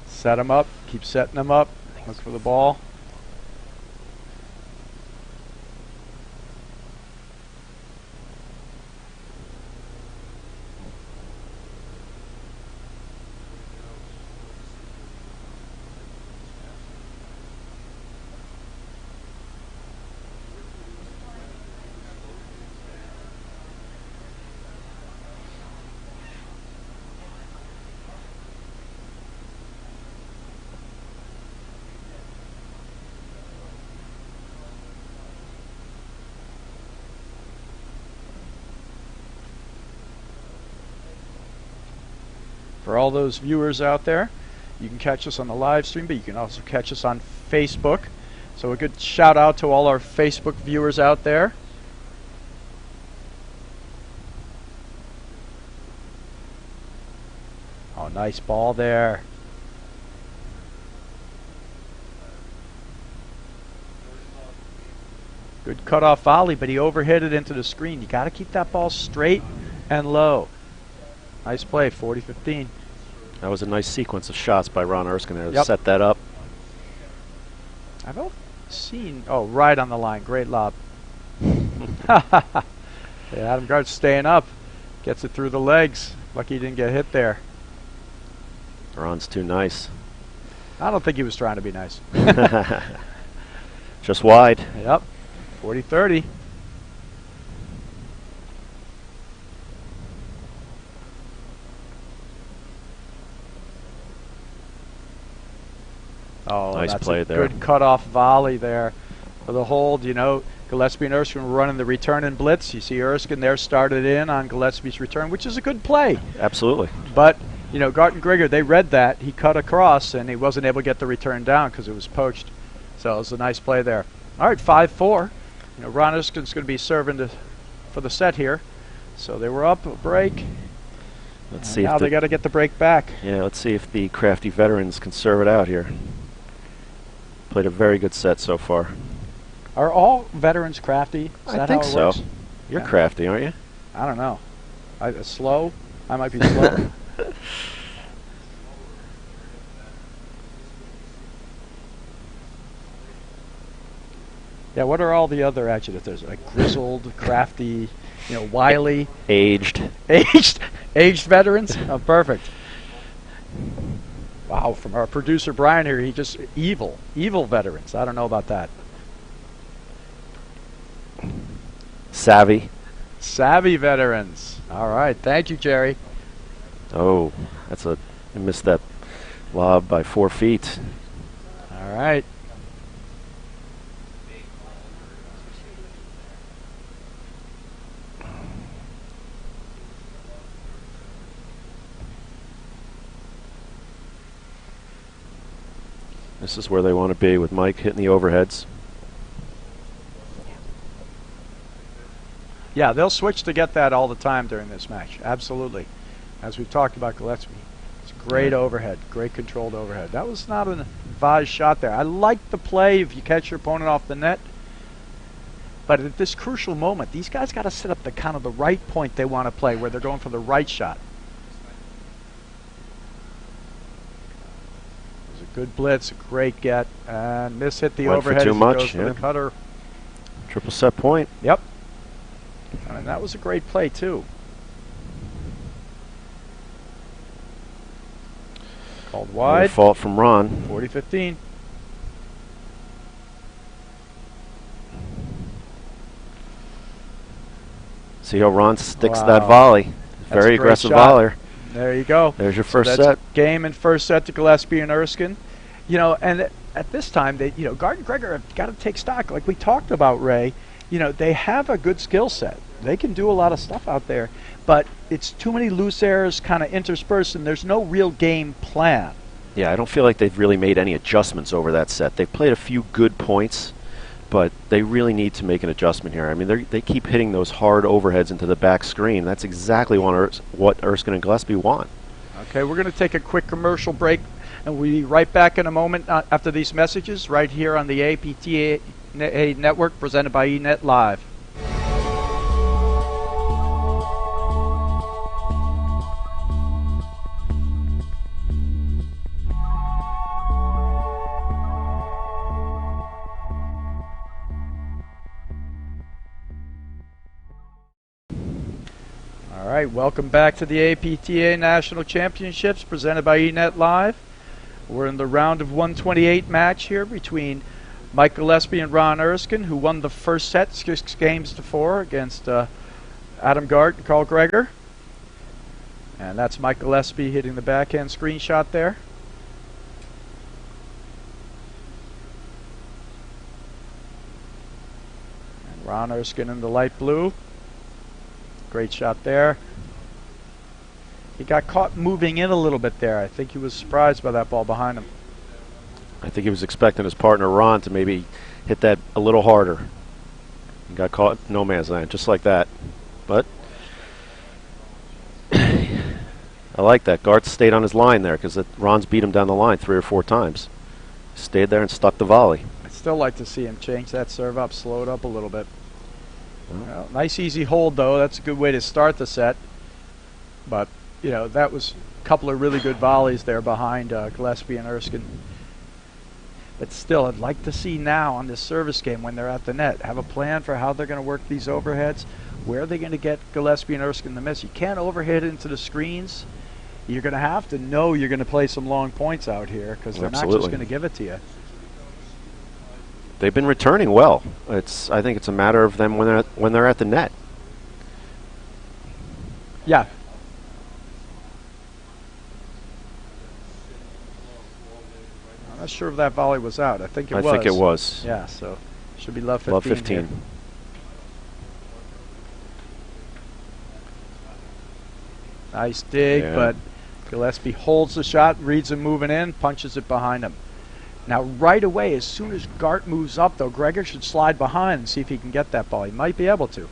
Set him up. Keep setting him up. Look for the ball. For all those viewers out there, you can catch us on the live stream, but you can also catch us on Facebook. So a good shout out to all our Facebook viewers out there. Oh, Nice ball there. Good cutoff volley, but he overhit it into the screen. You got to keep that ball straight and low. Nice play, 40-15. That was a nice sequence of shots by Ron Erskine there to Yep. set that up. I've seen, oh, right on the line. Great lob. Yeah, Adam Gard's staying up. Gets it through the legs. Lucky he didn't get hit there. Ron's too nice. I don't think he was trying to be nice. Just wide. Yep. 40-30. Oh, Nice that's play a there. good cutoff volley there for the hold. You know, Gillespie and Erskine were running the return and blitz. You see Erskine there started in on Gillespie's return, which is a good play. Absolutely. But, you know, Garten Grigor, they read that. He cut across, and he wasn't able to get the return down because it was poached. So it was a nice play there. All right, 5-4. You know, Ron Erskine's going to be serving for the set here. So they were up a break. Let's And see now if they got to get the break back. yeah, let's see if the crafty veterans can serve it out here. Played a very good set so far. Are all veterans crafty? Is I that think how it so. works? You're Yeah. crafty, aren't you? I don't know. Slow? I might be slow. Yeah, what are all the other adjectives? There's like grizzled, crafty, you know, wily, Aged. aged veterans. Oh, perfect. Wow, from our producer Brian here, he just evil veterans. I don't know about that. Savvy. Savvy veterans. All right, thank you, Jerry. Oh, I missed that lob by 4 feet. All right. This is where they want to be with Mike hitting the overheads. Yeah, they'll switch to get that all the time during this match. Absolutely. As we've talked about Gillespie. It's great overhead, great controlled overhead. That was not an advised shot there. I like the play if you catch your opponent off the net. But at this crucial moment, these guys got to set up the kind of the right point they want to play, where they're going for the right shot. It was a good blitz, a great get, and miss hit the Went for overhead too as he much, goes for yeah. the cutter. Triple set point. Yep. And that was a great play, too. Called Another wide. fault from Ron. 40-15. See how Ron sticks Wow. that volley. That's a Very great aggressive shot. volley. There you go. There's your So first that's set. game and first set to Gillespie and Erskine. You know, and at this time, they, you know, Garten Grigor have got to take stock. Like we talked about, Ray, you know, they have a good skill set. They can do a lot of stuff out there, but it's too many loose errors kind of interspersed, and there's no real game plan. Yeah, I don't feel like they've really made any adjustments over that set. They've played a few good points, but they really need to make an adjustment here. I mean, they keep hitting those hard overheads into the back screen. That's exactly what Erskine and Gillespie want. Okay, we're going to take a quick commercial break, and we'll be right back in a moment after these messages right here on the APTA network presented by eNet Live. All right, welcome back to the APTA National Championships presented by eNet Live. We're in the round of 128 match here between Mike Gillespie and Ron Erskine, who won the first set 6-4 against Adam Gart and Carl Gregor. And that's Mike Gillespie hitting the backhand screenshot there. And Ron Erskine in the light blue. Great shot there. He got caught moving in a little bit there. I think he was surprised by that ball behind him. I think he was expecting his partner Ron to maybe hit that a little harder. He got caught in no man's land, just like that. But I like that. Gart stayed on his line there because Ron's beat him down the line 3 or 4 times. Stayed there and stuck the volley. I'd still like to see him change that serve up, slow it up a little bit. Well, nice easy hold though. That's a good way to start the set. But that was a couple of really good volleys there behind Gillespie and Erskine. But still, I'd like to see now on this service game when they're at the net, have a plan for how they're going to work these overheads. Where are they going to get Gillespie and Erskine to miss? You can't overhead into the screens. You're going to have to know you're going to play some long points out here because they're not just going to give it to you. They've been returning well. I think it's a matter of them when they're at the net. Yeah. I'm not sure if that volley was out. I think it was. I think it was. Yeah, so should be love 15. Love 15. Here. Nice dig, but Gillespie holds the shot, reads him moving in, punches it behind him. Now, right away, as soon as Gart moves up, though, Gregor should slide behind and see if he can get that ball. He might be able to.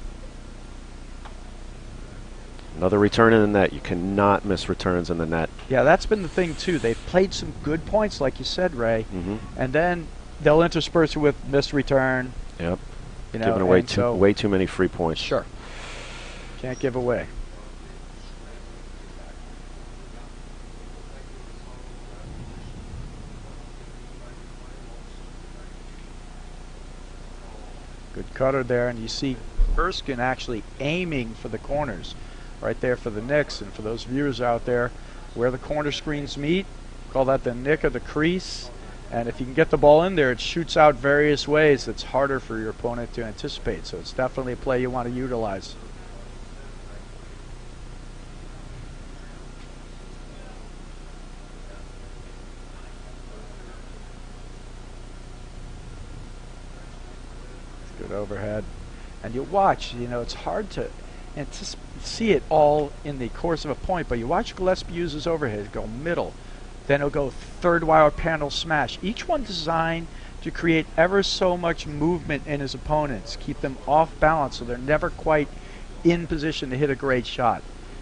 Another return in the net. You cannot miss returns in the net. Yeah, that's been the thing, too. They've played some good points, like you said, Ray. And then they'll intersperse it with missed return. Yep. Giving away way too many free points. Sure. Can't give away. Good cutter there, and you see Erskine actually aiming for the corners right there for the nicks. And for those viewers out there, where the corner screens meet, call that the nick of the crease. And if you can get the ball in there, it shoots out various ways that's harder for your opponent to anticipate. So it's definitely a play you want to utilize. Good overhead. And you watch, it's hard to see it all in the course of a point, but you watch Gillespie use his overhead, go middle, then he'll go third wire panel smash. Each one designed to create ever so much movement in his opponents, keep them off balance so they're never quite in position to hit a great shot.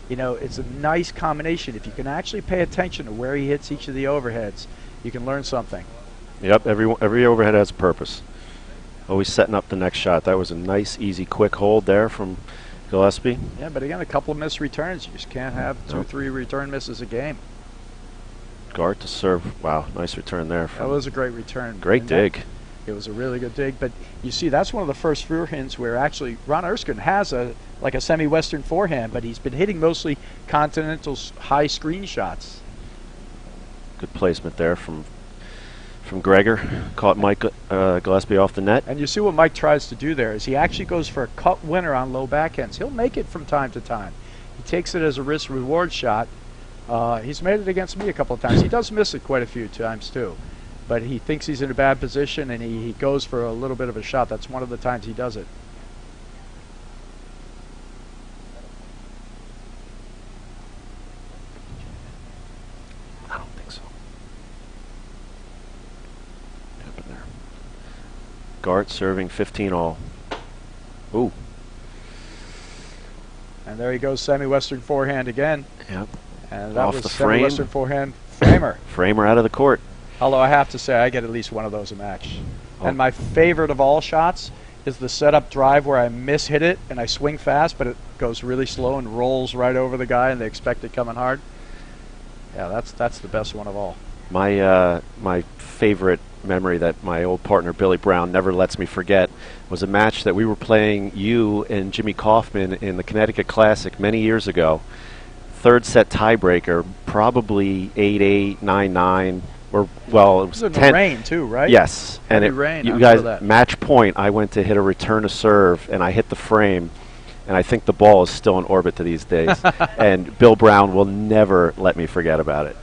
It's a nice combination. If you can actually pay attention to where he hits each of the overheads, you can learn something. Yep, every overhead has a purpose. Always setting up the next shot. That was a nice, easy, quick hold there from Gillespie. Yeah, but again, a couple of missed returns. You just can't have 2 or 3 return misses a game. Gart to serve. Wow, nice return there. That was a great return. Great dig. It was a really good dig. But you see, that's one of the first forehands where actually Ron Erskine has a semi-western forehand, but he's been hitting mostly continental high screen shots. Good placement there from Gregor. Caught Mike Gillespie off the net. And you see what Mike tries to do there is he actually goes for a cut winner on low backhands. He'll make it from time to time. He takes it as a risk-reward shot. He's made it against me a couple of times. He does miss it quite a few times too. But he thinks he's in a bad position and he goes for a little bit of a shot. That's one of the times he does it. I don't think so. Gart serving 15 all. Ooh. And there he goes, semi-western forehand again. Yep. And that off was the frame. Semi-western forehand framer. Framer out of the court. Although I have to say, I get at least one of those a match. Oh. And my favorite of all shots is the setup drive where I mishit it and I swing fast, but it goes really slow and rolls right over the guy and they expect it coming hard. Yeah, that's the best one of all. My favorite memory that my old partner Billy Brown never lets me forget was a match that we were playing you and Jimmy Kaufman in the Connecticut Classic many years ago. Third set tiebreaker, probably 8-8, 9-9, or well, it was in 10. The rain too, right? Yes, and Heavy rain, you I guys remember that. match point. I went to hit a return to serve, and I hit the frame, and I think the ball is still in orbit to these days. And Bill Brown will never let me forget about it.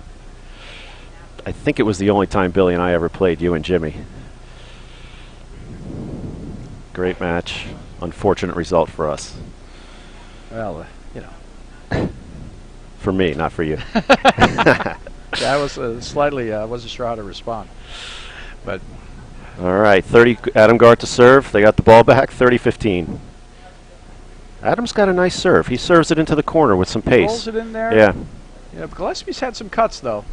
I think it was the only time Billy and I ever played, you and Jimmy. Great match. Unfortunate result for us. Well, For me, not for you. that was slightly, wasn't sure how to respond. But all right, 30. Adam Gart to serve. They got the ball back, 30-15. Adam's got a nice serve. He serves it into the corner with some pace. rolls it in there. Yeah. Yeah, but Gillespie's had some cuts, though.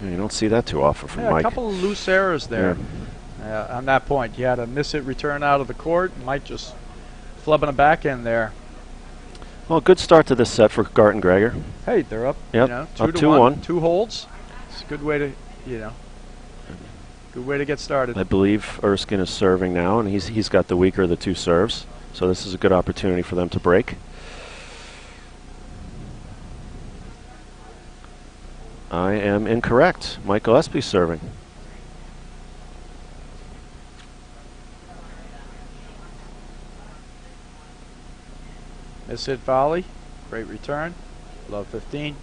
You don't see that too often from Yeah, Mike. a couple of loose errors there. On that point, you had a miss it return out of the court. Mike just flubbing a back end there. Well, good start to this set for Garten Gregor. Hey, they're up. Yep, You know, up 2-1. 2-1. 2 holds. It's a good way to, good way to get started. I believe Erskine is serving now, and he's got the weaker of the 2 serves. So this is a good opportunity for them to break. I am incorrect. Mike Gillespie serving. Miss hit volley. Great return. Love 15.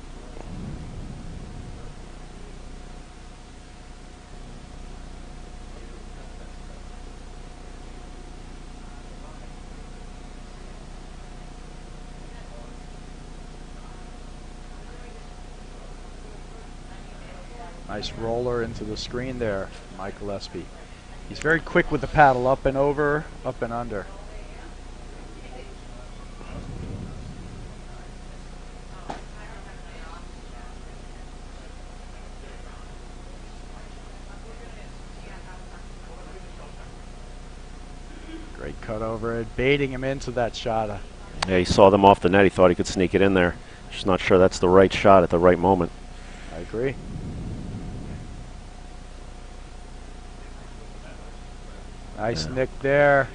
Nice roller into the screen there, Mike Gillespie. He's very quick with the paddle, up and over, up and under. Great cut over it, baiting him into that shot. Yeah, he saw them off the net. He thought he could sneak it in there. Just not sure that's the right shot at the right moment. I agree. Nice nick there.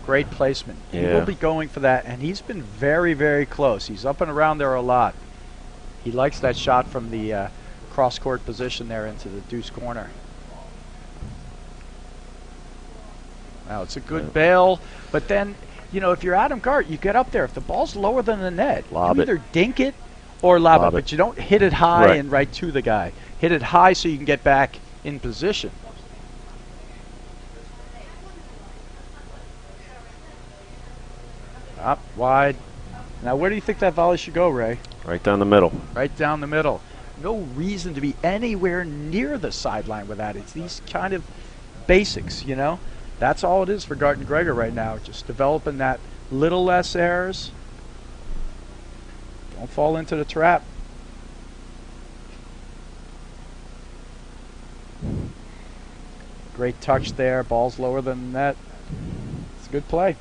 Great placement. He Yeah. will be going for that, and he's been very, very close. He's up and around there a lot. He likes that shot from the cross-court position there into the deuce corner. Now, it's a good bail, but then, if you're Adam Gart, you get up there. If the ball's lower than the net, Lob you it. either dink it or lob it, Lob it. but you don't hit it high Right. and right to the guy. Hit it high so you can get back in position. Up, wide. Now, where do you think that volley should go, Ray? Right down the middle. Right down the middle. No reason to be anywhere near the sideline with that. It's these kind of basics, That's all it is for Garten Gregor right now. Just developing that little less errors. Don't fall into the trap. Great touch there. Ball's lower than the net. It's a good play.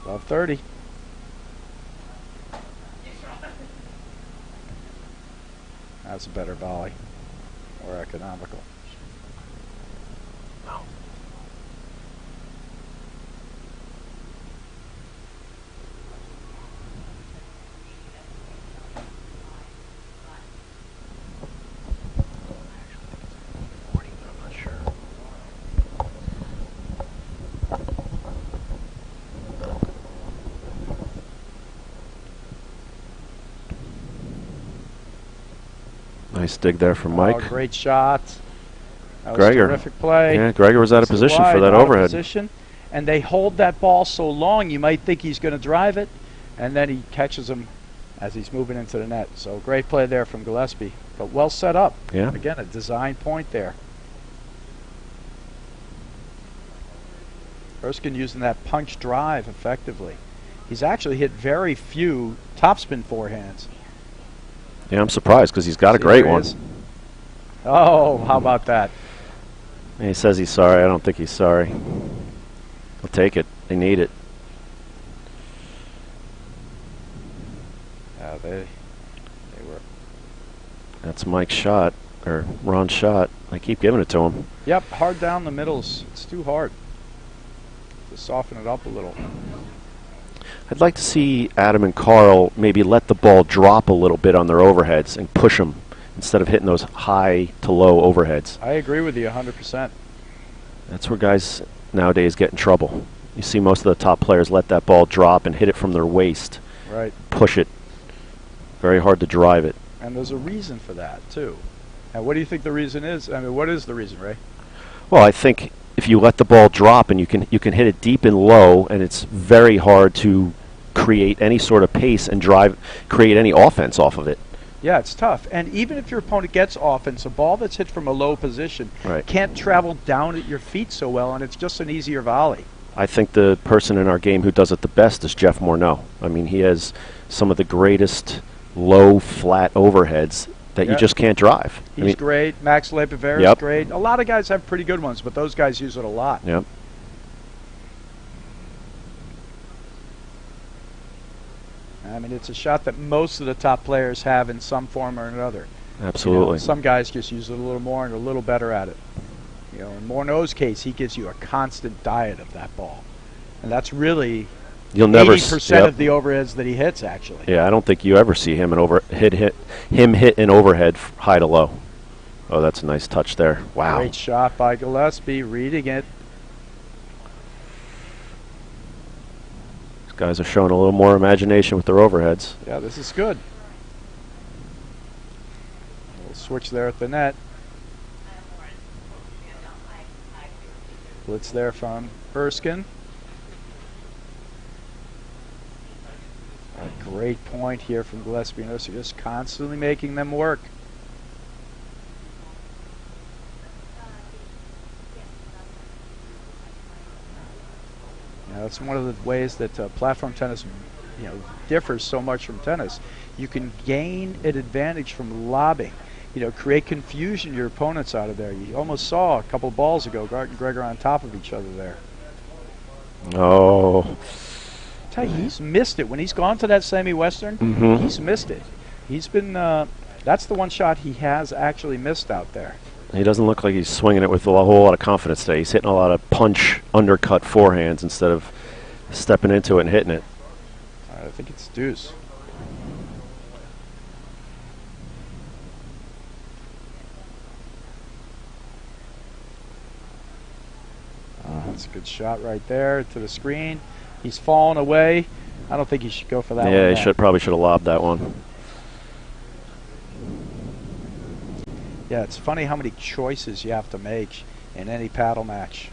Love 30. That's a better volley. More economical. Nice dig there from Mike. Oh, great shot. That was Gregor. a terrific play. Yeah, Gregor was out of This is position for wide, that out of overhead. position, and they hold that ball so long, you might think he's going to drive it, and then he catches him as he's moving into the net. So great play there from Gillespie, but well set up. Yeah. Again, a design point there. Erskine using that punch drive effectively. He's actually hit very few topspin forehands. Yeah, I'm surprised because he's got a See, great there he one. is. Oh, how about that? And he says he's sorry. I don't think he's sorry. He'll take it. They need it. Yeah, they were. That's Mike's shot, or Ron's shot. I keep giving it to him. Yep, hard down the middles. It's too hard. To soften it up a little. I'd like to see Adam and Carl maybe let the ball drop a little bit on their overheads and push them instead of hitting those high to low overheads. I agree with you 100%. That's where guys nowadays get in trouble. You see most of the top players let that ball drop and hit it from their waist. Right. Push it. Very hard to drive it. And there's a reason for that, too. And what do you think the reason is? I mean, what is the reason, Ray? Well, I think if you let the ball drop and you can hit it deep and low, and it's very hard to create any sort of pace and create any offense off of it. Yeah, it's tough. And even if your opponent gets offense, a ball that's hit from a low position Right. can't travel down at your feet so well, and it's just an easier volley. I think the person in our game who does it the best is Jeff Morneau. I mean, he has some of the greatest low, flat overheads that you just can't drive. He's great. Max Leipivera is great. A lot of guys have pretty good ones, but those guys use it a lot. Yep. I mean, it's a shot that most of the top players have in some form or another. Absolutely. You know, some guys just use it a little more and are a little better at it. You know, in Morneau's case, he gives you a constant diet of that ball. And that's really You'll never 80% of the overheads that he hits, actually. Yeah, I don't think you ever see him hit an overhead high to low. Oh, that's a nice touch there. Wow. Great shot by Gillespie, reading it. These guys are showing a little more imagination with their overheads. Yeah, this is good. We'll switch there at the net. Blitz there from Erskine. A great point here from Gillespie and Erskine, just constantly making them work. That's one of the ways that platform tennis, differs so much from tennis. You can gain an advantage from lobbing. Create confusion to your opponents out of there. You almost saw a couple balls ago, Gart and Gregor on top of each other there. Oh. Tell you, he's missed it. When he's gone to that semi-western, he's missed it. He's been, that's the one shot he has actually missed out there. He doesn't look like he's swinging it with a whole lot of confidence today. He's hitting a lot of punch, undercut forehands instead of stepping into it and hitting it. I think it's deuce. That's a good shot right there to the screen. He's fallen away. I don't think he should go for that one. Yeah, he probably should have lobbed that one. Yeah, it's funny how many choices you have to make in any paddle match.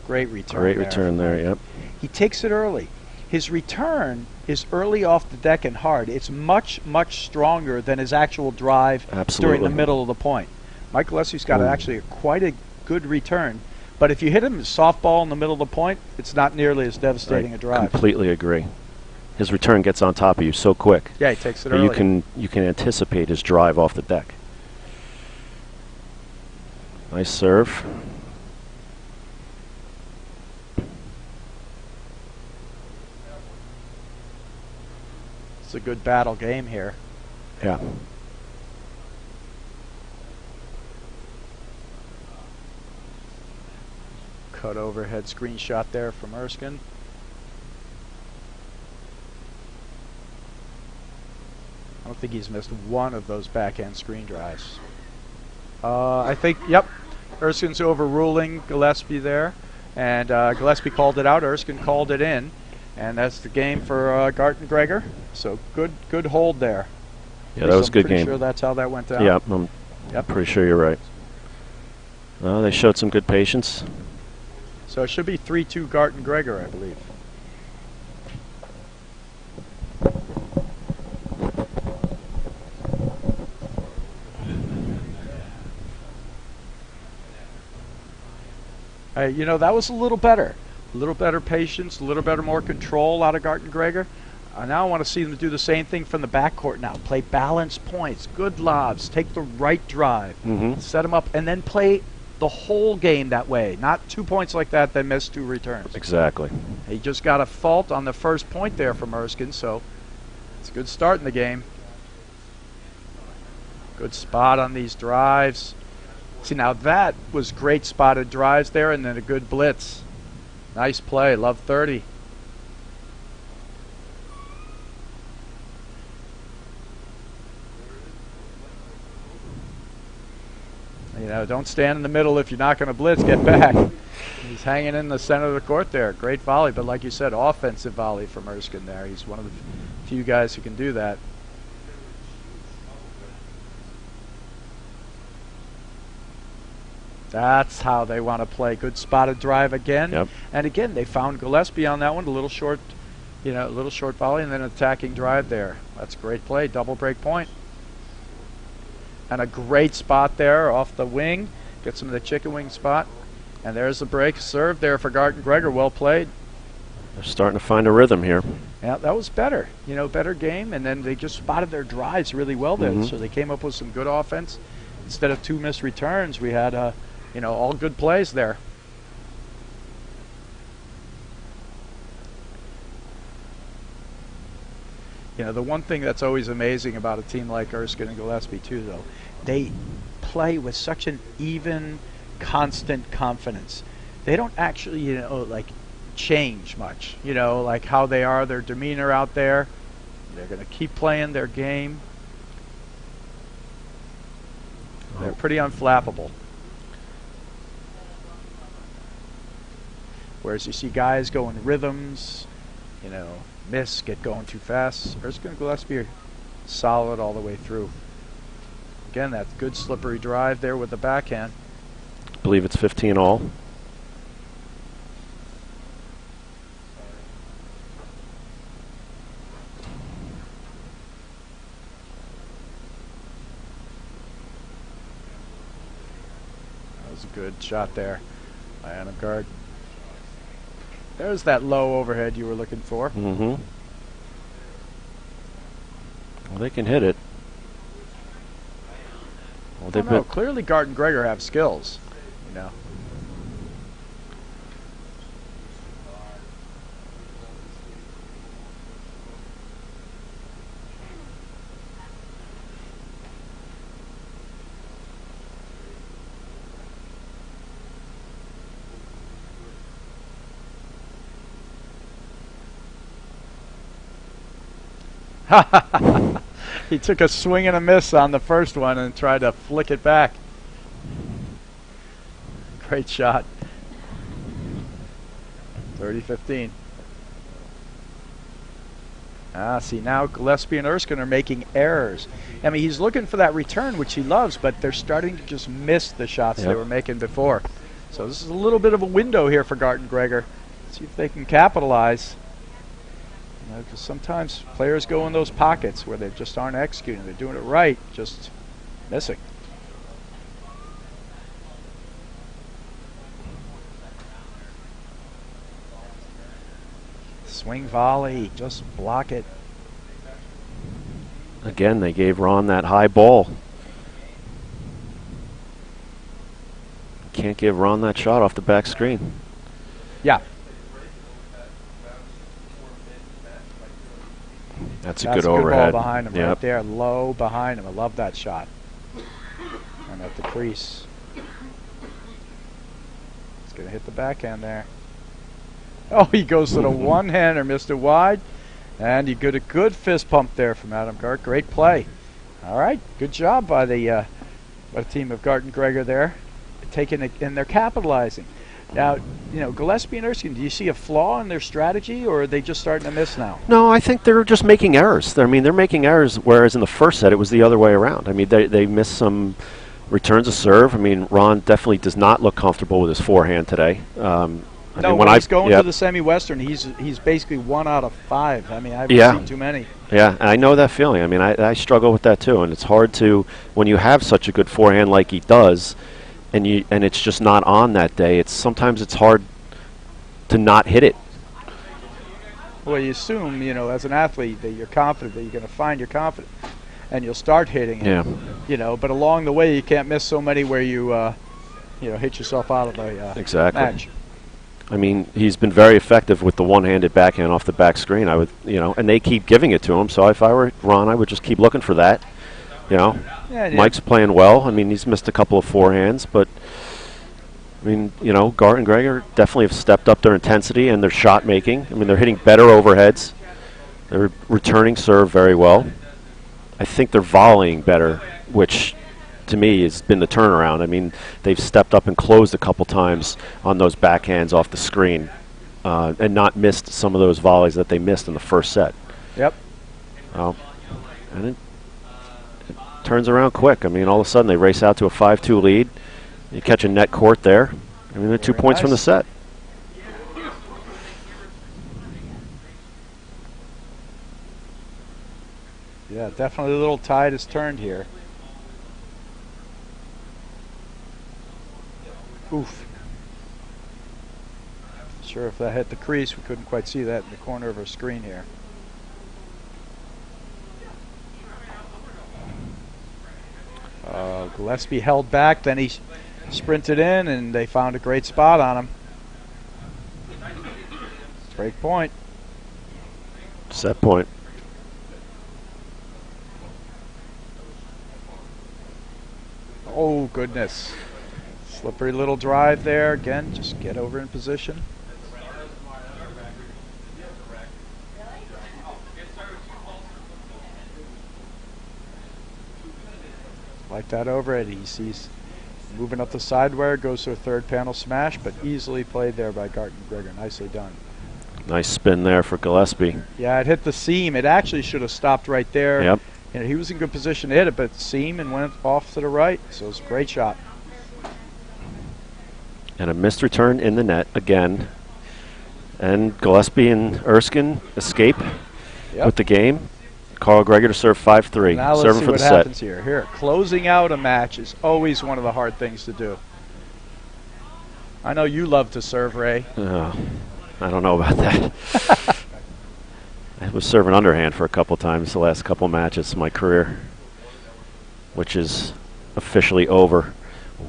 Great return. Great return there, yep. He takes it early. His return is early off the deck and hard. It's much, much stronger than his actual drive during the middle of the point. Mike Gillespie's got actually quite a good return. But if you hit him softball in the middle of the point, it's not nearly as devastating a drive. Completely agree. His return gets on top of you so quick. Yeah, he takes it early. You can anticipate his drive off the deck. Nice serve. It's a good battle game here. Yeah. Cut overhead screenshot there from Erskine. I don't think he's missed one of those backhand screen drives. I think, yep, Erskine's overruling Gillespie there. And Gillespie called it out, Erskine called it in. And that's the game for Gart and Gregor. So good hold there. Yeah, that was a good game. I'm pretty sure that's how that went down. Yeah, I'm pretty sure you're right. Well, they showed some good patience. So it should be 3-2 Gart and Gregor, I believe. That was a little better. A little better patience, a little better more control out of Gart and Gregor. Now I want to see them do the same thing from the backcourt now. Play balanced points, good lobs, take the right drive, set them up, and then play the whole game that way. Not 2 points like that, then miss 2 returns. Exactly. He just got a fault on the first point there from Erskine, so it's a good start in the game. Good spot on these drives. See, now that was great spotted drives there and then a good blitz. Nice play. Love 30. Don't stand in the middle if you're not going to blitz. Get back. He's hanging in the center of the court there. Great volley, but like you said, offensive volley from Erskine there. He's one of the few guys who can do that. That's how they want to play. Good spotted drive again. Yep. And again, they found Gillespie on that one. A little short volley and then attacking drive there. That's a great play. Double break point. And a great spot there off the wing. Gets him to the chicken wing spot. And there's the break. Serve there for Garton Gregor. Well played. They're starting to find a rhythm here. Yeah, that was better. You know, better game. And then they just spotted their drives really well there. Mhm. So they came up with some good offense. Instead of 2 missed returns, we had, all good plays there. You know, the one thing that's always amazing about a team like Erskine and Gillespie, too, though, they play with such an even, constant confidence. They don't actually, change much, like how they are, their demeanor out there. They're going to keep playing their game. They're pretty unflappable. Whereas you see guys go in rhythms, miss, get going too fast. Erskine and Gillespie are solid all the way through. Again, that good slippery drive there with the backhand. I believe it's 15 all. That was a good shot there by Adam Gard. There's that low overhead you were looking for. Mm-hmm. Well, they can hit it. Well, they've been Clearly Garton Gregor have skills, He took a swing and a miss on the first one and tried to flick it back. Great shot. 30-15. See, now Gillespie and Erskine are making errors. I mean, he's looking for that return, which he loves, but they're starting to just miss the shots they were making before. So this is a little bit of a window here for Garton Gregor. See if they can capitalize. Because sometimes players go in those pockets where they just aren't executing. They're doing it right, just missing. Swing volley, just block it. Again, they gave Ron that high ball. Can't give Ron that shot off the back screen. Yeah. That's a good overhead. Ball behind him right there, low behind him. I love that shot. And at the crease. He's going to hit the backhand there. Oh, he goes to the one-hander, missed it wide. And you get a good fist pump there from Adam Gart. Great play. All right, good job by the team of Garton Gregor there. Taking it, and they're capitalizing. Now, Gillespie and Erskine, do you see a flaw in their strategy, or are they just starting to miss now? No, I think they're just making errors. They're making errors, whereas in the first set it was the other way around. I mean, they missed some returns of serve. I mean, Ron definitely does not look comfortable with his forehand today. When he's going to the semi-western, he's basically 1 out of 5. I mean, I haven't seen too many. Yeah, I know that feeling. I mean, I struggle with that too, and it's hard to, when you have such a good forehand like he does, and it's just not on that day. Sometimes it's hard to not hit it. Well, you assume, as an athlete, that you're confident, that you're going to find your confidence, and you'll start hitting it. Yeah. But along the way, you can't miss so many where you, hit yourself out of the match. I mean, he's been very effective with the one-handed backhand off the back screen. I would, and they keep giving it to him. So if I were Ron, I would just keep looking for that. Mike's playing well. I mean, he's missed a couple of forehands, but I mean, Gart and Gregor definitely have stepped up their intensity and their shot making. I mean, they're hitting better overheads. They're returning serve very well. I think they're volleying better, which to me has been the turnaround. I mean, they've stepped up and closed a couple times on those backhands off the screen and not missed some of those volleys that they missed in the first set. Yep. And it turns around quick. I mean, all of a sudden they race out to a 5-2 lead. You catch a net court there. I mean, they're 2 points from the set. Yeah, definitely a little tide has turned here. Oof. Sure, if that hit the crease, we couldn't quite see that in the corner of our screen here. Gillespie held back, then he sprinted in, and they found a great spot on him. Break point. Set point. Oh, goodness. Slippery little drive there. Again, just get over in position. Like that overhead. He sees moving up the sidewire, goes to a third panel smash, but easily played there by Garten Gregor. Nicely done. Nice spin there for Gillespie. Yeah, it hit the seam. It actually should have stopped right there. Yep. You know, he was in good position to hit it, but seam and went off to the right. So it was a great shot. And a missed return in the net again. And Gillespie and Erskine escape with the game. Carl Gregor to serve 5-3. Now let's Serving see for what the set. happens here. Here, closing out a match is always one of the hard things to do. I know you love to serve, Ray. I don't know about that. I was serving underhand for a couple times the last couple matches of my career, which is officially over.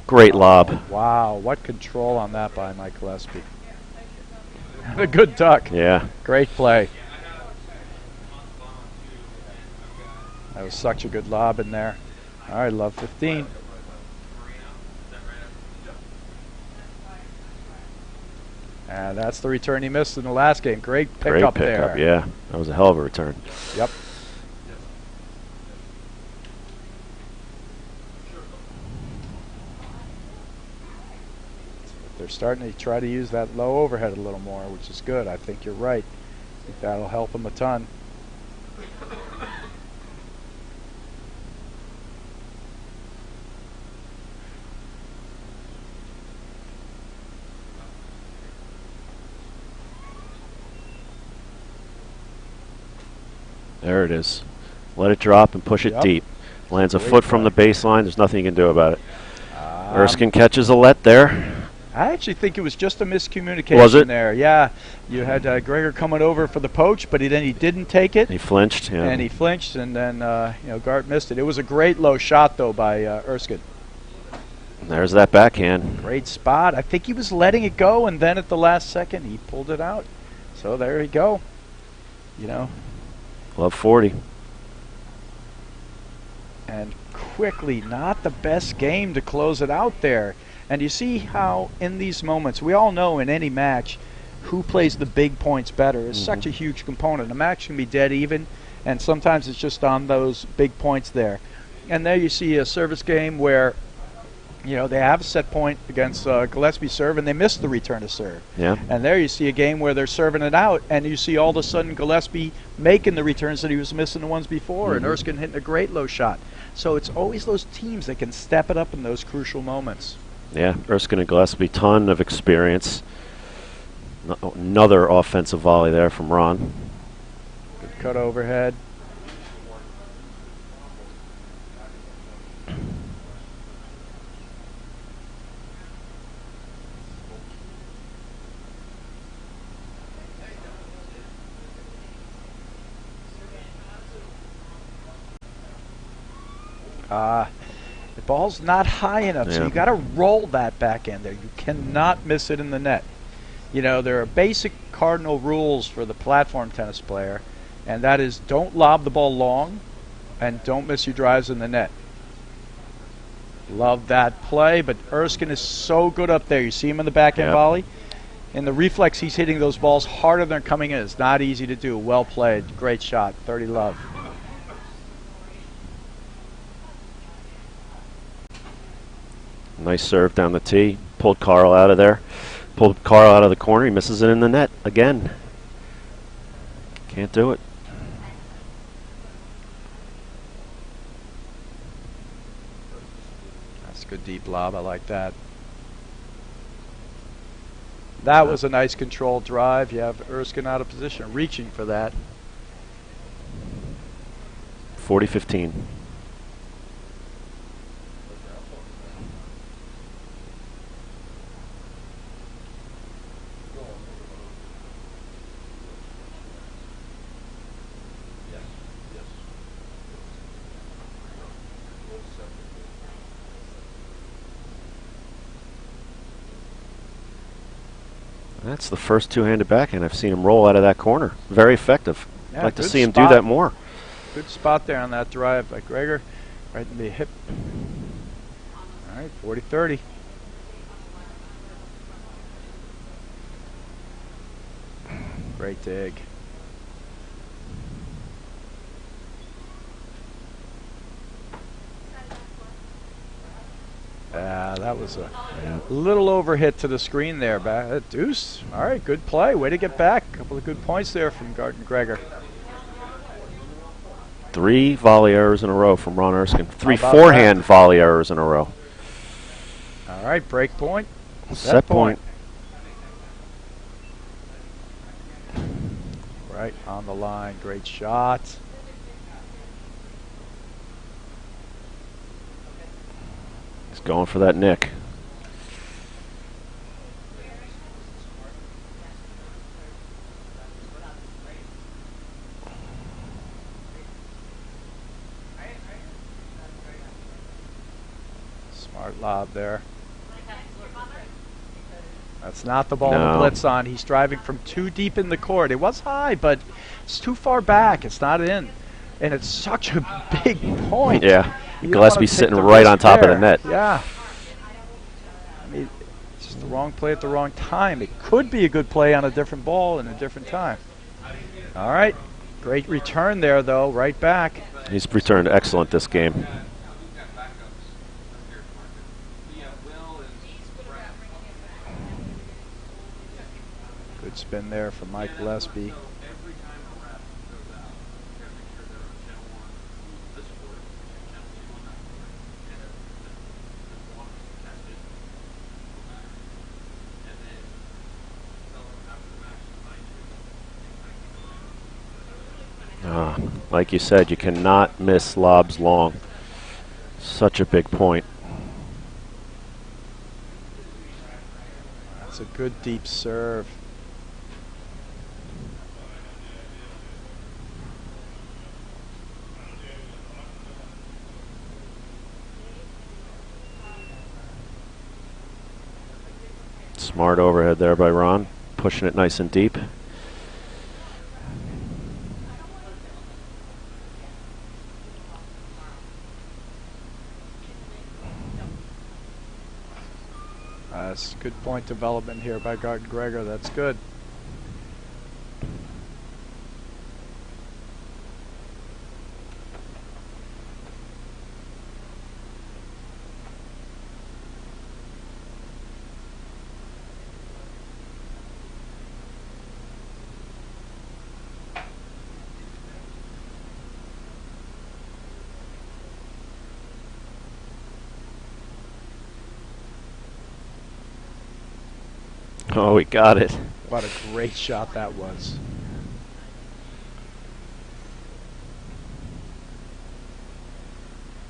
Great lob. Wow, what control on that by Mike Gillespie. A good duck. Yeah. Great play. That was such a good lob in there. All right, love 15. And that's the return he missed in the last game. Great pickup there. Great pickup, yeah. That was a hell of a return. Yep. They're starting to try to use that low overhead a little more, which is good. I think you're right. I think that'll help them a ton. There it is. Let it drop and push it deep. Lands a foot from the baseline. There's nothing you can do about it. Erskine catches a let there. I actually think it was just a miscommunication Was it? there. Yeah, you had Gregor coming over for the poach, but then he didn't take it. He flinched, yeah. And he flinched, and then Gart missed it. It was a great low shot though by Erskine. And there's that backhand. Great spot. I think he was letting it go, and then at the last second he pulled it out. So there you go. You know. Love 40. And quickly, not the best game to close it out there. And you see how in these moments, we all know in any match who plays the big points better is such a huge component. A match can be dead even, and sometimes it's just on those big points there. And there you see a service game where they have a set point against Gillespie serve, and they miss the return to serve. Yeah. And there you see a game where they're serving it out, and you see all of a sudden Gillespie making the returns that he was missing the ones before, and Erskine hitting a great low shot. So it's always those teams that can step it up in those crucial moments. Yeah, Erskine and Gillespie, ton of experience. Another offensive volley there from Ron. Good cut overhead. The ball's not high enough, so you got to roll that back end there. You cannot miss it in the net. There are basic cardinal rules for the platform tennis player, and that is don't lob the ball long and don't miss your drives in the net. Love that play, but Erskine is so good up there. You see him in the backhand volley? In the reflex, he's hitting those balls harder than coming in. It's not easy to do. Well played. Great shot. 30 love. Nice serve down the tee. Pulled Carl out of there. Pulled Carl out of the corner. He misses it in the net again. Can't do it. That's a good deep lob. I like that. That was a nice controlled drive. You have Erskine out of position, reaching for that. 40-15. That's the first two-handed backhand I've seen him roll out of that corner. Very effective. Yeah, I'd like to good see him spot. do that more. Good spot there on that drive by Gregor. Right in the hip. All right, 40-30. Great dig. That was a little overhit to the screen there. Deuce. All right, good play. Way to get back. A couple of good points there from Garten Gregor. 3 volley errors in a row from Ron Erskine. 3 about forehand volley errors in a row. All right, break point. Set point. Right on the line. Great shot. He's going for that nick. Smart lob there. That's not the ball to No. blitz on. He's driving from too deep in the court. It was high, but it's too far back. It's not in. And it's such a big point. Yeah. You don't wanna Gillespie's take sitting the right risk on top of the there. net. Yeah. I mean, it's just the wrong play at the wrong time. It could be a good play on a different ball in a different time. All right. Great return there, though. Right back. He's returned excellent this game. Good spin there from Mike Gillespie. Like you said, you cannot miss lobs long. Such a big point. That's a good deep serve. Smart overhead there by Ron, pushing it nice and deep. That's good point development here by Garten Gregor. That's good. Oh, he got it. What a great shot that was.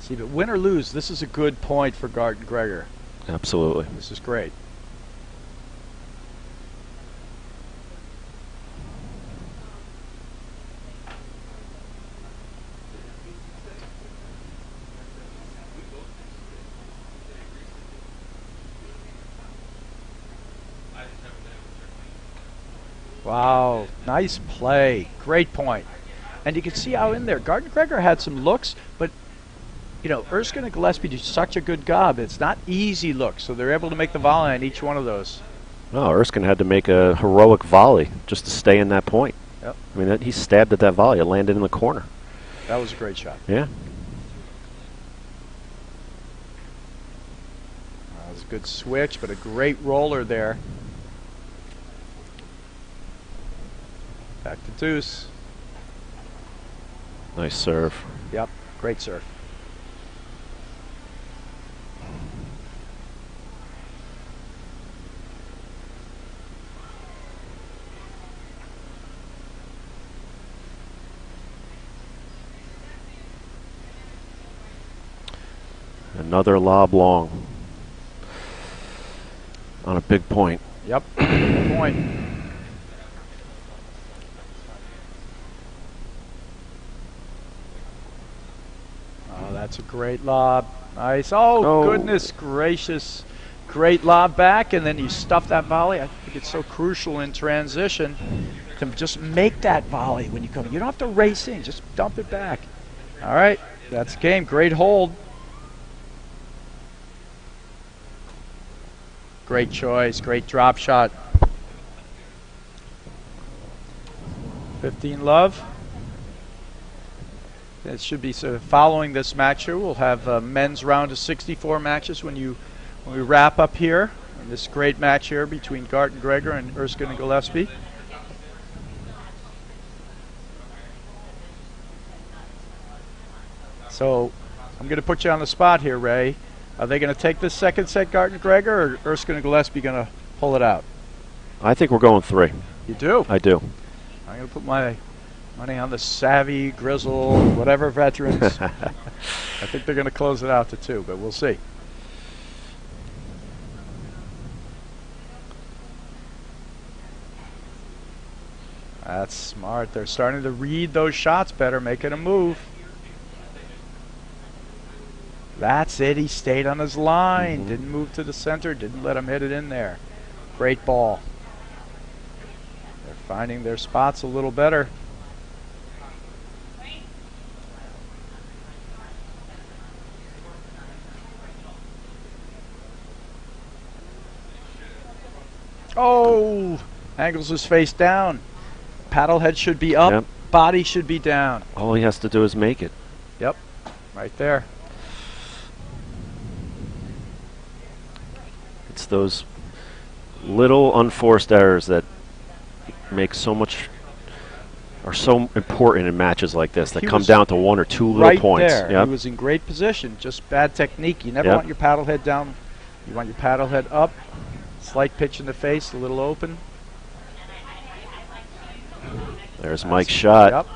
See, but win or lose, this is a good point for Garten Gregor. Absolutely. This is great. Wow, nice play. Great point. And you can see how in there, Garten Gregor had some looks, but you know, Erskine and Gillespie do such a good job. It's not easy looks, so they're able to make the volley on each one of those. Oh, Erskine had to make a heroic volley just to stay in that point. Yep. I mean, he stabbed at that volley. It landed in the corner. That was a great shot. Yeah. That was a good switch, but a great roller there. Back to Deuce. Nice serve. Yep, great serve. Another lob long on a big point. Yep, good point. Oh, that's a great lob. Nice. Oh, goodness gracious. Great lob back, and then you stuff that volley. I think think it's so crucial in transition to just make that volley when you come. You don't have to race in, just dump it back. All right, that's the game. Great hold. Great choice, great drop shot. 15 love. It should be sort of following this match here. We'll have a men's round of 64 matches when we wrap up here. And this great match here between Garton Gregor and Erskine and Gillespie. So I'm going to put you on the spot here, Ray. Are they going to take this second set, Garton Gregor, or Erskine and Gillespie going to pull it out? I think we're going 3. You do? I do. I'm going to put my money on the savvy, grizzled, whatever veterans. I think they're going to close it out to 2, but we'll see. That's smart. They're starting to read those shots better, making a move. That's it. He stayed on his line. Didn't move to the center. Didn't let him hit it in there. Great ball. They're finding their spots a little better. Oh! Angles his face down. Paddle head should be up. Yep. Body should be down. All he has to do is make it. Yep. Right there. It's those little unforced errors that make are so important in matches like this that He come was down to 1 or 2 little right points. there. Yep. He was in great position. Just bad technique. You never Yep. want your paddle head down. You want your paddle head up. Slight pitch in the face, a little open. There's Mike's shot. Yep.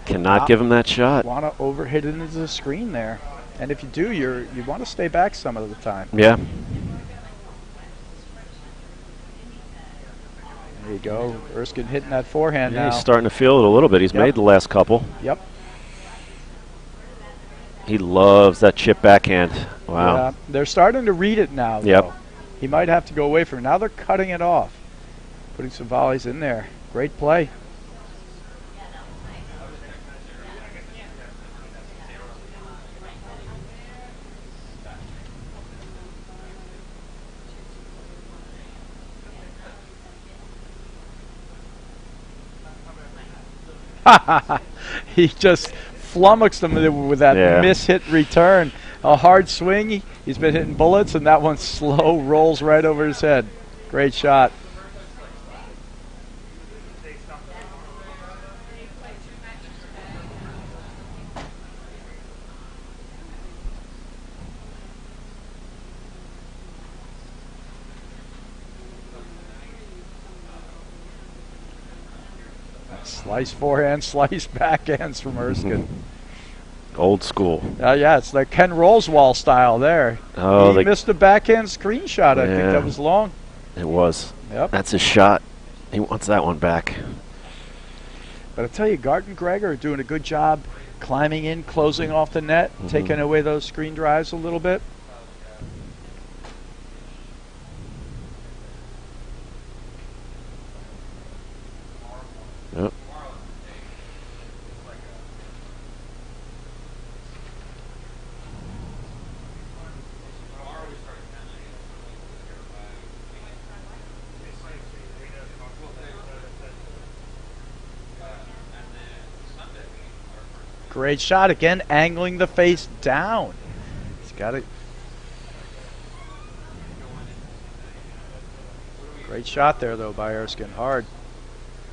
Cannot give him that shot. Want to overhit it into the screen there. And if you do, you want to stay back some of the time. Yeah. There you go. Erskine hitting that forehand Yeah, now. he's starting to feel it a little bit. He's Yep. made the last couple. Yep. He loves that chip backhand. Wow. Yeah, they're starting to read it now, Yep. though. He might have to go away from it. Now they're cutting it off. Putting some volleys in there. Great play. He just flummoxed him with that miss-hit return. A hard swing. He's been hitting bullets, and that one slow rolls right over his head. Great shot. Slice forehand, slice backhands from Erskine. Old school. Yeah, it's like Ken Rolswall style there. Oh, he missed a backhand screenshot. I think Yeah. that was long. It was. Yep. That's his shot. He wants that one back. But I tell you, Garton Gregor are doing a good job climbing in, closing off the net, taking away those screen drives a little bit. Yep. Great shot again, angling the face down. He's got it. Great shot there, though, by Erskine. Hard.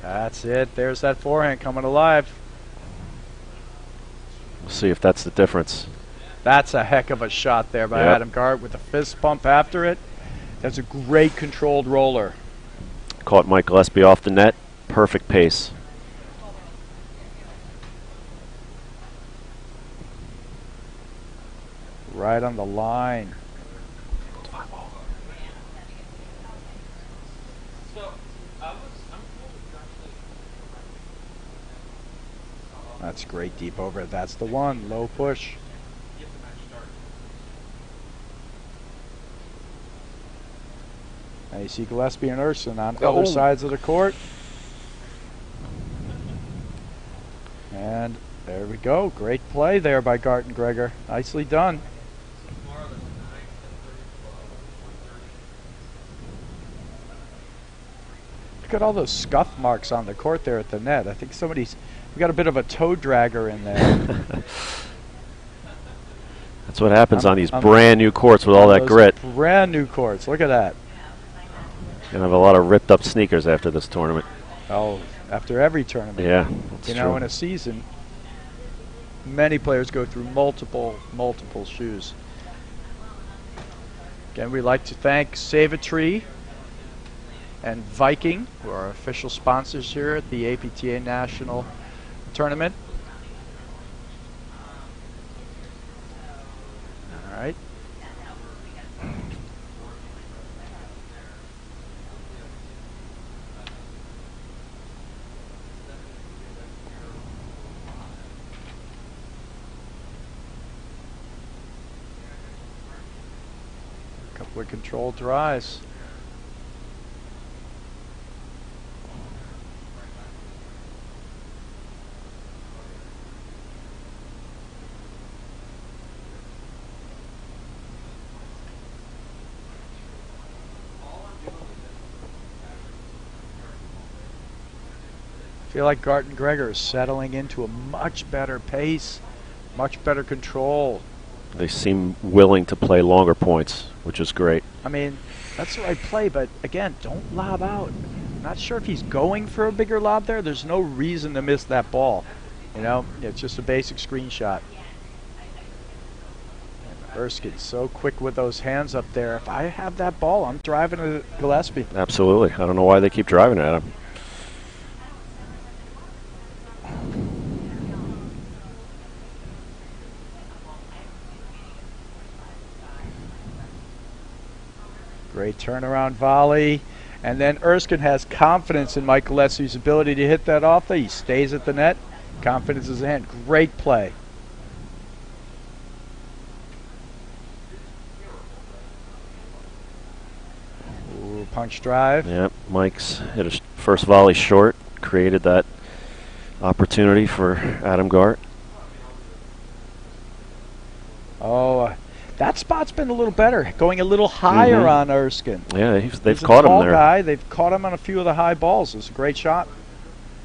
That's it. There's that forehand coming alive. We'll see if that's the difference. That's a heck of a shot there by Yep. Adam Gart with a fist pump after it. That's a great controlled roller. Caught Mike Gillespie off the net. Perfect pace. Right on the line. That's great deep over. That's the one. Low push. And you see Gillespie and Erskine on other sides of the court. And there we go. Great play there by Garten Gregor. Nicely done. Look at all those scuff marks on the court there at the net. I think we got a bit of a toe dragger in there. That's what happens on these brand new courts with all that grit. Brand new courts. Look at that. Gonna have a lot of ripped up sneakers after this tournament. Oh, after every tournament. Yeah, that's you true. know, in a season, many players go through multiple shoes. Again, we'd like to thank Save-A-Tree and Viking, who are our official sponsors here at the APTA National Tournament. All right. A couple of controlled tries. I feel like Garten Gregor is settling into a much better pace, much better control. They seem willing to play longer points, which is great. I mean, that's the right play, but again, don't lob out. Not sure if he's going for a bigger lob there. There's no reason to miss that ball. You know, it's just a basic screenshot. Erskine so quick with those hands up there. If I have that ball, I'm driving to Gillespie. Absolutely. I don't know why they keep driving at him. Great turnaround volley. And then Erskine has confidence in Mike Gillespie's ability to hit that off. He stays at the net. Confidence is in hand. Great play. Ooh, punch drive. Yep, Mike's hit a first volley short, created that opportunity for Adam Gart. Oh, that spot's been a little better, going a little higher on Erskine. Yeah, they've He's caught a him tall there. guy. They've caught him on a few of the high balls. It's a great shot.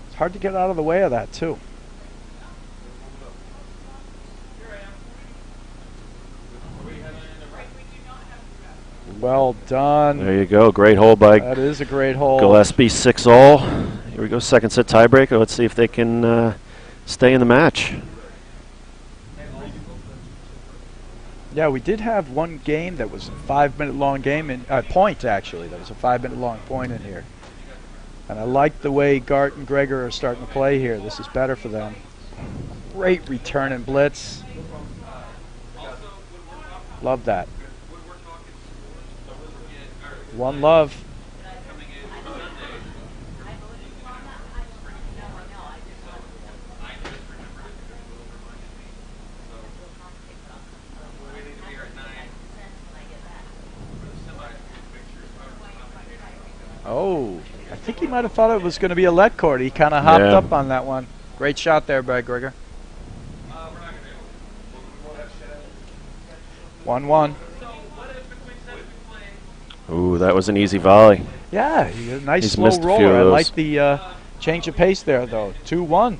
It's hard to get out of the way of that, too. Well done. There you go. Great hole by That is a great hole. Gillespie, 6-all. Here we go, second set tiebreaker. Let's see if they can stay in the match. Yeah, we did have one game that was a 5-minute long game, in point actually. That was a 5-minute long point in here. And I like the way Gart and Gregor are starting to play here. This is better for them. Great return and blitz. Love that. One love. Oh, I think he might have thought it was going to be a let court. He kind of hopped up on that one. Great shot there by Gregor. 1-1. Ooh, that was an easy volley. Yeah, he had a nice He's slow missed a few roller. I of those. like the change of pace there, though. 2-1.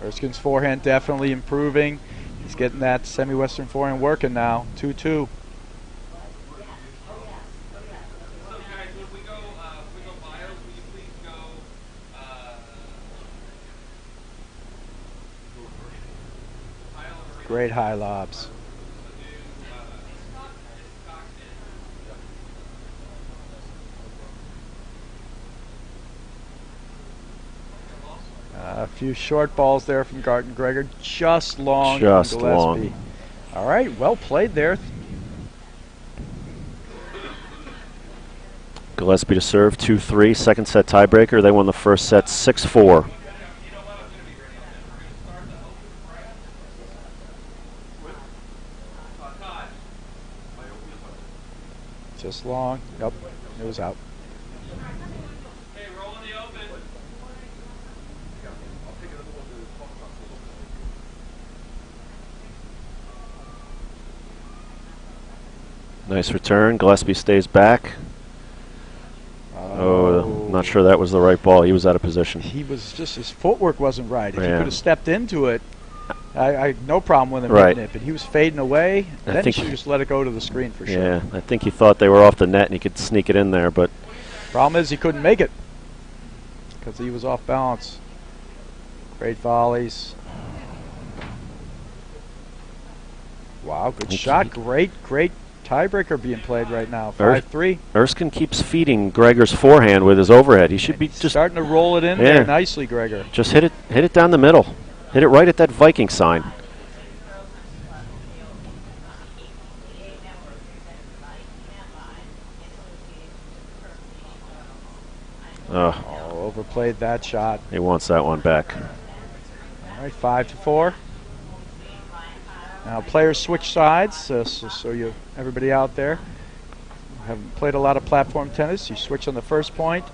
Erskine's forehand definitely improving. He's getting that semi-western forehand working now. 2-2. Great high lobs. A few short balls there from Garten Gregor, just long. Just from Gillespie. long. All right, well played there. Gillespie to serve, 2-3, second set tiebreaker. They won the first set 6-4. Just long. Yep, it was out. Nice return. Gillespie stays back. Oh, not sure that was the right ball. He was out of position. He was just, his footwork wasn't right. If he Yeah. could have stepped into it, I no problem with him Right. hitting it, but he was fading away. I Then he think should just let it go to the screen for sure. Yeah, I think he thought they were off the net and he could sneak it in there, but Problem is he couldn't make it because he was off balance. Great volleys. Wow, good He- shot. he- Great tiebreaker being played right now. Ers- 5-3. Erskine keeps feeding Gregor's forehand with his overhead. He should be just Starting to roll it in Yeah. there nicely, Gregor. just hit it down the middle. Hit it right at that Viking sign. Oh, Oh, overplayed that shot. he wants that one back. All right, 5-4. Now players switch sides, so you everybody out there haven't played a lot of platform tennis. You switch on the first point,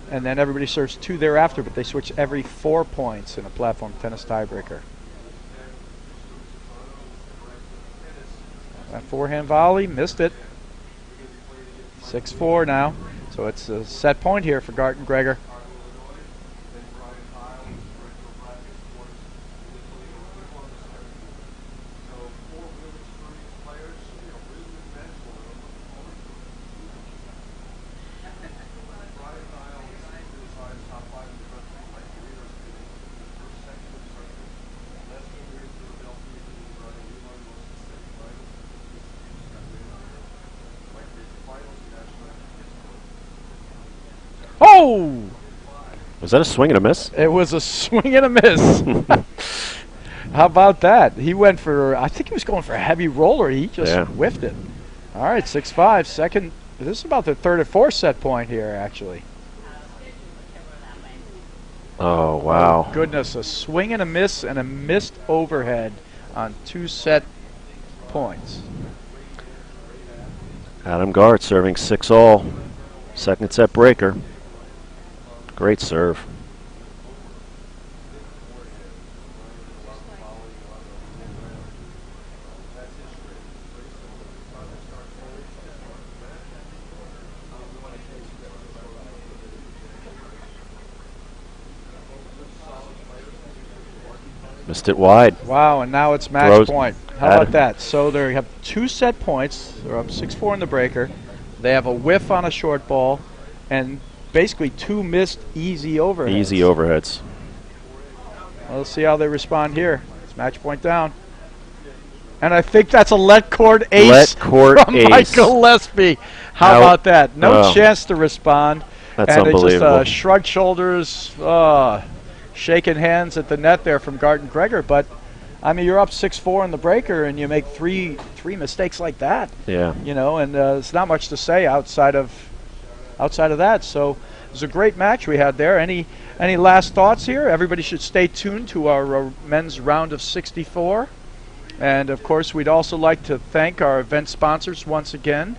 and then everybody serves 2 thereafter, but they switch every 4 points in a platform tennis tiebreaker. That forehand volley, missed it. 6-4 now, so it's a set point here for Garten Gregor. Oh! Was that a swing and a miss? It was a swing and a miss. How about that? He went for, I think he was going for a heavy roller. He just whiffed it. All right, 6-5. Second, this is about the third or fourth set point here, actually. Oh, wow. Oh, goodness, a swing and a missed overhead on 2 set points. Adam Gart serving 6-all. Second set breaker. Great serve. Missed it wide. Wow, and now it's match Throws- point. How Adam. about that? So they have 2 set points. They're up 6-4 in the breaker. They have a whiff on a short ball, and basically 2 missed easy overheads. Easy overheads. Well, let's see how they respond here. It's match point down. And I think that's a let court ace Let court from ace. Michael Lesby. How How- about that? No oh. chance to respond. That's and they just unbelievable. shrugged shoulders, shaking hands at the net there from Garten Gregor. But, I mean, you're up 6-4 in the breaker, and you make three mistakes like that. Yeah. You know, and there's not much to say outside of that. So it was a great match we had there. Any last thoughts here? Everybody should stay tuned to our men's round of 64. And of course, we'd also like to thank our event sponsors once again.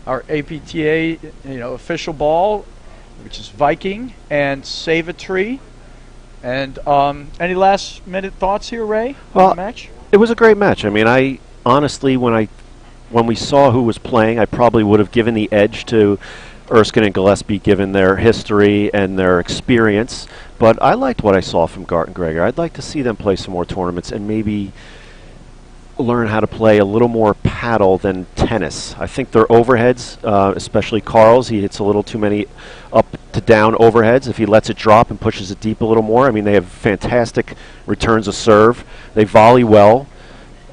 Our APTA, official ball, which is Viking, and Save a Tree. And any last minute thoughts here, Ray, on the match? It was a great match. I mean, I honestly, when we saw who was playing, I probably would have given the edge to Erskine and Gillespie given their history and their experience. But I liked what I saw from Garten Gregor. I'd like to see them play some more tournaments and maybe learn how to play a little more paddle than tennis. I think their overheads, especially Carl's, he hits a little too many up to down overheads. If he lets it drop and pushes it deep a little more, I mean, they have fantastic returns of serve. They volley well.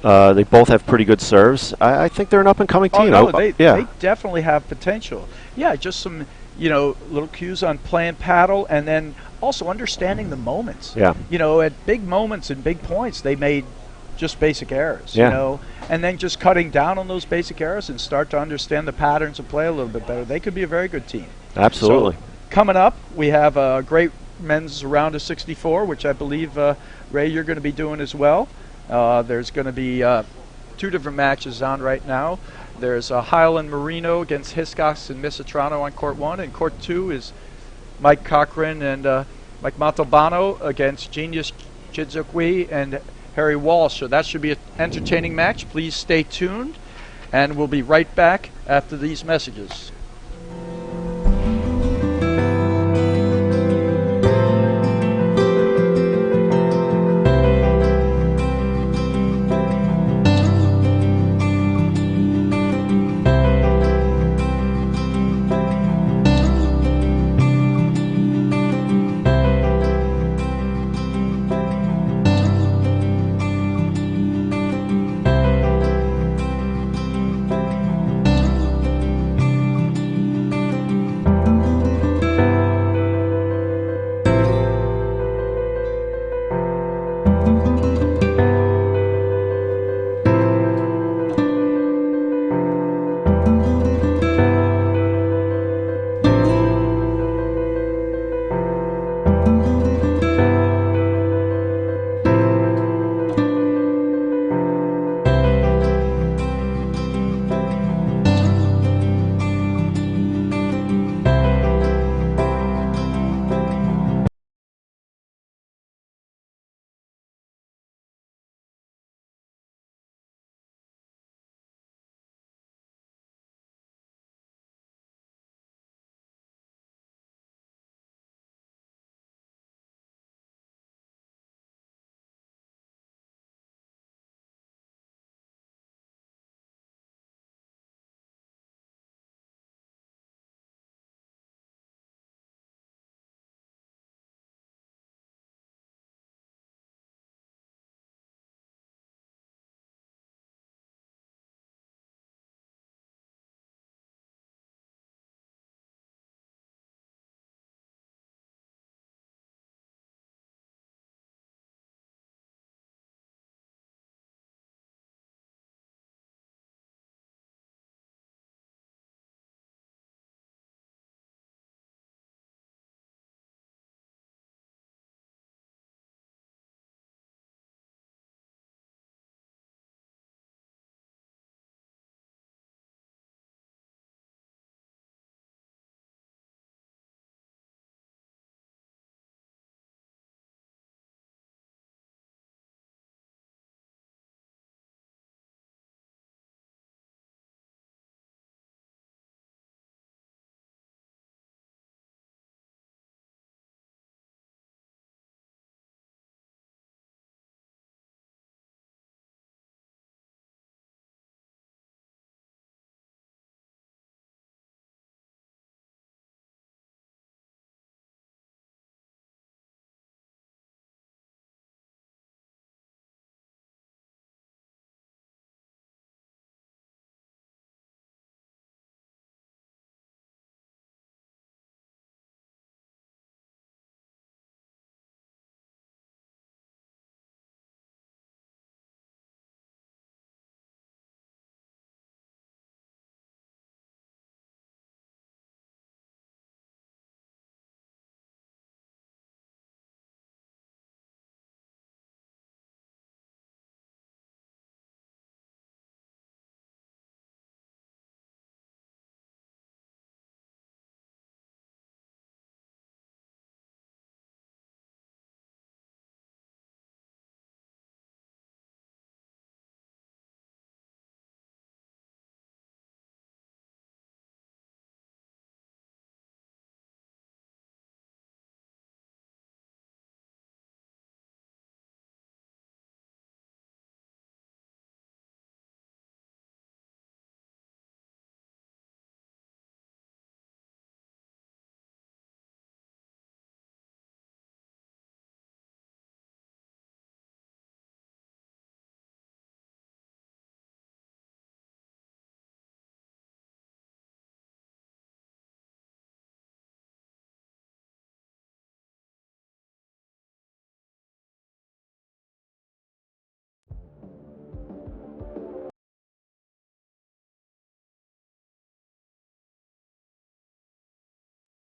They both have pretty good serves. I think they're an up-and-coming team. Oh, no, they definitely have potential. Yeah, just some, little cues on playing paddle, and then also understanding the moments. Yeah. At big moments and big points, they made just basic errors, Yeah. and then just cutting down on those basic errors and start to understand the patterns of play a little bit better. They could be a very good team. Absolutely. So, coming up, we have a great men's round of 64, which I believe, Ray, you're going to be doing as well. There's going to be 2 different matches on right now. There's Highland Marino against Hiscox and Misatrano on court 1, and court 2 is Mike Cochran and Mike Montalbano against Genius Chizukwi and Harry Walsh. So that should be an entertaining match. Please stay tuned, and we'll be right back after these messages.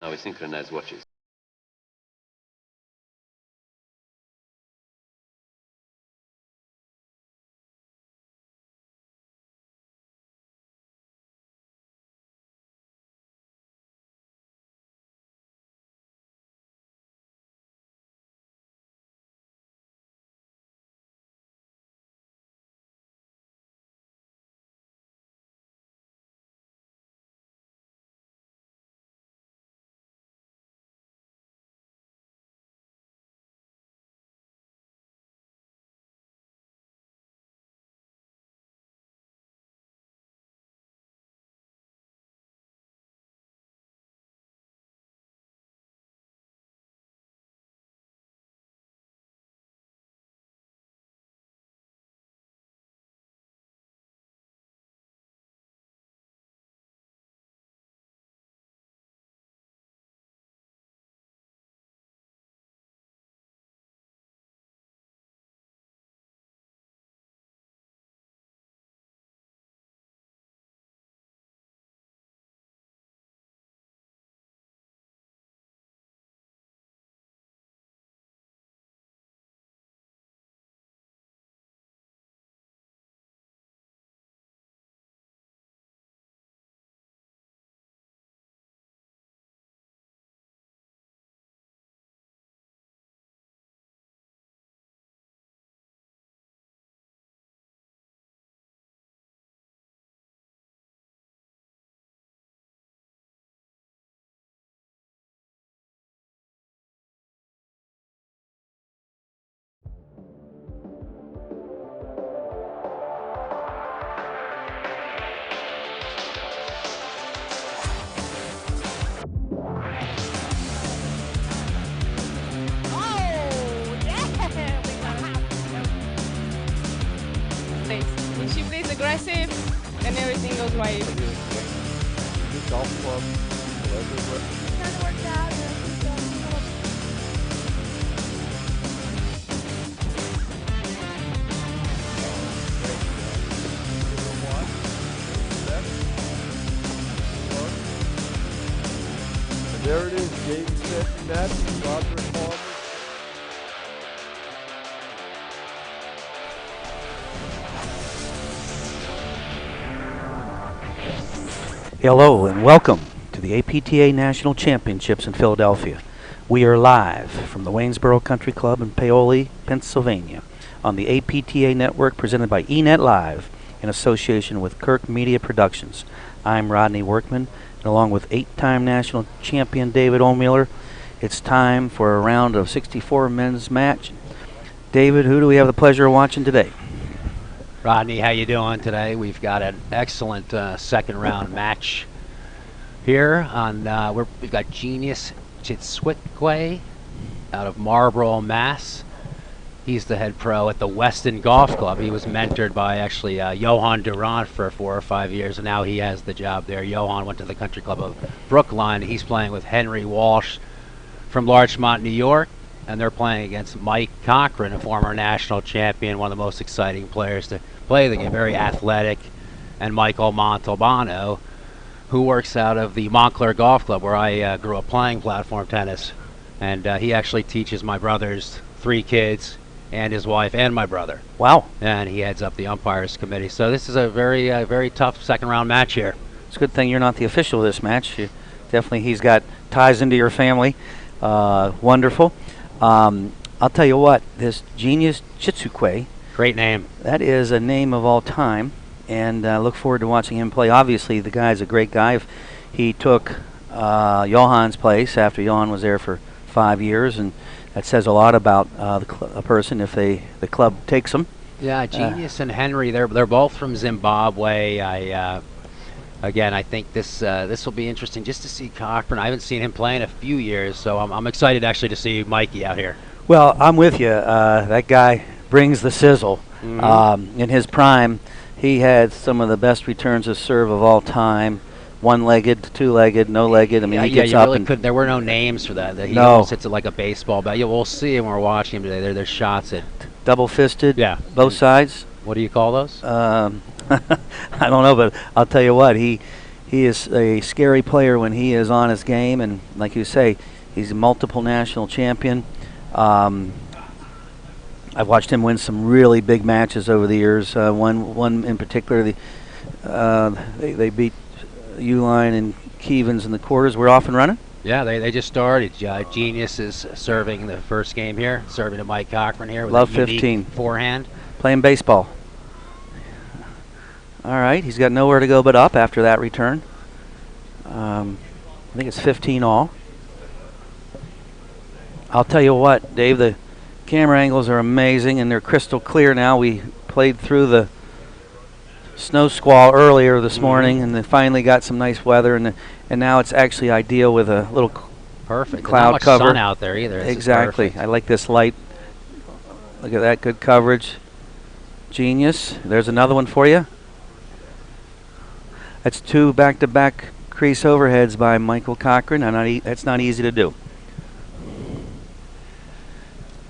Now we synchronize watches. and everything goes right. Good golf club. And there it is, game, set, net, Roger Palmer. Hello and welcome to the APTA National Championships in Philadelphia. We are live from the Waynesboro Country Club in Paoli, Pennsylvania, on the APTA network presented by eNet Live in association with Kirk Media Productions. I'm Rodney Workman, and along with 8-time national champion David Ohlmueller, it's time for a round of 64 men's match. David, who do we have the pleasure of watching today? Rodney, how you doing today? We've got an excellent second round match here. We've got Genius Chitswitkway out of Marlborough, Mass. He's the head pro at the Weston Golf Club. He was mentored by actually Johan Durant for 4 or 5 years, and now he has the job there. Johan went to the Country Club of Brookline. He's playing with Henry Walsh from Larchmont, New York, and they're playing against Mike Cochran, a former national champion, one of the most exciting players to play the game, very athletic, and Michael Montalbano, who works out of the Montclair Golf Club, where I grew up playing platform tennis, and he actually teaches my brother's 3 kids and his wife and my brother. Wow. And he heads up the umpires committee. So this is a very tough second round match here. It's a good thing you're not the official of this match. He's got ties into your family. Wonderful. I'll tell you what, this Genius Chitswitkway, great name. That is a name of all time, and look forward to watching him play. Obviously, the guy's a great guy. He took Johan's place after Johan was there for 5 years, and that says a lot about a person if the club takes them. Yeah, Genius and Henry, they're both from Zimbabwe. I think this will be interesting just to see Cochran. I haven't seen him play in a few years, so I'm excited actually to see Mikey out here. Well, I'm with you. That guy brings the sizzle. Mm-hmm. In his prime, he had some of the best returns of serve of all time. One-legged, two-legged, no-legged. I mean, he gets up and there were no names for that. He almost hits it like a baseball bat. Yeah, we'll see when we're watching him today. There's shots at double-fisted. Yeah, both sides. What do you call those? I don't know, but I'll tell you what. He is a scary player when he is on his game, and like you say, he's a multiple national champion. I've watched him win some really big matches over the years. One in particular, they beat Uline and Keevens in the quarters. We're off and running? Yeah, they just started. Genius is serving the first game here, serving to Mike Cochran here with Love a 15 forehand. Playing baseball. All right, he's got nowhere to go but up after that return. I think it's 15 all. I'll tell you what, Dave, the camera angles are amazing and they're crystal clear now. We played through the snow squall earlier this morning, and then finally got some nice weather, and now it's actually ideal with a little perfect cloud not much cover. Sun out there either. Exactly. I like this light. Look at that, good coverage. Genius. There's another one for you. That's 2 back-to-back crease overheads by Michael Cochran. That's not easy to do.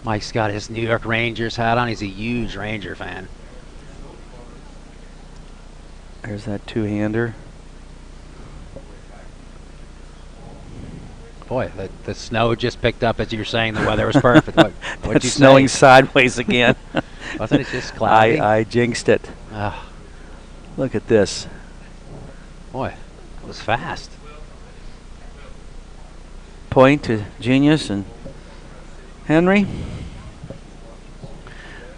Mike's got his New York Rangers hat on. He's a huge Ranger fan. There's that two-hander. Boy, the snow just picked up as you were saying. The weather was perfect. What'd you snowing say? Sideways again. Wasn't it just cloudy? I jinxed it. Look at this. Boy, it was fast. Point to Genius and Henry.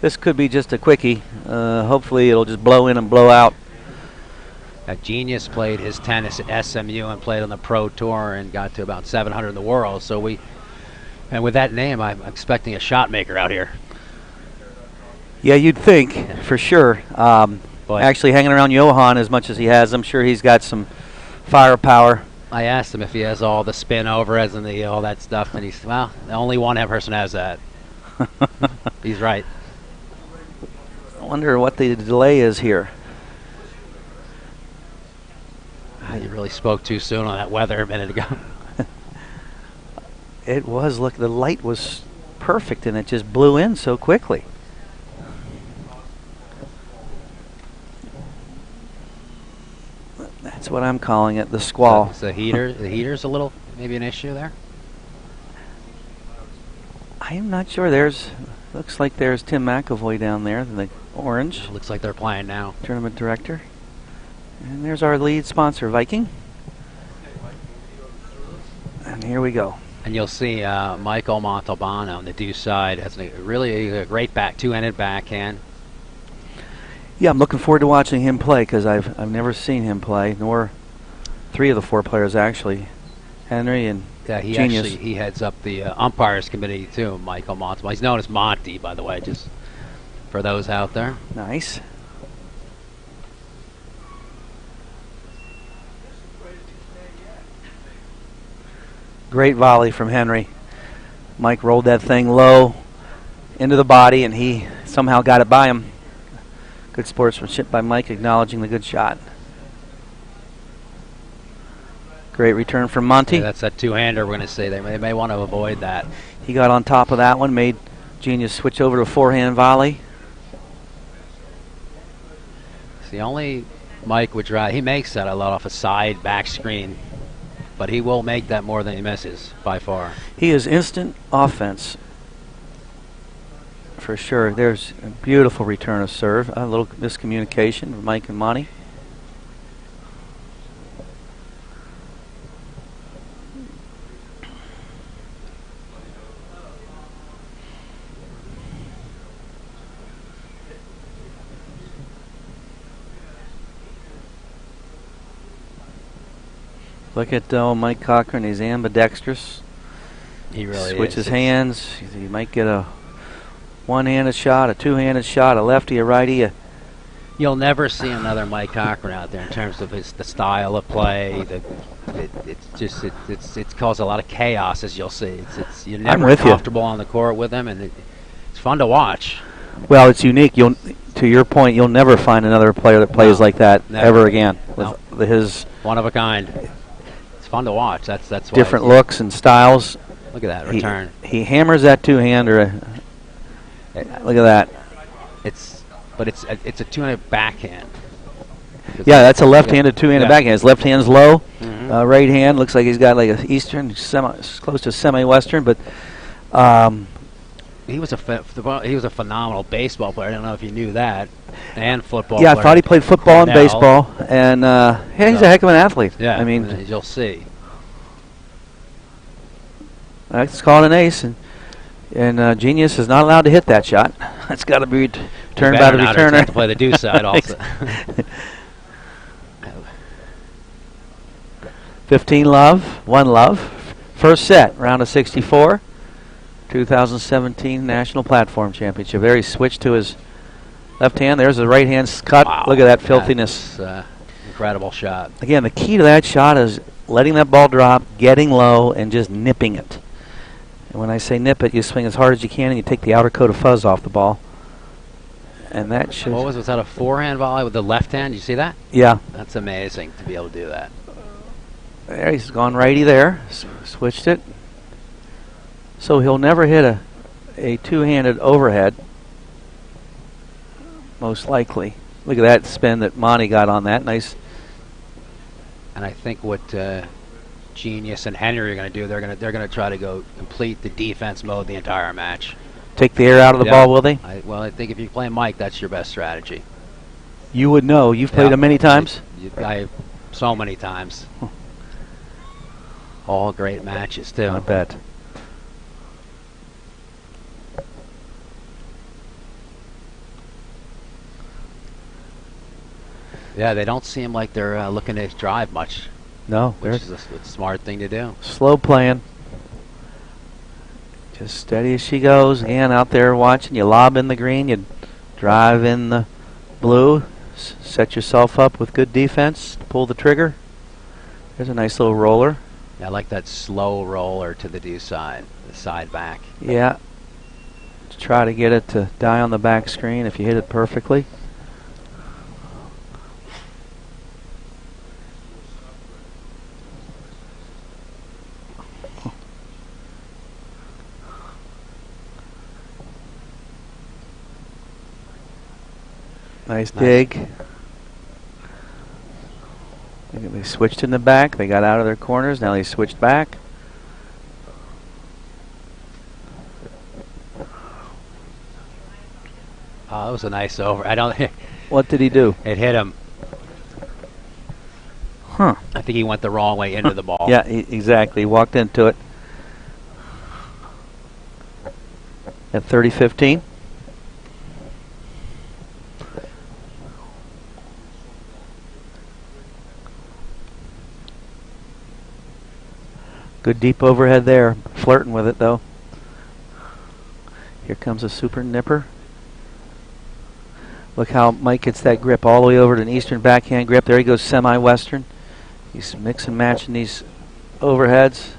This could be just a quickie. Hopefully it'll just blow in and blow out. Genius played his tennis at SMU and played on the Pro Tour and got to about 700 in the world. So and with that name, I'm expecting a shot maker out here. Yeah, you'd think, for sure. Actually hanging around Johan as much as he has, I'm sure he's got some firepower. I asked him if he has all the spin overheads and all that stuff, and he's, well, only one person has that. He's right. I wonder what the delay is here. You really spoke too soon on that weather a minute ago. It was. Look, the light was perfect, and it just blew in so quickly. That's what I'm calling it, the squall. So the heater's a little, maybe an issue there? I am not sure. Looks like there's Tim McAvoy down there, the orange. Looks like they're playing now. Tournament director. And there's our lead sponsor, Viking. And here we go. And you'll see Michael Montalbano on the due side has really a great two-handed backhand. Yeah, I'm looking forward to watching him play because I've never seen him play, nor three of the four players actually, Henry and Genius. He heads up the umpires committee too, Michael Montalbano. He's known as Monty, by the way, just for those out there. Nice. Great volley from Henry. Mike rolled that thing low into the body, and he somehow got it by him. Good sportsmanship by Mike, acknowledging the good shot. Great return from Monty. Yeah, that's that two-hander we're going to say. They may want to avoid that. He got on top of that one, made Genius switch over to a forehand volley. It's the only Mike would try. He makes that a lot off a side back screen, but he will make that more than he misses by far. He is instant offense. For sure. There's a beautiful return of serve. A little miscommunication with Mike and Monty. Look at Mike Cochran. He's ambidextrous. He really switches is. hands. He might get a one-handed shot, a two-handed shot, a lefty, a righty. You'll never see another Mike Cochran out there in terms of the style of play. It's caused a lot of chaos, as you'll see. You're never comfortable on the court with him, and it's fun to watch. Well, it's unique. To your point, you'll never find another player that plays like that ever again. With his one of a kind. It's fun to watch. That's why different looks and styles. Look at that return. He hammers that two-hander. Look at that. It's a two-handed backhand. Yeah, that's a left-handed two-handed backhand. His left hand's low. Right hand looks like he's got like an eastern, close to semi-western, but he was a phenomenal baseball player. I don't know if you knew that, and football. Yeah, player. I thought he played football and baseball, and he's a heck of an athlete. Yeah, I mean, you'll see. Let's call it an ace, and Genius is not allowed to hit that shot. That's got to be returned by the returner. Have to play the deuce side also. 15 love, 1 love. First set, round of 64. 2017 National Platform Championship. There he switched to his left hand. There's the right hand cut. Wow. Look at that filthiness. That's, incredible shot. Again, the key to that shot is letting that ball drop, getting low, and just nipping it. And when I say nip it, you swing as hard as you can and you take the outer coat of fuzz off the ball. And that should... Was that a forehand volley with the left hand? Did you see that? Yeah. That's amazing to be able to do that. There, he's gone righty there. Switched it. So he'll never hit a two-handed overhead, most likely. Look at that spin that Monty got on that. Nice. And I think what Genius and Henry are going to do, they're going to try to go complete the defense mode the entire match. Take the air out of the ball, will they? I think if you play Mike, that's your best strategy. You would know. You've played him many times? So many times. All great matches, too. I bet. Yeah, they don't seem like they're looking to drive much. No. Which is a smart thing to do. Slow playing. Just steady as she goes. Again, out there watching. You lob in the green. You drive in the blue. Set yourself up with good defense. Pull the trigger. There's a nice little roller. Yeah, I like that slow roller to the due side, the side back. Yeah. To try to get it to die on the back screen if you hit it perfectly. Nice dig. They switched in the back. They got out of their corners. Now they switched back. Oh, that was a nice over. I don't. What did he do? It hit him. Huh. I think he went the wrong way into the ball. Yeah, exactly. He walked into it. At 30-15. Good deep overhead there. Flirting with it, though. Here comes a super nipper. Look how Mike gets that grip all the way over to an eastern backhand grip. There he goes, semi-western. He's mix and matching these overheads.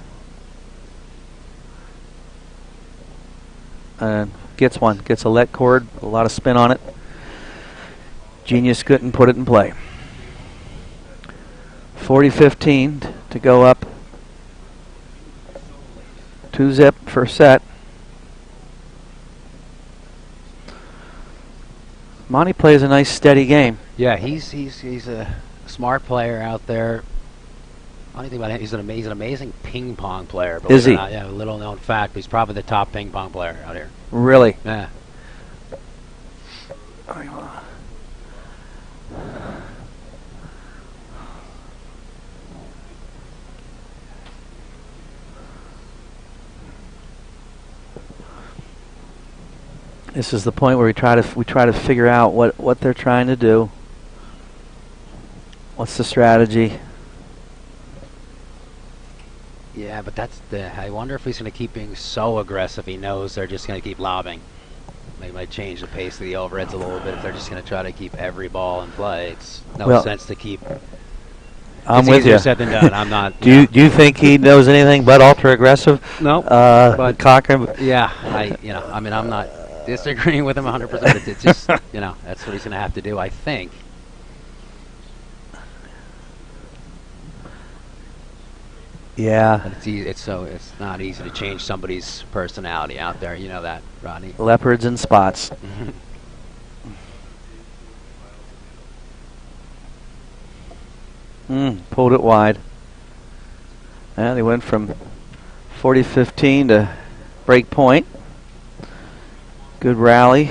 And gets one. Gets a let cord. A lot of spin on it. Genius couldn't put it in play. 40-15 to go up. 2-zip first set. Monty plays a nice steady game. Yeah, he's a smart player out there. Funny thing about him, he's an amazing ping pong player. Is he? Yeah, a little known fact, but he's probably the top ping pong player out here. Really? Yeah. This is the point where we try to figure out what they're trying to do. What's the strategy? Yeah, but I wonder if he's going to keep being so aggressive. He knows they're just going to keep lobbing. They might change the pace of the overheads a little bit if they're just going to try to keep every ball in play. It's no sense to keep. I'm it's with easier you. said than done. I'm not. Do you think he knows anything but ultra aggressive? No. But Cochran. Yeah, I'm not disagreeing with him 100%. It's just that's what he's going to have to do, I think. Yeah. But it's not easy to change somebody's personality out there. You know that, Rodney. Leopards and spots. Pulled it wide. And they went from 40-15 to break point. Good rally.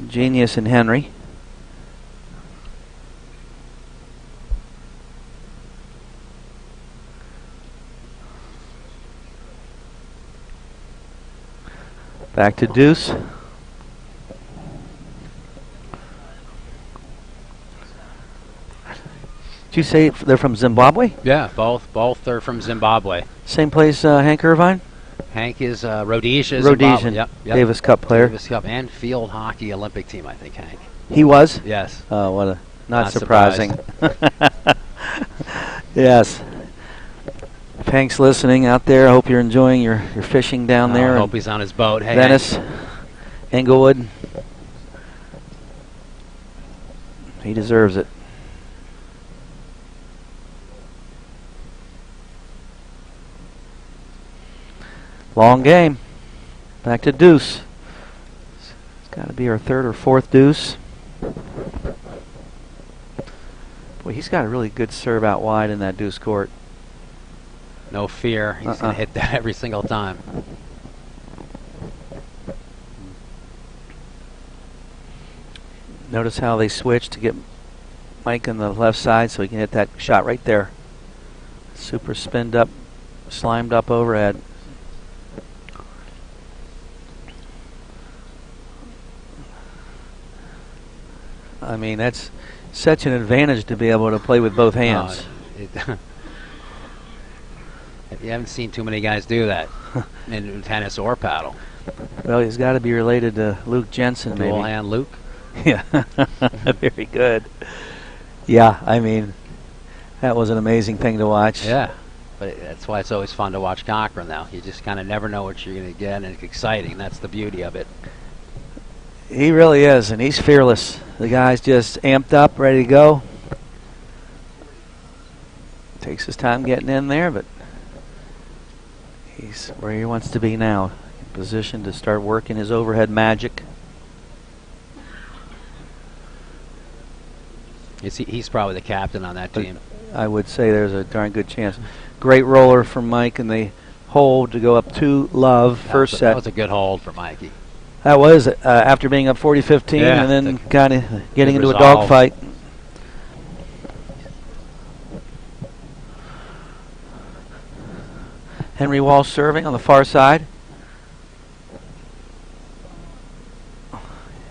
Genius and Henry. Back to deuce. Did you say they're from Zimbabwe? Yeah, both are from Zimbabwe. Same place Hank Irvine? Hank is Rhodesia. Rhodesian. Yep. Davis Cup player. Davis Cup and field hockey Olympic team, I think, Hank. He was? Yes. Oh, what a not surprising. Yes. If Hank's listening out there, I hope you're enjoying your fishing down there. I hope he's on his boat. Hey, Venice, Hank. Englewood. He deserves it. Long game. Back to deuce. It's got to be our third or fourth deuce. Boy, he's got a really good serve out wide in that deuce court. No fear. He's going to hit that every single time. Notice how they switched to get Mike on the left side so he can hit that shot right there. Super spinned up, slimed up overhead. I mean, that's such an advantage to be able to play with both hands. You haven't seen too many guys do that in tennis or paddle. Well, he's got to be related to Luke Jensen, maybe. Dual hand Luke. Yeah, very good. Yeah, I mean, that was an amazing thing to watch. Yeah, but that's why it's always fun to watch Cochran now. You just kind of never know what you're going to get, and it's exciting. That's the beauty of it. He really is, and he's fearless. The guy's just amped up, ready to go. Takes his time getting in there, but he's where he wants to be now. In position to start working his overhead magic. He's probably the captain on that team. I would say there's a darn good chance. Great roller from Mike, and they hold to go up 2-love first set. That was a good hold for Mikey. That was after being up 40-15 and then kind of getting into a resolve. dogfight. Henry Walsh serving on the far side.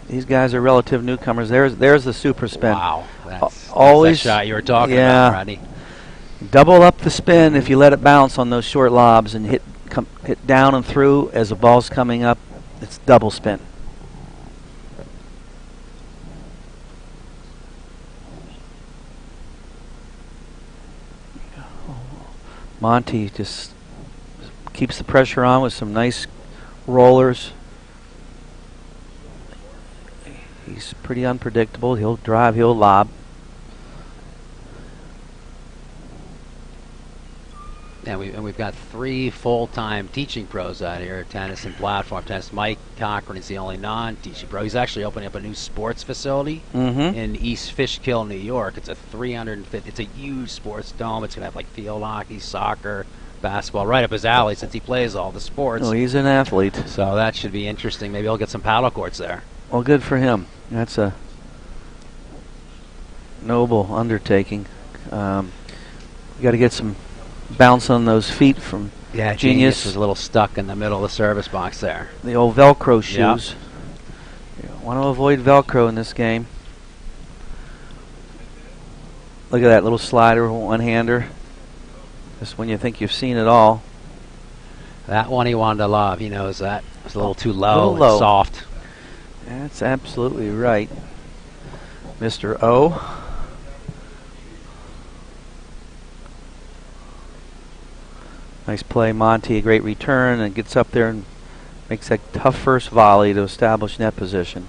These guys are relative newcomers. There's the super spin. Wow, that's always that shot you were talking about, Rodney. Double up the spin if you let it bounce on those short lobs and hit down and through as the ball's coming up. It's double spin. Monty just keeps the pressure on with some nice rollers. He's pretty unpredictable. He'll drive, he'll lob. And we've got 3 full-time teaching pros out here, tennis and platform tennis. Mike Cochran is the only non-teaching pro. He's actually opening up a new sports facility in East Fishkill, New York. It's a 350. It's a huge sports dome. It's gonna have like field hockey, soccer, basketball, right up his alley since he plays all the sports. Oh, he's an athlete. So that should be interesting. Maybe he'll get some paddle courts there. Well, good for him. That's a noble undertaking. You got to get some bounce on those feet from Genius. Was a little stuck in the middle of the service box there. The old Velcro shoes. You want to avoid Velcro in this game. Look at that little slider, one-hander. Just when you think you've seen it all. That one he wanted to lob. He knows that. It's a little too low, little low. and soft. That's absolutely right, Mr. O. Nice play, Monty. A great return, and gets up there and makes that tough first volley to establish net position.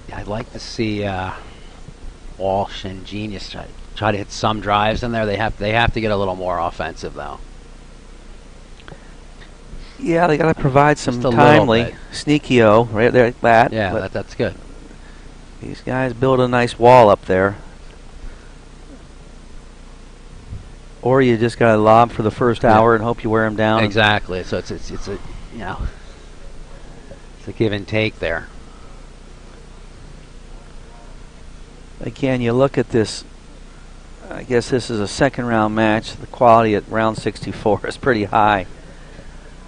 Yeah, I'd like to see Walsh and Genius try to hit some drives in there. They have to get a little more offensive though. Yeah, they got to provide some Just a timely little sneaky O right there like that. Yeah, that's good. These guys build a nice wall up there. Or you just got to lob for the first hour and hope you wear them down. Exactly. So it's a it's a give and take there. Again, you look at this. I guess this is a second round match. The quality at round 64 is pretty high.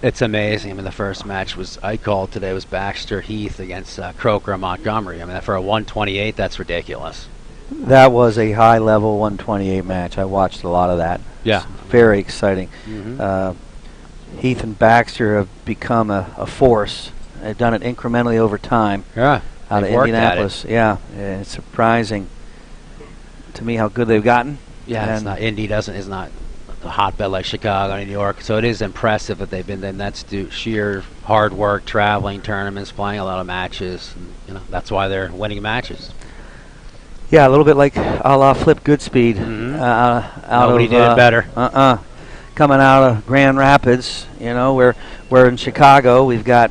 It's amazing. I mean, the first match I called today was Baxter Heath against Croker and Montgomery. I mean, for a 128, that's ridiculous. That was a high level 128 match. I watched a lot of that. Yeah. It's very exciting. Heath and Baxter have become a force. They've done it incrementally over time. Yeah. Out of Indianapolis. Yeah. It's surprising to me how good they've gotten. Yeah, it's not, Indy is not a hotbed like Chicago and New York, so it is impressive that they've been. Then that's due sheer hard work, traveling tournaments, playing a lot of matches. And, that's why they're winning matches. Yeah, a little bit like a la Flip Goodspeed. Nobody did it better. Coming out of Grand Rapids, where in Chicago we've got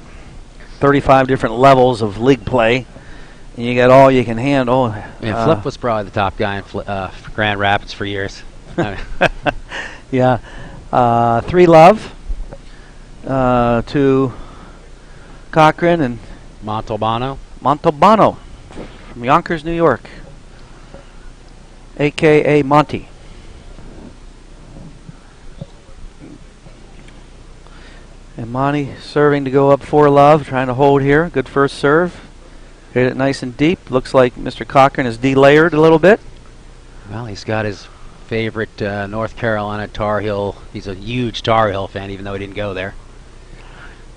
35 different levels of league play, and you got all you can handle. And Flip was probably the top guy in Grand Rapids for years. Yeah. 3-love to Cochran and Montalbano from Yonkers, New York, a.k.a. Monty. And Monty serving to go up 4-love, trying to hold here. Good first serve. Hit it nice and deep. Looks like Mr. Cochran is delayered a little bit. Well, he's got his favorite North Carolina Tar Heel. He's a huge Tar Heel fan, even though he didn't go there.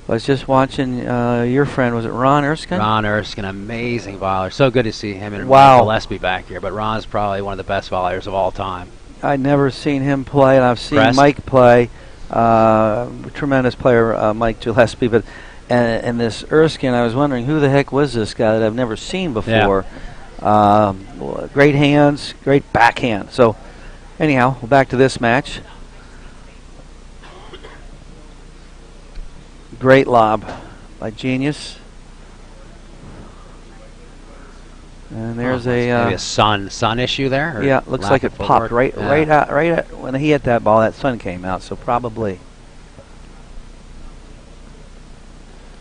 I was just watching your friend, was it Ron Erskine? Ron Erskine, amazing volleyer. So good to see him and Wow. Gillespie back here. But Ron's probably one of the best volleyers of all time. I'd never seen him play, and I've seen Impressed? Mike play. Tremendous player, Mike Gillespie. But and this Erskine, I was wondering who the heck was this guy that I've never seen before. Great hands, great backhand. So anyhow, back to this match. Great lob by Genius. And there's maybe a sun issue there. Or yeah, looks like it popped right at when he hit that ball. That sun came out, so probably.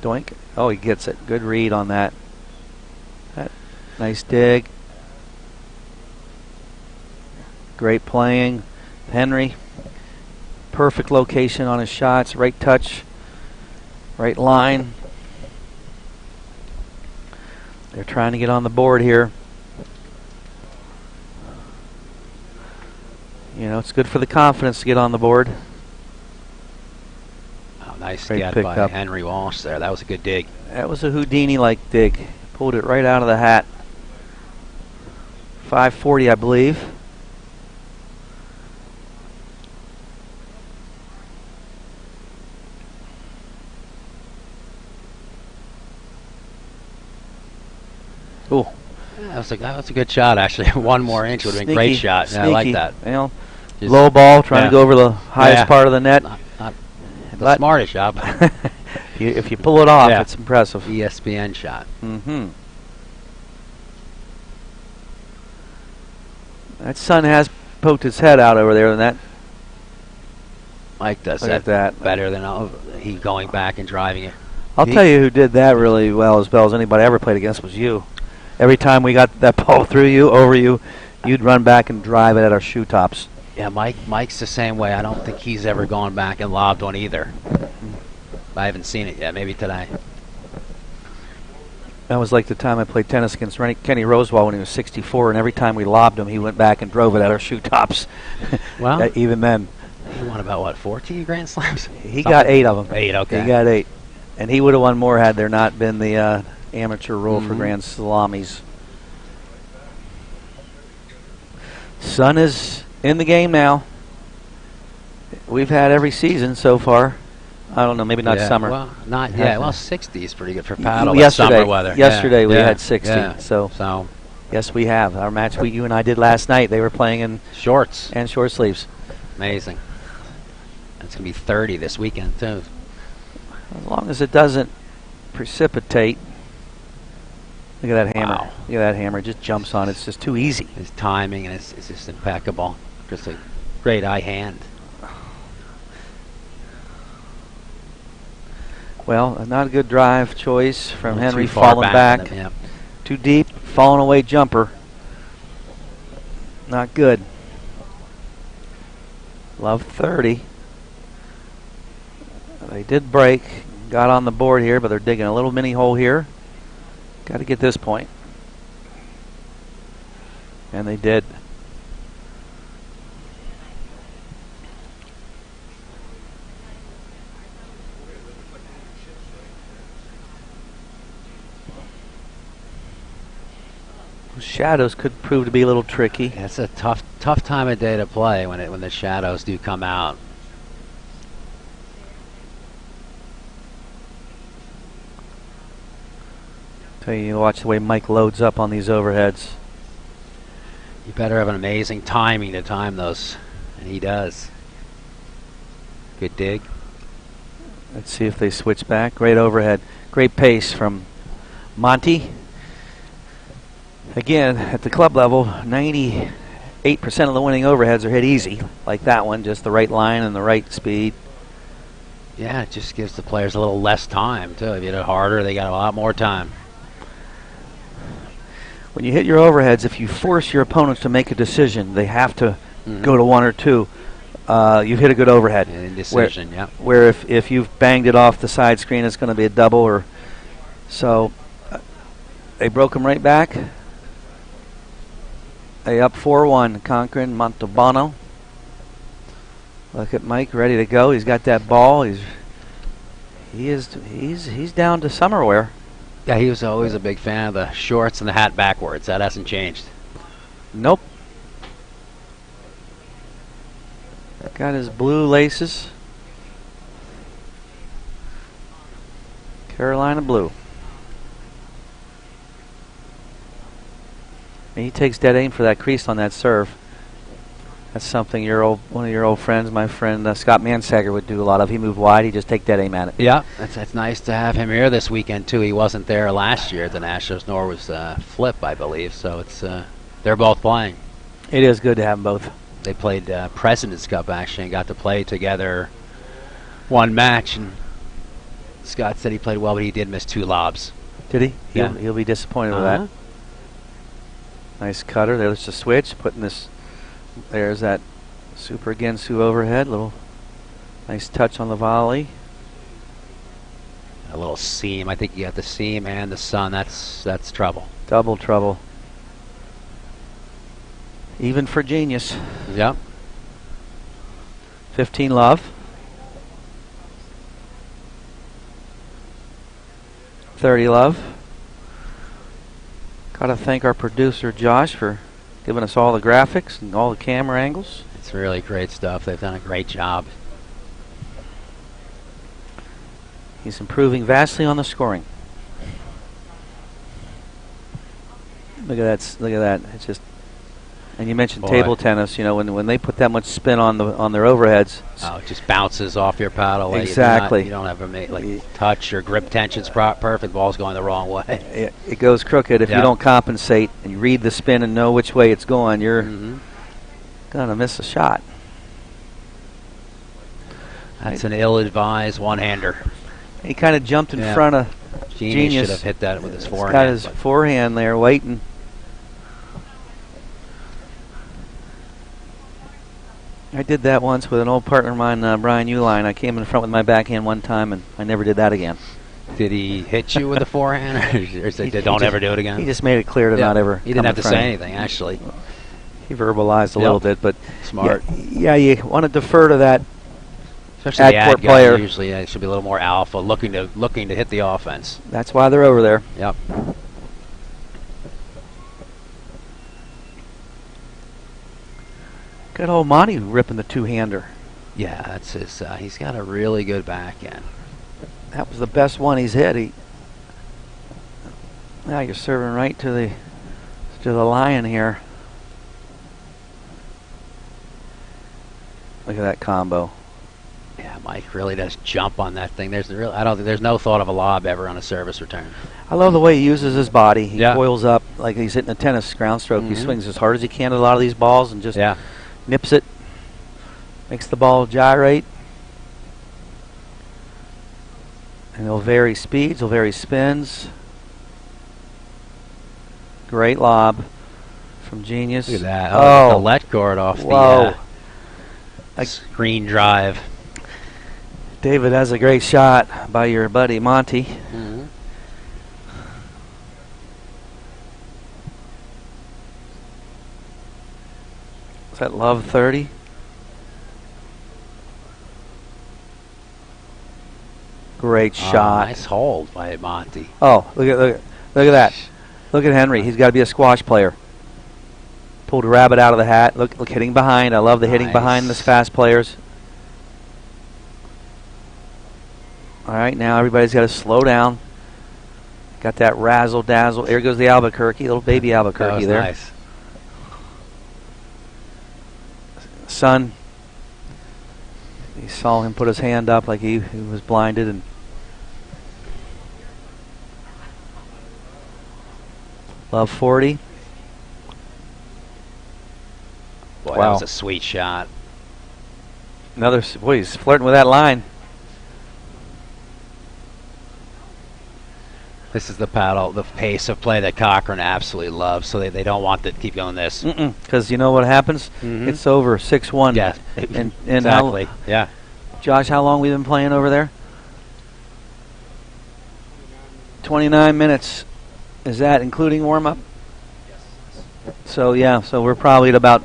Doink. Oh, he gets it. Good read on that. Nice dig. Great playing. Henry. Perfect location on his shots. Right touch. Right line. They're trying to get on the board here. You know, it's good for the confidence to get on the board. Oh, nice Great get pick by up. Henry Walsh there. That was a good dig. That was a Houdini-like dig. Pulled it right out of the hat. 540, I believe. Ooh. Yeah, that was a good shot, actually. One more inch would have been a great shot. Yeah, I like that. Well, Just- low ball, trying yeah. to go over the highest Yeah. part of the net. Not the But- smartest shot, but If you pull it off, Yeah. it's impressive. ESPN shot. Mm-hmm. That sun has poked his head out over there, and that. Mike does Look at that, that. better than he going back and driving it. I'll tell you who did that really well as anybody I ever played against was you. Every time we got that ball through you, over you, you'd run back and drive it at our shoe tops. Yeah, Mike's the same way. I don't think he's ever gone back and lobbed one either. I haven't seen it yet. Maybe today. That was like the time I played tennis against Kenny Rosewall when he was 64, and every time we lobbed him, he went back and drove it at our shoe tops. Well, even then. He won about, what, 14 Grand Slams? He got 8 of them. 8, okay. He got 8. And he would have won more had there not been the amateur rule for Grand Salamis. Sun is in the game now. We've had every season so far. I don't know, maybe not Yeah, summer. Well, not yeah. Well, 60 is pretty good for paddle. Yesterday, summer weather. Yesterday we Yeah, had 60. yeah. So yes, we have. Our match you and I did last night. They were playing in shorts and short sleeves. Amazing. It's gonna be 30 this weekend too. As long as it doesn't precipitate. Look at that hammer. Wow. Look at that hammer. It just jumps on. It's just too easy. His timing and it's just impeccable. Just a great eye hand. Well, not a good drive choice from A little Henry, too far falling back back. on it, yeah. Too deep, falling away jumper. Not good. Love 30. They did break, got on the board here, but they're digging a little mini hole here. Got to get this point. And they did. Shadows could prove to be a little tricky. It's a tough time of day to play when the shadows do come out. Tell you, watch the way Mike loads up on these overheads. You better have an amazing timing to time those, and he does. Good dig. Let's see if they switch back. Great overhead. Great pace from Monty. Again, at the club level, 98% of the winning overheads are hit easy, like that one, just the right line and the right speed. Yeah, it just gives the players a little less time, too. If you hit it harder, they got a lot more time. When you hit your overheads, if you force your opponents to make a decision, they have to go to 1 or 2. You've hit a good overhead. An indecision, yeah. Where if you've banged it off the side screen, it's going to be a double. Or so they broke them right back. They up 4-1. Cochran, Montalbano. Look at Mike, ready to go. He's got that ball. He's down to summer wear. Yeah, he was always a big fan of the shorts and the hat backwards. That hasn't changed. Nope. Got his blue laces. Carolina blue. And he takes dead aim for that crease on that serve. That's something one of your old friends, my friend Scott Mansager, would do a lot of. He moved wide. He'd just take that aim at it. Yeah, that's nice to have him here this weekend too. He wasn't there last year at the Nationals, nor was Flip, I believe. So it's they're both playing. It is good to have them both. They played President's Cup actually and got to play together one match. And Scott said he played well, but he did miss 2 lobs. Did he? Yeah. He'll be disappointed with that. Nice cutter. There's the switch. Putting this. There's that Super Ginsu overhead. Little nice touch on the volley. A little seam. I think you got the seam and the sun. That's trouble. Double trouble. Even for Genius. Yep. 15 love. 30 love. Gotta thank our producer Josh for giving us all the graphics and all the camera angles. It's really great stuff. They've done a great job. He's improving vastly on the scoring. Look at that! Look at that! It's just. And you mentioned table tennis. You know, when they put that much spin on their overheads. Oh, it just bounces off your paddle. Exactly. You don't have a touch or grip tension's perfect. Ball's going the wrong way. It goes crooked if you don't compensate and you read the spin and know which way it's going. You're gonna miss a shot. That's an ill-advised one-hander. He kind of jumped in front of Genius. Should have hit that with his forehand. He's got his forehand there waiting. I did that once with an old partner of mine, Brian Uline. I came in front with my backhand one time, and I never did that again. Did he hit you with the forehand, or said, don't ever do it again? He just made it clear to not ever. He didn't have to say anything, actually. He verbalized a little bit, but smart. Yeah, you want to defer to that. Especially the ad guy, player. usually it should be a little more alpha, looking to hit the offense. That's why they're over there. Yep. Good old Monty ripping the two-hander. Yeah, that's his. He's got a really good backhand. That was the best one he's hit. Now you're serving right to the lion here. Look at that combo. Yeah, Mike really does jump on that thing. I don't think there's no thought of a lob ever on a service return. I love the way he uses his body. He coils up like he's hitting a tennis ground stroke. He swings as hard as he can at a lot of these balls and just nips it. Makes the ball gyrate. And he'll vary speeds, he'll vary spins. Great lob from Genius. Look at that. Oh, the let guard off the screen drive. David, that's a great shot by your buddy Monty. Is that love 30? Great shot. Nice hold by Monty. Oh, look at that. Look at Henry. He's got to be a squash player. Pulled a rabbit out of the hat. Look hitting behind. I love the hitting behind this fast players. All right, now everybody's got to slow down. Got that razzle dazzle. There goes the Albuquerque, little baby Albuquerque there. Nice. Son, he saw him put his hand up like he was blinded, and love 40. Boy, that was a sweet shot. Boy, he's flirting with that line. This is the pace of play that Cochran absolutely loves, so they don't want to keep going this. Because you know what happens? It's over 6-1. Yeah, and exactly. Yeah. Josh, how long we been playing over there? 29 minutes. Is that including warm-up? So, so we're probably at about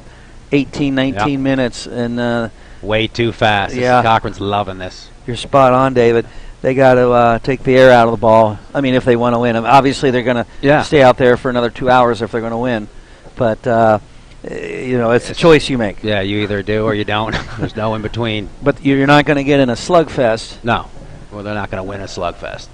18, 19 minutes. And way too fast. Cochran's loving this. You're spot on, David. They got to take the air out of the ball. I mean, if they want to win. Obviously, they're going to stay out there for another 2 hours if they're going to win. But, it's a choice you make. Yeah, you either do or you don't. There's no in between. But you're not going to get in a slugfest. No. Well, they're not going to win a slugfest.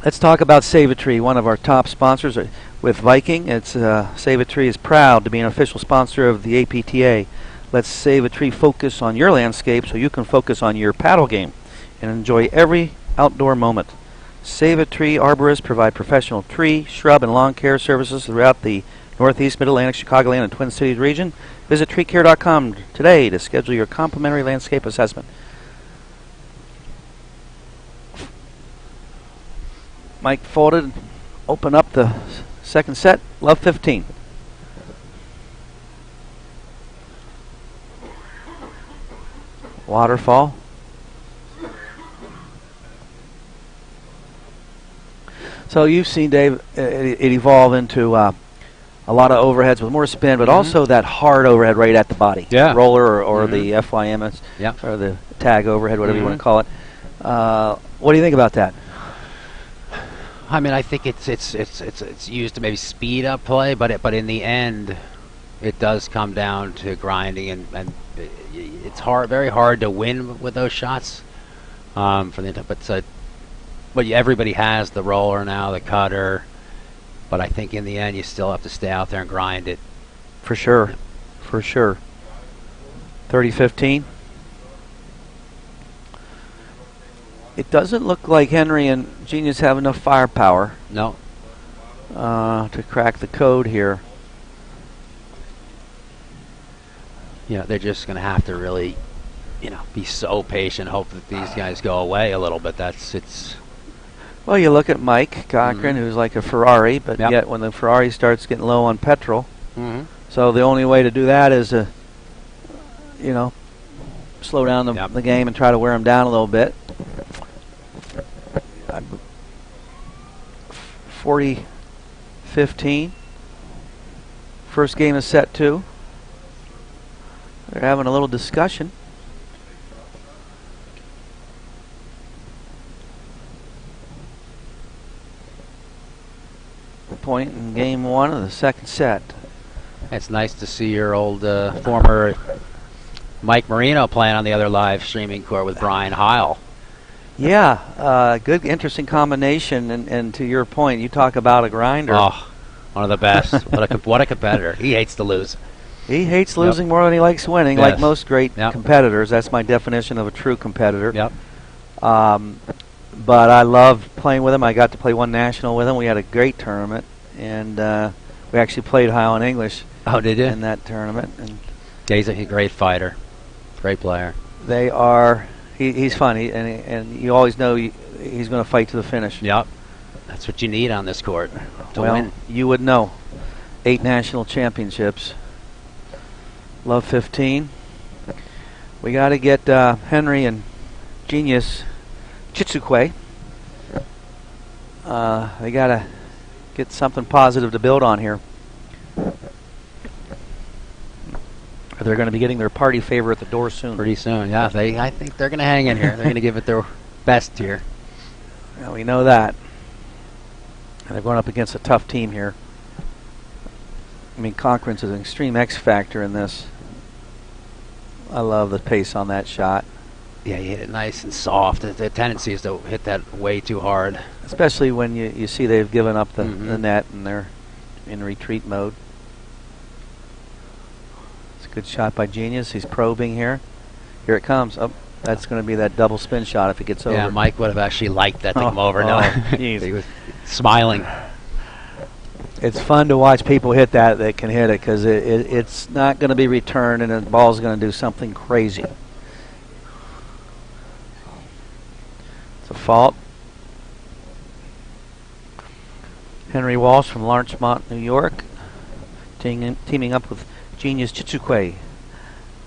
Let's talk about Save-A-Tree, one of our top sponsors with Viking. Save-A-Tree is proud to be an official sponsor of the APTA. Let's Save a Tree focus on your landscape so you can focus on your paddle game and enjoy every outdoor moment. Save a Tree arborists provide professional tree, shrub, and lawn care services throughout the Northeast, Mid-Atlantic, Chicagoland, and Twin Cities region. Visit treecare.com today to schedule your complimentary landscape assessment. Mike folded, open up the second set, love 15. Waterfall. So you've seen, Dave, it evolve into a lot of overheads with more spin, but also that hard overhead right at the body. Yeah. Roller or the FYM or the tag overhead, whatever you want to call it. What do you think about that? I mean, I think it's used to maybe speed up play, but in the end, it does come down to grinding, and it's very hard to win with those shots. But everybody has the roller now, the cutter. But I think in the end, you still have to stay out there and grind it. For sure, for sure. 30-15. It doesn't look like Henry and Genius have enough firepower. No. To crack the code here. They're just going to have to really, be so patient. Hope that these guys go away a little bit. Well, you look at Mike Cochran, who's like a Ferrari, but yet when the Ferrari starts getting low on petrol, so the only way to do that is to, slow down the game and try to wear him down a little bit. 40-15. First game is set 2. They're having a little discussion. Point in game 1 of the second set. It's nice to see your old former Mike Marino playing on the other live streaming court with Brian Heil. Yeah, good, interesting combination. And to your point, you talk about a grinder. Oh, one of the best. What a competitor. He hates to lose. He hates losing more than he likes winning, like most great competitors. That's my definition of a true competitor. Yep. But I love playing with him. I got to play one national with him. We had a great tournament, and we actually played Heil in English. Oh, did you? In that tournament. And he's a great fighter, great player. They are. He's funny, and you always know he's going to fight to the finish. Yep. That's what you need on this court to win. You would know. 8 national championships. Love 15. We got to get Henry and Genius Chitsukwe. They got to get something positive to build on here. They're going to be getting their party favor at the door soon. Pretty soon, yeah. I think they're going to hang in here. They're going to give it their best here. Yeah, we know that. And they're going up against a tough team here. I mean, Cochran's an extreme X factor in this. I love the pace on that shot. Yeah, he hit it nice and soft. The tendency is to hit that way too hard. Especially when you see they've given up the net and they're in retreat mode. It's a good shot by Genius. He's probing here. Here it comes. Oh, that's going to be that double spin shot if it gets over. Yeah, Mike would have actually liked that to come over. No, he was smiling. It's fun to watch people hit that can hit it, because it's not going to be returned and the ball's going to do something crazy. It's a fault. Henry Walsh from Larchmont, New York, teaming up with Genius Chitsukwe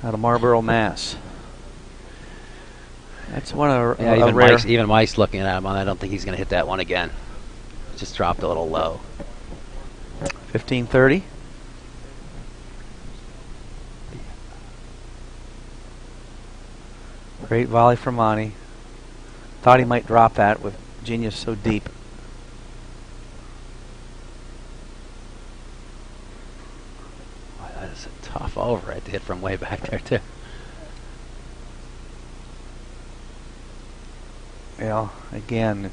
out of Marlborough, Mass. That's one of a rare. Even Mike's looking at him. I don't think he's going to hit that one again. Just dropped a little low. 15-30. Great volley from Monty. Thought he might drop that with Genius so deep. Boy, that is a tough overhead to hit from way back there too. Yeah, again,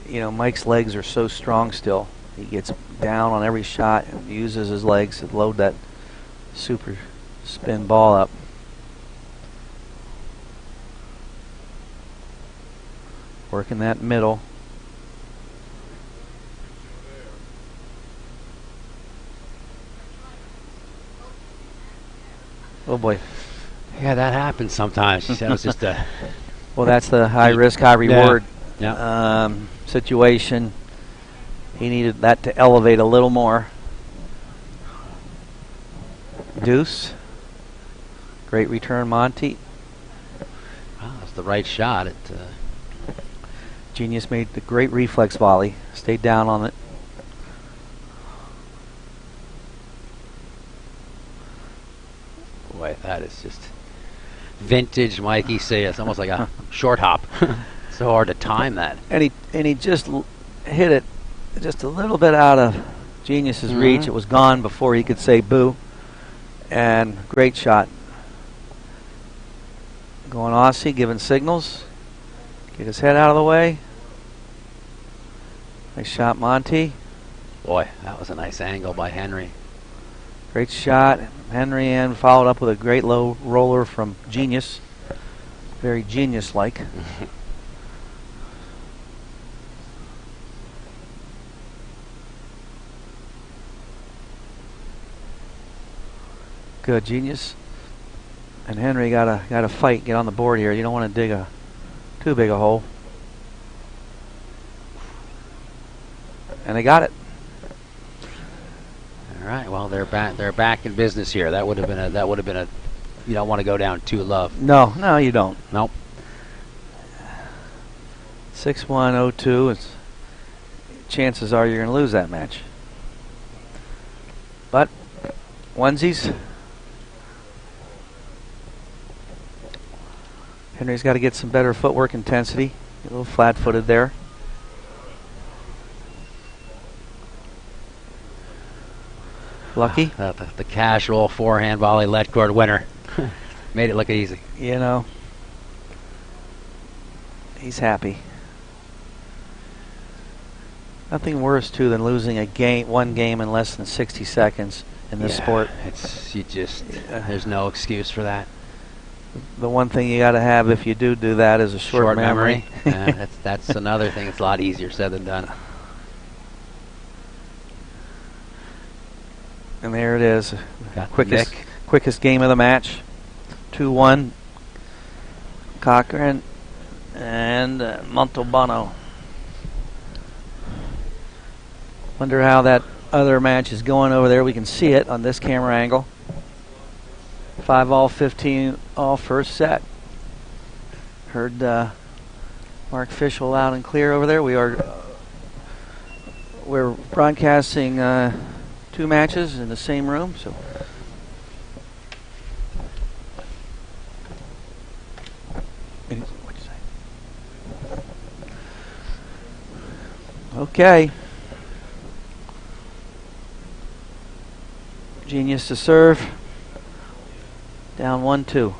Mike's legs are so strong still. He gets down on every shot and uses his legs to load that super spin ball up. Working that middle. Oh boy. Yeah, that happens sometimes. She said it was just a. Well, that's the high risk, high reward Yeah. situation. He needed that to elevate a little more. Deuce. Great return, Monty. Wow, that's the right shot. Genius made the great reflex volley. Stayed down on it. Boy, that is just vintage Mikey C. It's almost like a short hop. So hard to time that. And he just hit it just a little bit out of Genius's reach. It was gone before he could say boo. And great shot. Going Aussie, giving signals. Get his head out of the way. Nice shot, Monty. Boy, that was a nice angle by Henry. Great shot. Henry and followed up with a great low roller from Genius. Very Genius-like. Good, Genius. And Henry got to fight, get on the board here. You don't want to dig too big a hole. And they got it. All right. Well, they're back in business here. That would have been a. You don't want to go down too low. No, you don't. Nope. 6-1-0-2. Chances are you're going to lose that match. But onesies. Henry's got to get some better footwork intensity. A little flat-footed there. Lucky. The casual forehand volley let court winner. Made it look easy. You know, he's happy. Nothing worse, too, than losing one game in less than 60 seconds in this sport. There's no excuse for that. The one thing you got to have if you do that is a short memory. Yeah, that's another thing. It's a lot easier said than done. And there it is. Got Quickest game of the match. 2-1. Cochran and Montalbano. Wonder how that other match is going over there. We can see it on this camera angle. 5-all, 15-all first set. Heard Mark Fischel loud and clear over there. We're broadcasting 2 matches in the same room, so. What'd you say? Okay. Genius to serve. Down 1-2.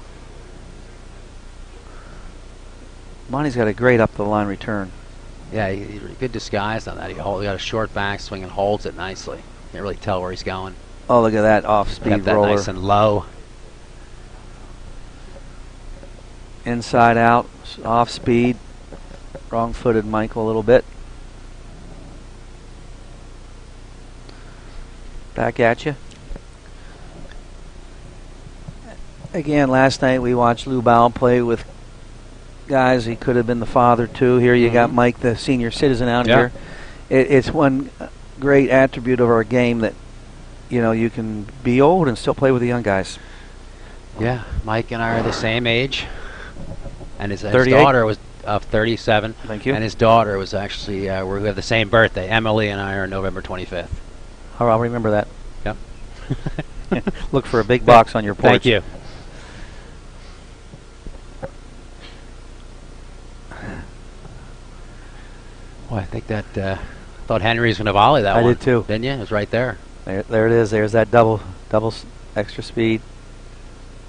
Monty's got a great up the line return. Yeah, he's good disguise on that. He got a short backswing and holds it nicely. Can't really tell where he's going. Oh, look at that off-speed Got that roller. nice and low. Inside out, off-speed. Wrong-footed Michael a little bit. Back at you. Again, last night we watched Lou Bow play with guys he could have been the father to. Here you got Mike, the senior citizen out here. It's one great attribute of our game that, you can be old and still play with the young guys. Yeah, Mike and I are the same age. And his 38? daughter was 37. Thank you. And his daughter was actually, we have the same birthday. Emily and I are November 25th. I'll remember that. Yep. Look for a big box on your porch. Thank you. Well, I think that thought Henry was going to volley that one. I did too. Didn't you? It was right there. There it is. There's that double extra speed,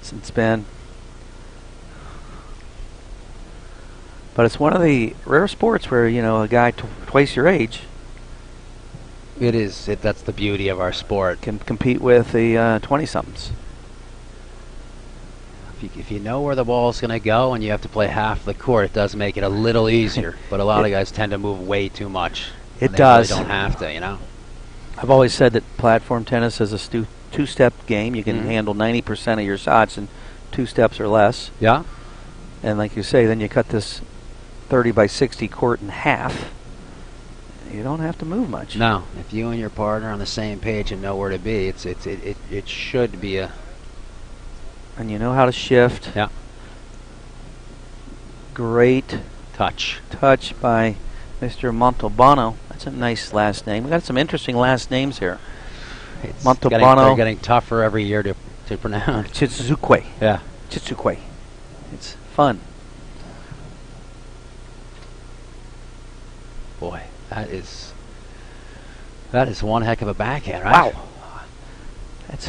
some spin. But it's one of the rare sports where a guy twice your age, It is. That's the beauty of our sport. Can compete with the 20-somethings. If you know where the ball's going to go and you have to play half the court, it does make it a little easier. But a lot of guys tend to move way too much. It does. They really don't have to, you know. I've always said that platform tennis is a two-step game. You can handle 90% of your shots in 2 steps or less. Yeah. And like you say, then you cut this 30 by 60 court in half. You don't have to move much. No. If you and your partner are on the same page and know where to be, it should be a. And you know how to shift. Yeah. Great touch by Mr. Montalbano. That's a nice last name. We got some interesting last names here. Montalbano. They're getting tougher every year to pronounce. Chitsukwe. Yeah. Chitsukwe. It's fun. Boy, that is one heck of a backhand, right? Wow. That's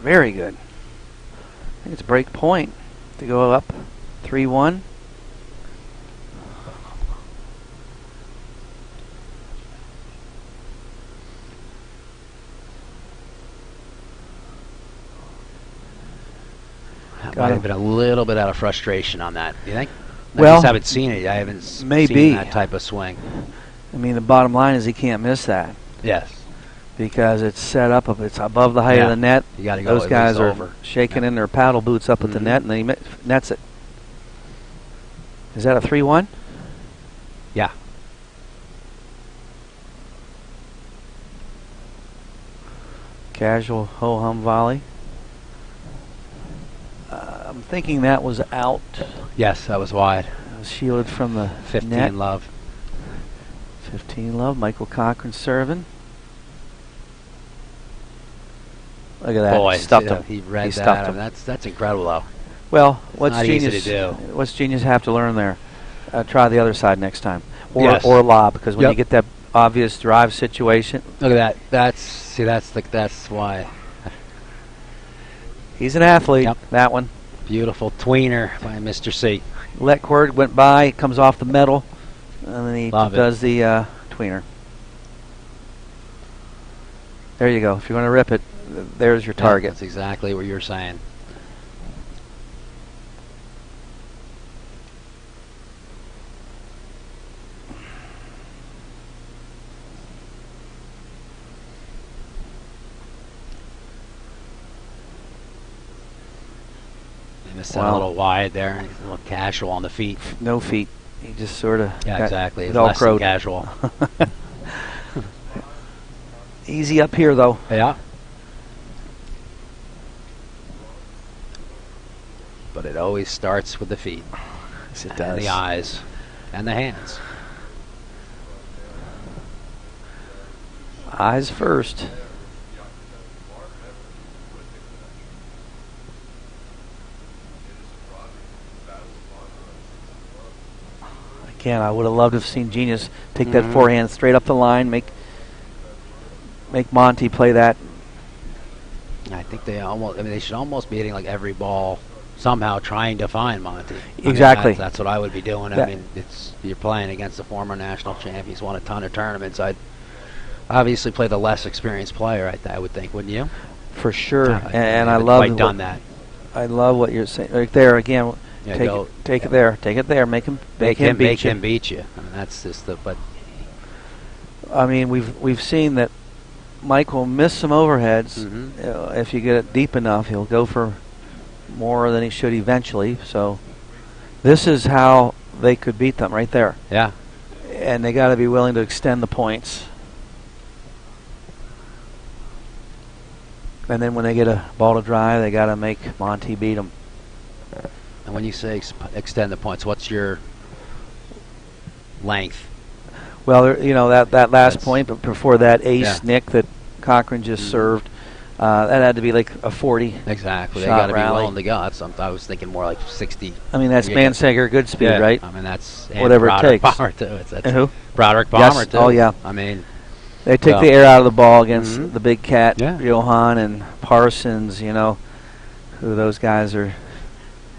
very good. I think it's break point to go up 3-1. That might have been a little bit out of frustration on that. You think? I Well, just haven't seen it. I haven't seen that type of swing. I mean, the bottom line is he can't miss that. Yes. Because it's set up, it's above the height of the net. You got to go. Those guys are over. shaking in their paddle boots up at the net, and then he nets it. Is that a 3-1? Yeah. Casual ho-hum volley. I'm thinking that was out. Yes, that was wide. It was shielded from the 15 net. love. 15 love. Michael Cochran serving. Look at that. Boy, stuffed him. He read stuffed that. him. That's incredible, though. Well, It's not easy to do. What's genius have to learn there? Try the other side next time, or Yes. or lob, because when Yep. you get that obvious drive situation. Look at that. That's why. He's an athlete. Yep. That one. Beautiful tweener by Mr. C. Letcord went by, comes off the metal, and then he Love it. does the tweener. There you go. If you want to rip it, there's your target. That's exactly what you're saying. He missed that a little wide there. He's a little casual on the feet. No feet. He just sort of Yeah, exactly. It's all less than crowed. casual. Easy up here, though. Yeah. But it always starts with the feet. Yes, it And does. the eyes. And the hands. Eyes first. Again, I would have loved to have seen Genius take that forehand straight up the line, make Monty play that. I think they should almost be hitting like every ball somehow trying to find Monty. Exactly. That's what I would be doing. That- I mean, you're playing against a former national champ. He's won a ton of tournaments. I'd obviously play the less experienced player, I would think, wouldn't you? For sure. I And I haven't love quite done that. I love what you're saying. Right there again. Yeah, take it there. Take it there. Make him Make beat you. him beat you. I mean, that's just but I mean, we've seen that Mike will miss some overheads. Mm-hmm. If you get it deep enough, he'll go for more than he should eventually. So this is how they could beat them right there. Yeah. And they got to be willing to extend the points. And then when they get a ball to drive, they got to make Monty beat them. And when you say extend the points, what's your length? Well, that last That's- point, but before that ace Yeah. Nick that Cochran just served, that had to be like a 40. Exactly. They shot got to be rally. willing to go. I was thinking more like 60. I mean, that's You get- Mansager good speed, Yeah, right? I mean, that's and whatever it Broderick takes. Bomber too. That's Who? Broderick Yes. Bomber too. Oh, yeah. I mean, They take so- the air out of the ball against Mhm. the big cat, Yeah. Johan and Parsons, who those guys are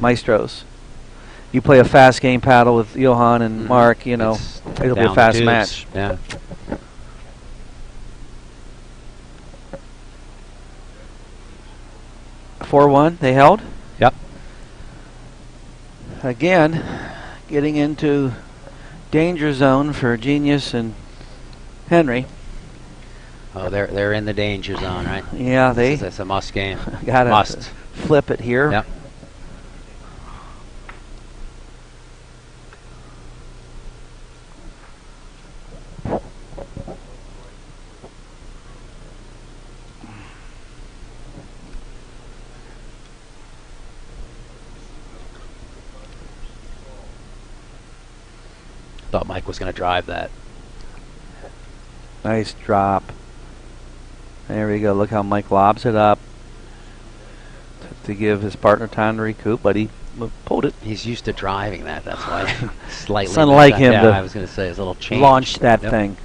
maestros. You play a fast game paddle with Johan and Mark, It's it'll be a down fast the tubes. match. Yeah. 4-1, they held. Yep. Again, getting into danger zone for Genius and Henry. Oh, they're in the danger zone, right? Yeah, That's a must game. Gotta must flip it here. Yep. Thought Mike was going to drive that. Nice drop. There we go. Look how Mike lobs it up to give his partner time to recoup, but he pulled it. He's used to driving that. That's why slightly. It's unlike him Yeah, to I was going to say his little change. launch that Yep. thing.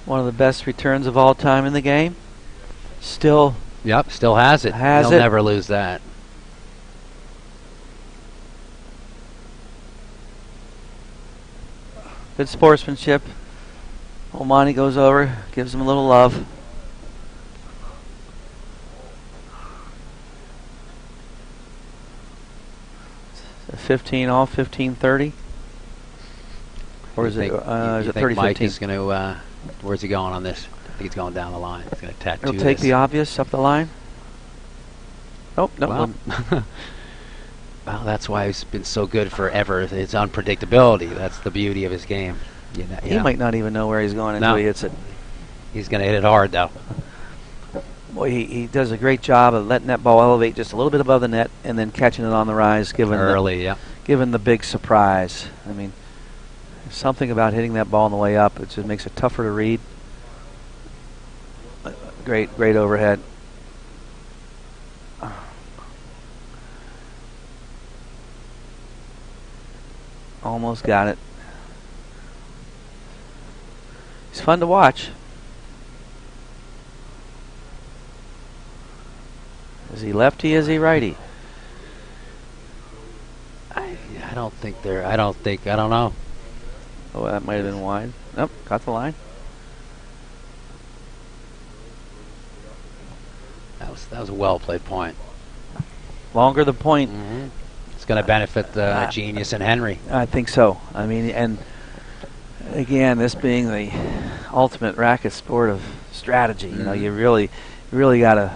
One of the best returns of all time in the game. Still. Yep, still has it. Has He'll it. never lose that. Good sportsmanship. Omani goes over, gives him a little love. Is it 15 all, 15-30? Or is it 30-15? Mike is going to, where's he going on this? I think he's going down the line. He's going to tattoo He'll take this. the obvious up the line. Oh, no. Well, well, that's why he's been so good forever. It's unpredictability. That's the beauty of his game. You know, He might not even know where he's going until he hits it. He's going to hit it hard, though. Boy, he does a great job of letting that ball elevate just a little bit above the net and then catching it on the rise, giving the big surprise. I mean, there's something about hitting that ball on the way up. It just makes it tougher to read. Great overhead. Almost got it. He's fun to watch. Is he lefty? Is he righty? I don't know. Oh, that might have been wide. Nope, got the line. That was a well played point. Longer the point. Mm-hmm. It's going to benefit Genius and Henry. I think so. I mean, and again, this being the ultimate racket sport of strategy, you know, you really got to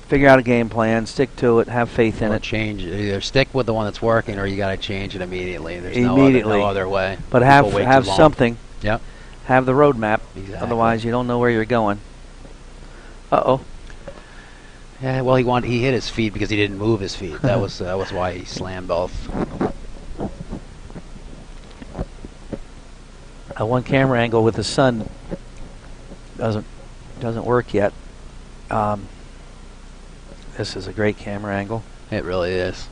figure out a game plan, stick to it, have faith in it. Change either stick with the one that's working, or you got to change it immediately. There's immediately. no other way. But People have wait too long. something. Yep. Have the roadmap. Exactly. Otherwise, you don't know where you're going. Uh-oh. Yeah, well, he hit his feet because he didn't move his feet. That was why he slammed both. One camera angle with the sun doesn't work yet. This is a great camera angle. It really is.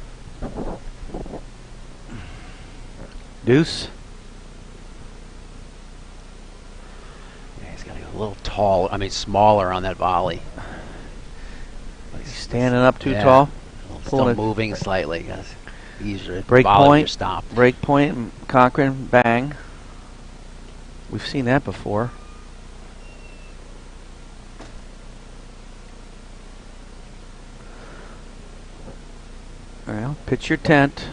Deuce. Yeah, he's got to go a little tall. I mean, smaller on that volley. He's standing up too Yeah. tall. Still moving slightly. Easier. Break point. Stop. Break point. Cochran. Bang. We've seen that before. Well, pitch your tent.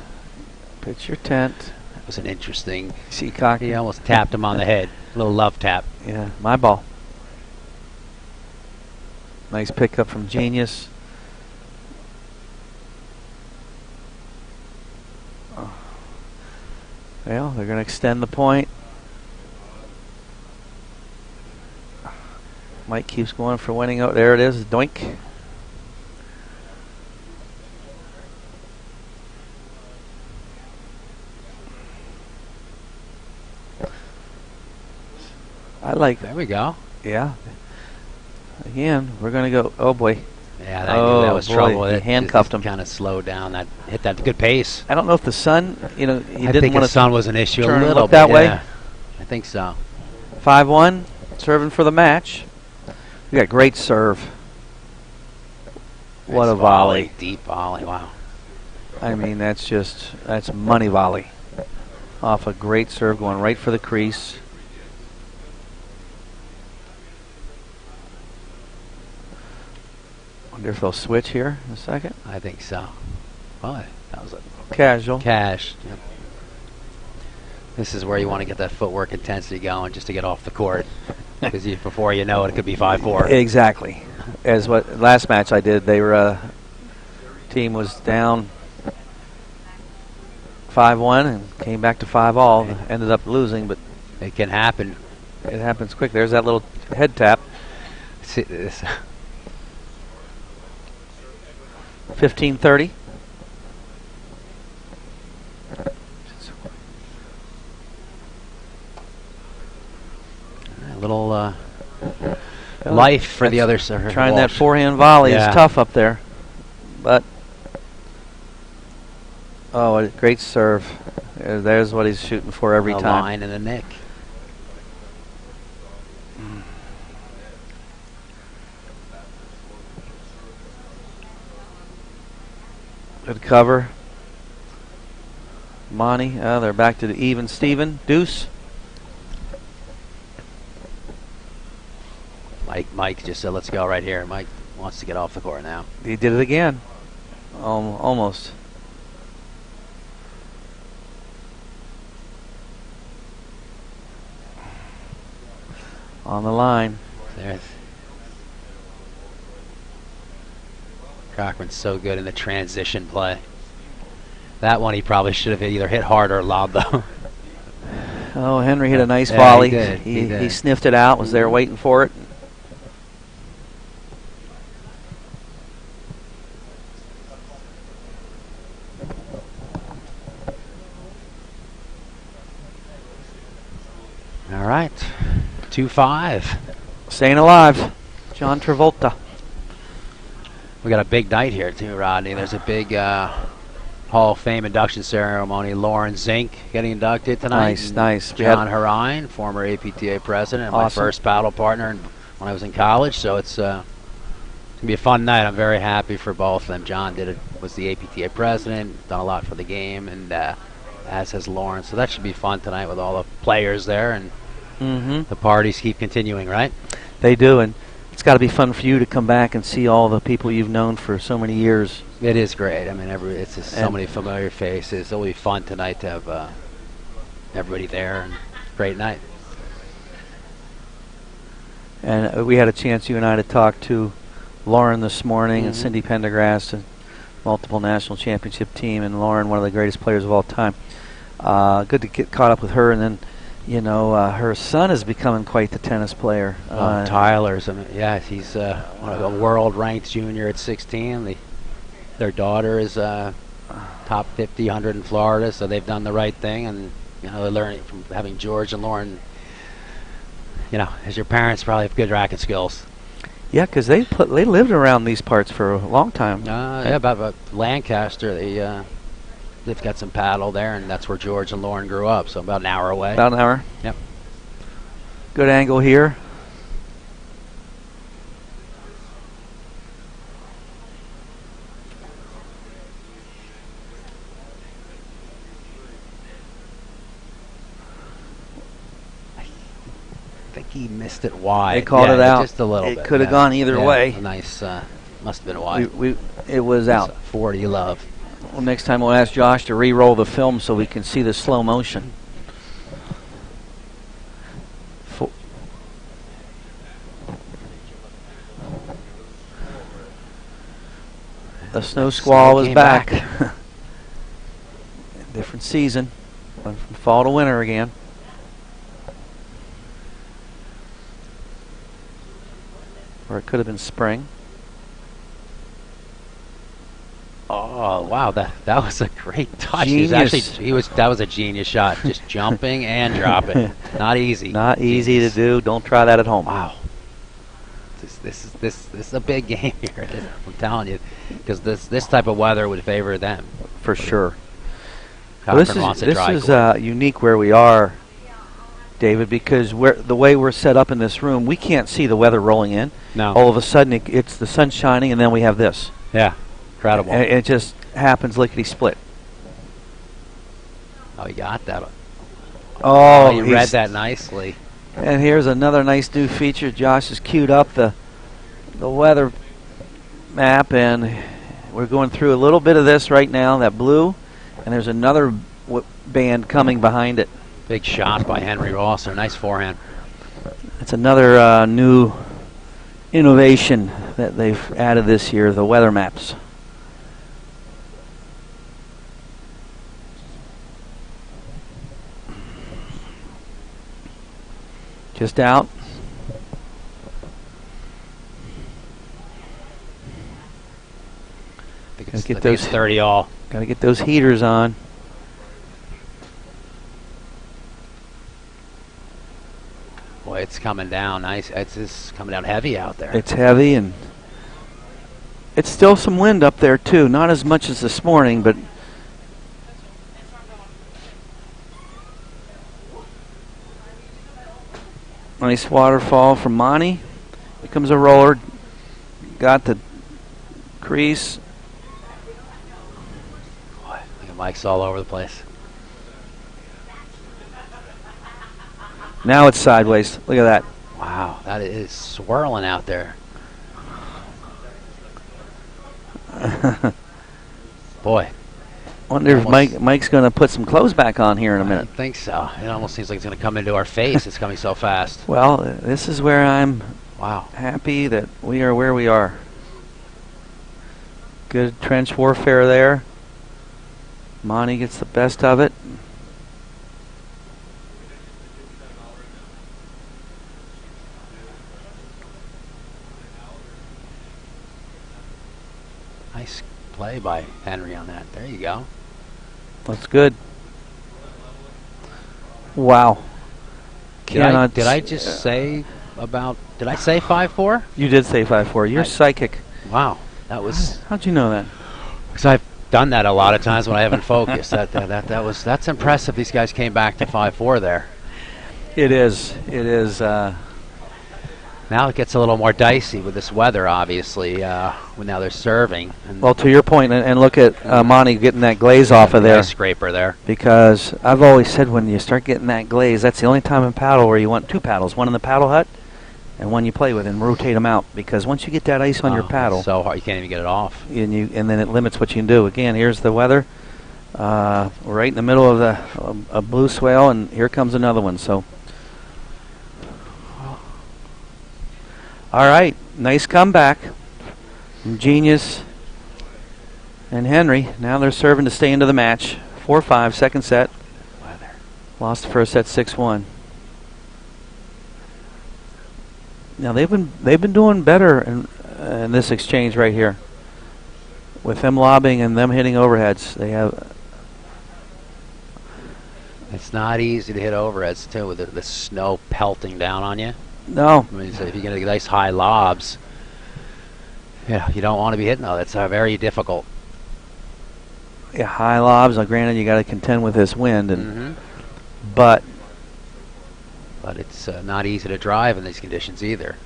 Pitch your tent. That was an interesting. See Cochran? He almost tapped him on the head. A little love tap. Yeah, my ball. Nice pickup from Genius. Well, they're going to extend the point. Mike keeps going for winning. Oh, there it is. Doink. I like. There we go. Yeah. Again, we're going to go. Oh boy. Yeah, I knew that was boy, trouble. He handcuffed him. Kind of slowed down. That hit that good pace. I don't know if the sun, he I didn't think want the to sun was an issue a turn and little look bit. that way. Yeah. I think so. 5-1, serving for the match. We got great serve. What Nice a volley. Deep volley. Wow. I mean, that's money volley. Off a great serve, going right for the crease. Wonder if they'll switch here in a second. I think so. Oh, that was a Casual. cash. Yep. This is where you want to get that footwork intensity going just to get off the court. Because before you know it, it could be 5-4. Exactly. As what last match I did, they were team was down 5-1 and came back to 5-all. Ended up losing, but it can happen. It happens quick. There's that little head tap. See this. 15-30. A little life for the other server. Trying that forehand volley is tough up there. But, oh, a great serve. There's what he's shooting for every a time. Line and a nick. Good cover. Monty, they're back to the even Steven. Deuce. Mike just said, let's go right here. Mike wants to get off the court now. He did it again. Almost. On the line. There's Cochran's so good in the transition play. That one he probably should have either hit hard or lob though. Oh, Henry hit a nice Yeah, volley. he did. He sniffed it out, was there waiting for it. All right, 2-5. Staying alive, John Travolta. We got a big night here too, Rodney. There's a big Hall of Fame induction ceremony. Lauren Zink getting inducted tonight. Nice. John Harine, former APTA president, and my first paddle partner when I was in college. So it's gonna be a fun night. I'm very happy for both of them. John was the APTA president, done a lot for the game, and as has Lauren. So that should be fun tonight with all the players there, and the parties keep continuing, right? They do, and it's got to be fun for you to come back and see all the people you've known for so many years. It is great. I mean, it's just so many familiar faces. It'll be fun tonight to have everybody there, and great night. And we had a chance, you and I, to talk to Lauren this morning and Cindy Pendergrass, a multiple national championship team, and Lauren, one of the greatest players of all time. Good to get caught up with her, and then, you know, her son is becoming quite the tennis player. Tyler's, he's one of the world-ranked junior at 16. Their daughter is top 50, 100 in Florida, so they've done the right thing, and you know they're learning from having George and Lauren. You know, as your parents probably have good racket skills. Yeah, because they lived around these parts for a long time. About Lancaster, they've got some paddle there, and that's where George and Lauren grew up. So about an hour away. About an hour. Yep. Good angle here. I think he missed it wide. They called it out. Just a little bit. It could have gone either way. Nice. Must have been wide. It was out. 40 love. Well, next time we'll ask Josh to re-roll the film so we can see the slow motion. The snow squall is back. Different season. Went from fall to winter again. Or it could have been spring. Oh wow, that was a great touch. Genius. That was a genius shot. Just jumping and dropping. Not easy. Not easy to do. Don't try that at home. Wow. This is a big game here. I'm telling you, because this type of weather would favor them for sure. Well, this is unique where we are, David, because the way we're set up in this room, we can't see the weather rolling in. No. All of a sudden, it's the sun shining, and then we have this. Yeah, incredible. And it just happens lickety-split. Oh, he got that. Oh, you read that nicely. And here's another nice new feature. Josh has queued up the weather map, and we're going through a little bit of this right now, that blue, and there's another band coming behind it. Big shot by Henry Ross. A nice forehand. It's another new innovation that they've added this year, the weather maps. Just out. I think it's 30 all. Got to get those heaters on. Boy, it's coming down nice. It's just coming down heavy out there. It's heavy, and it's still some wind up there too. Not as much as this morning, but nice waterfall from Monty. Here comes a roller. Got the crease. Boy, look at Mike's all over the place. Now it's sideways. Look at that. Wow, that is swirling out there. Boy. Wonder if Mike's going to put some clothes back on here in a minute. I think so. It almost seems like it's going to come into our face. It's coming so fast. Well, this is where I'm happy that we are where we are. Good trench warfare there. Monty gets the best of it. Nice play by Henry on that. There you go. That's good. Wow. Did I just say about? Did I say 5-4? You did say 5-4. You're psychic. Wow, that was. How'd you know that? Because I've done that a lot of times when I haven't focused. That's impressive. These guys came back to 5-4 there. It is. It is. Now it gets a little more dicey with this weather, obviously. When now they're serving. Well, to your point, and look at Monty getting that glaze off of there. Nice scraper there. Because I've always said when you start getting that glaze, that's the only time in paddle where you want two paddles, one in the paddle hut and one you play with, and rotate them out. Because once you get that ice on your paddle, so hard you can't even get it off. And then it limits what you can do. Again, here's the weather, right in the middle of a blue swale, and here comes another one. So. All right, nice comeback from Genius and Henry. Now they're serving to stay into the match. 4-5, second set. Lost the first set 6-1. Now they've been doing better in this exchange right here, with them lobbing and them hitting overheads. They have. It's not easy to hit overheads too with the snow pelting down on you. No. I mean, so if you get nice high lobs, yeah, you don't want to be hitting those. That's very difficult. Yeah, high lobs. Now, granted, you got to contend with this wind, and but it's not easy to drive in these conditions either.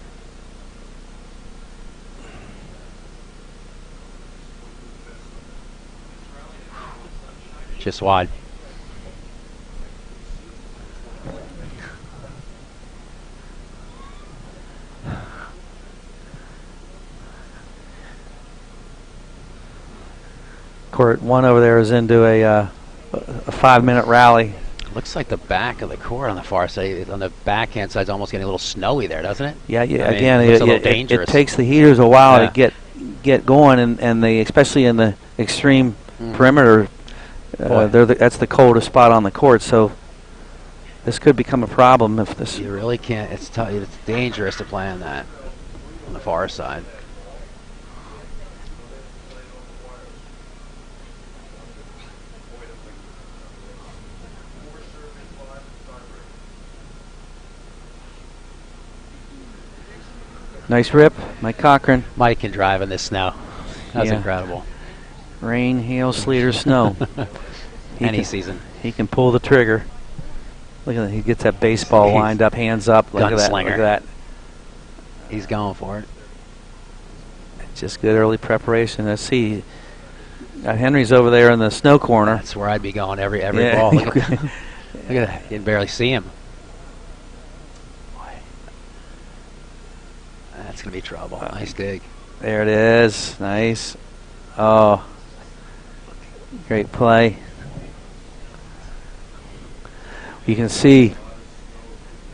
Just wide. Court one over there is into a 5-minute rally. Looks like the back of the court on the far side, on the backhand side, is almost getting a little snowy there, doesn't it? Yeah, yeah. I mean, Again, it looks a little dangerous. It takes the heaters a while to get going, and they, especially in the extreme perimeter, that's the coldest spot on the court. So this could become a problem if this. You really can't. It's dangerous to play on that on the far side. Nice rip, Mike Cochran. Mike can drive in this snow. That was incredible. Rain, hail, sleet, or snow. Any season. He can pull the trigger. Look at that. He gets that baseball lined up, hands up. Look at that. Look at that. He's going for it. Just good early preparation. Let's see. Got Henry's over there in the snow corner. That's where I'd be going every Yeah. ball. Look at that. You can barely see him. That's going to be trouble. Nice dig. There it is. Nice. Oh, great play. You can see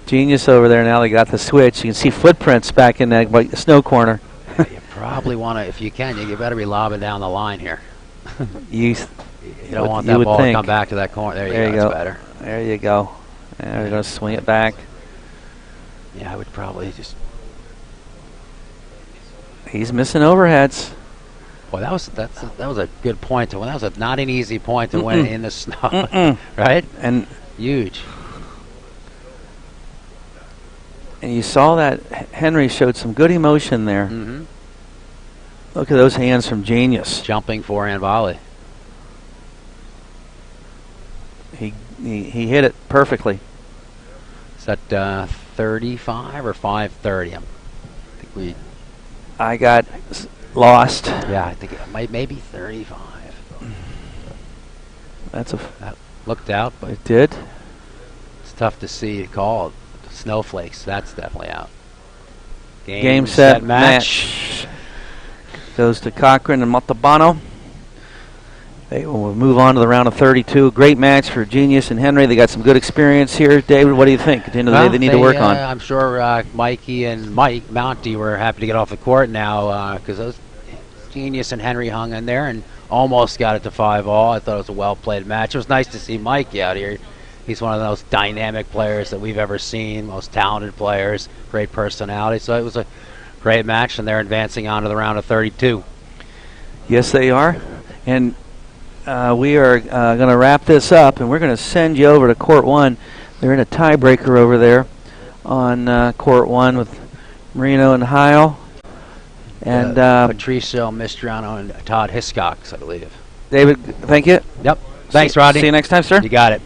Genius over there now. They got the switch. You can see footprints back in that snow corner. You probably want to, if you can, you better be lobbing down the line here. You don't want that ball to come back to that corner. There you go. That's better. There you go. And they're going to swing it back. Yeah, I would probably just. He's missing overheads. Boy, that was a good point to win. That was not an easy point to win in the snow, right? And huge. And you saw that Henry showed some good emotion there. Mm-hmm. Look at those hands from Genius. Jumping forehand volley. He hit it perfectly. Is that 35 or 530? I think we. I got lost. Yeah, I think it might maybe 35. That looked out, but it did. It's tough to see called. Snowflakes. That's definitely out. Game set, match. Goes to Cochran and Montalbano. They will move on to the round of 32. Great match for Genius and Henry. They got some good experience here. David, what do you think? At the end of the day, they need to work on. I'm sure Mikey and Mike Mounty were happy to get off the court now because those Genius and Henry hung in there and almost got it to 5-all. I thought it was a well-played match. It was nice to see Mikey out here. He's one of the most dynamic players that we've ever seen, most talented players, great personality. So it was a great match, and they're advancing on to the round of 32. Yes, they are. And we are going to wrap this up, and we're going to send you over to Court 1. They're in a tiebreaker over there on Court 1 with Marino and Heil. And Patricio Mistriano and Todd Hiscox, I believe. David, thank you. Yep. Thanks, Rodney. See you next time, sir. You got it.